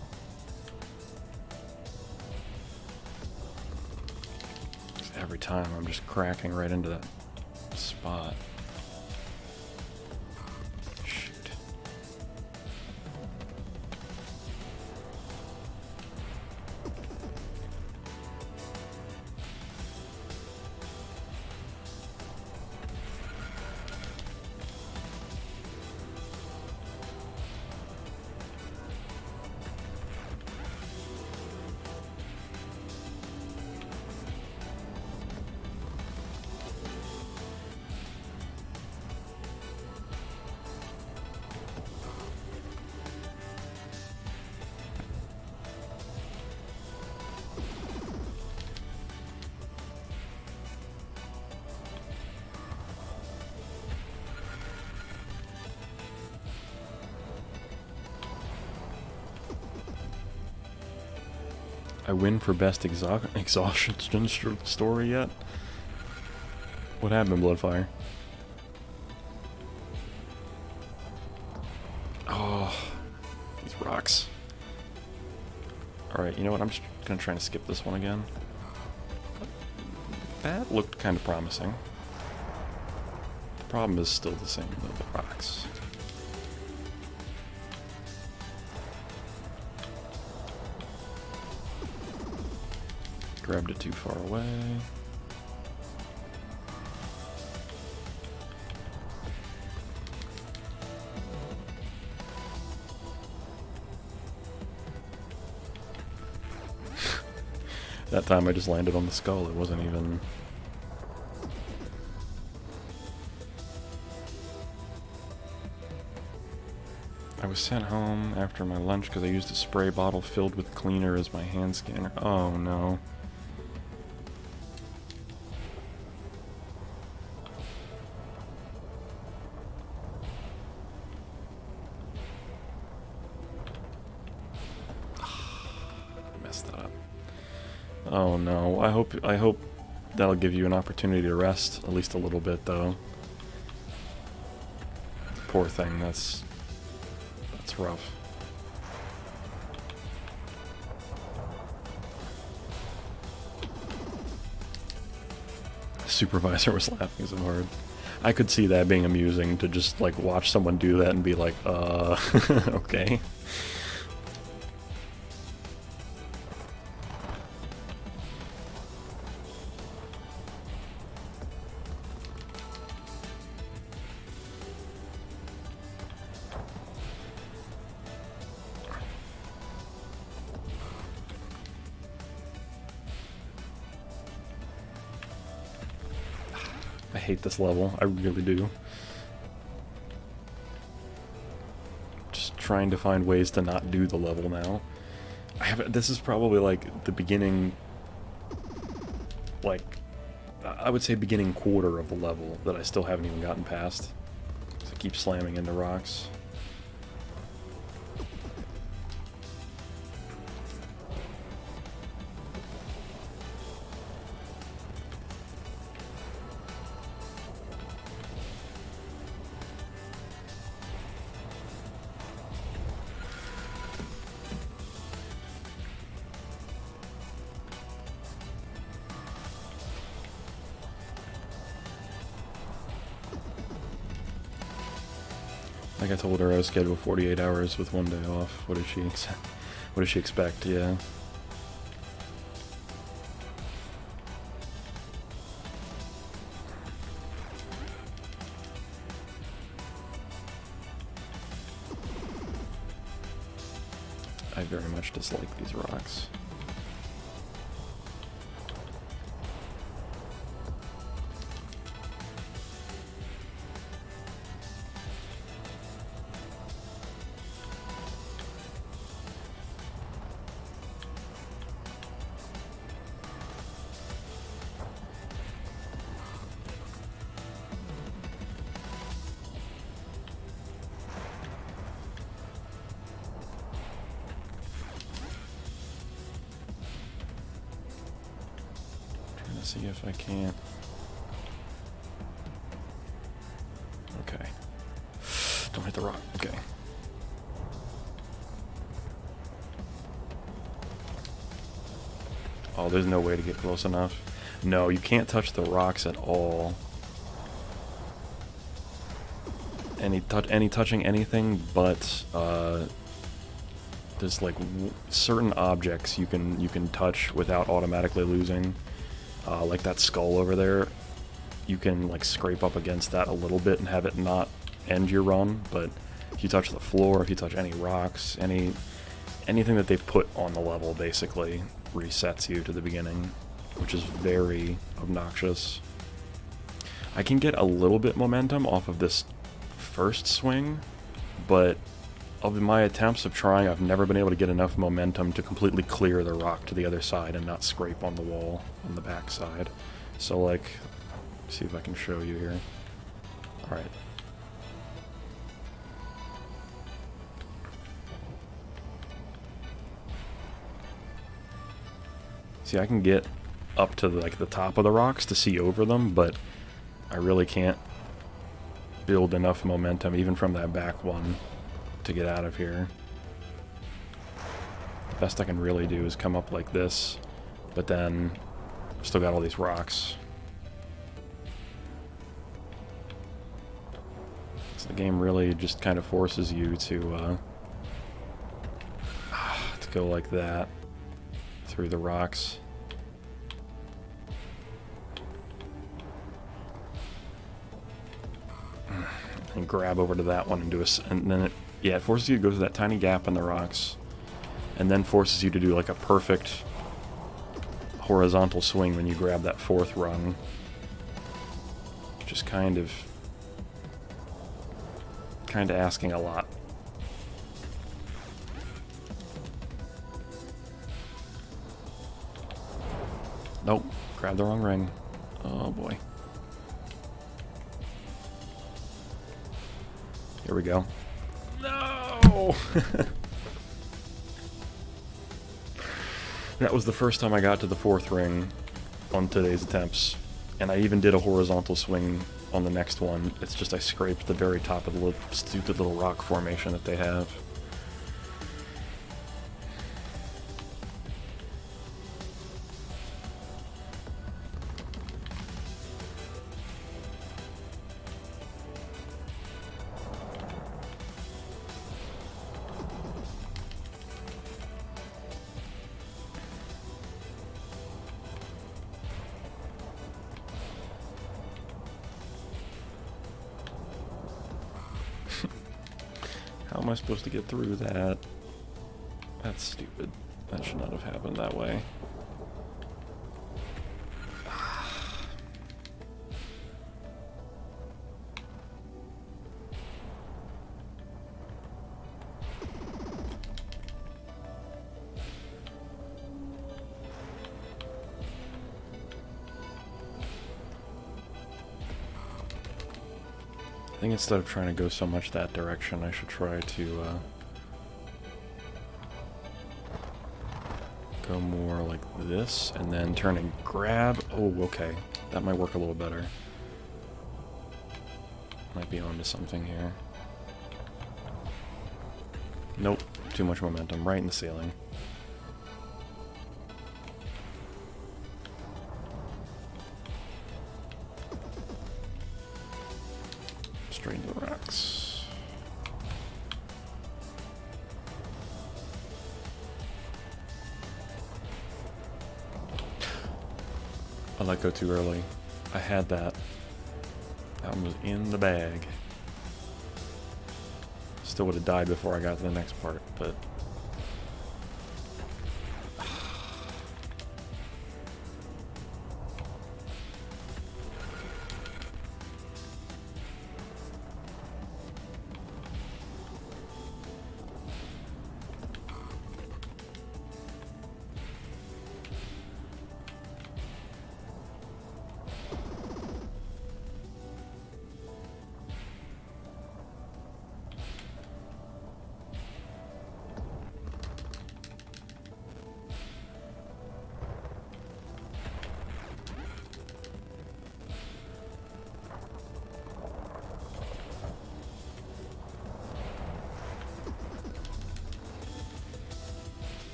Every time I'm just cracking right into that spot. Shoot. I win for best exhaustion story yet? What happened, Bloodfire? Oh, these rocks. Alright, you know what? I'm just gonna try to skip this one again. That looked kind of promising. The problem is still the same, though, the rocks. Grabbed it too far away. That time I just landed on the skull, it wasn't even... I was sent home after my lunch because I used a spray bottle filled with cleaner as my hand scanner. Oh no. I messed that up. Oh no, I hope That'll give you an opportunity to rest at least a little bit, though. Poor thing, that's rough. The supervisor was laughing so hard. I could see that being amusing, to just like watch someone do that and be like, okay. I hate this level, I really do. Just trying to find ways to not do the level now. This is probably like the beginning, like, I would say beginning quarter of the level that I still haven't even gotten past. So I keep slamming into rocks. Like I told her, I was scheduled 48 hours with 1 day off. What does she expect? Yeah. I very much dislike these rocks. See if I can't. Okay. Don't hit the rock. Okay. Oh, there's no way to get close enough. No, you can't touch the rocks at all. Any touching anything but there's like certain objects you can touch without automatically losing. Like that skull over there, you can like scrape up against that a little bit and have it not end your run, but if you touch the floor, if you touch any rocks, anything that they've put on the level basically resets you to the beginning, which is very obnoxious. I can get a little bit momentum off of this first swing, but of my attempts of trying, I've never been able to get enough momentum to completely clear the rock to the other side and not scrape on the wall on the back side. So, like, see if I can show you here. Alright. See, I can get up to like the top of the rocks to see over them, but I really can't build enough momentum, even from that back one, to get out of here. The best I can really do is come up like this, but then still got all these rocks. So the game really just kind of forces you to go like that through the rocks. And grab over to that one and do and then it forces you to go through that tiny gap in the rocks, and then forces you to do like a perfect horizontal swing when you grab that fourth rung. Just kind of asking a lot. Nope, grabbed the wrong ring. Oh boy. Here we go. No! That was the first time I got to the fourth ring, on today's attempts. And I even did a horizontal swing on the next one. It's just I scraped the very top of the stupid little rock formation that they have. How am I supposed to get through that? That's stupid. That should not have happened that way. I think instead of trying to go so much that direction, I should try to go more like this, and then turn and grab. Oh, okay. That might work a little better. Might be onto something here. Nope. Too much momentum. Right in the ceiling. Straight into the rocks. I let go too early. I had that. That one was in the bag. Still would have died before I got to the next part, but...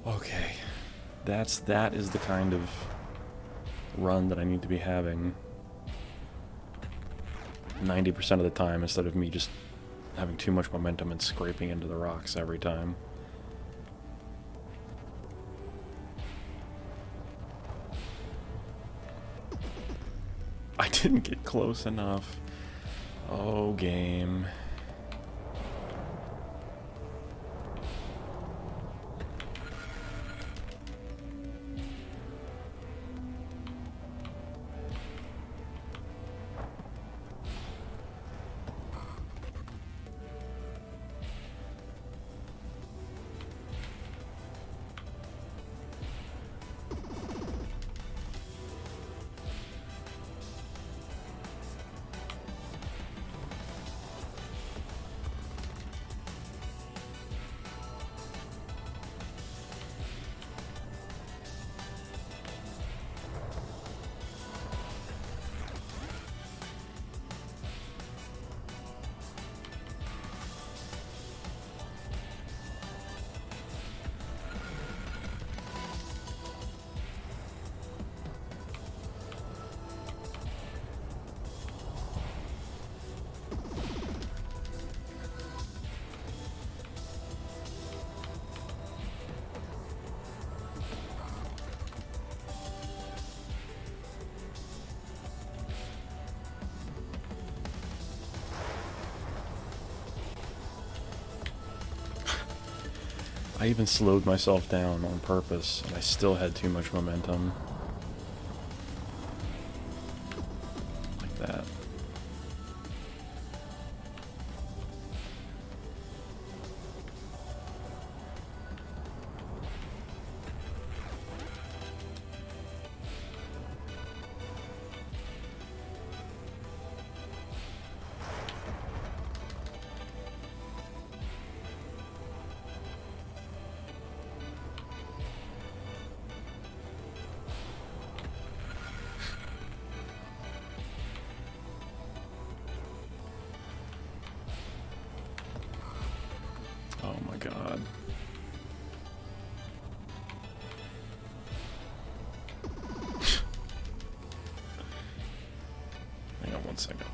Okay, that is the kind of run that I need to be having 90% of the time, instead of me just having too much momentum and scraping into the rocks every time. I didn't get close enough. Oh, game. I even slowed myself down on purpose, and I still had too much momentum. Like that. Oh my god. Hang on one second.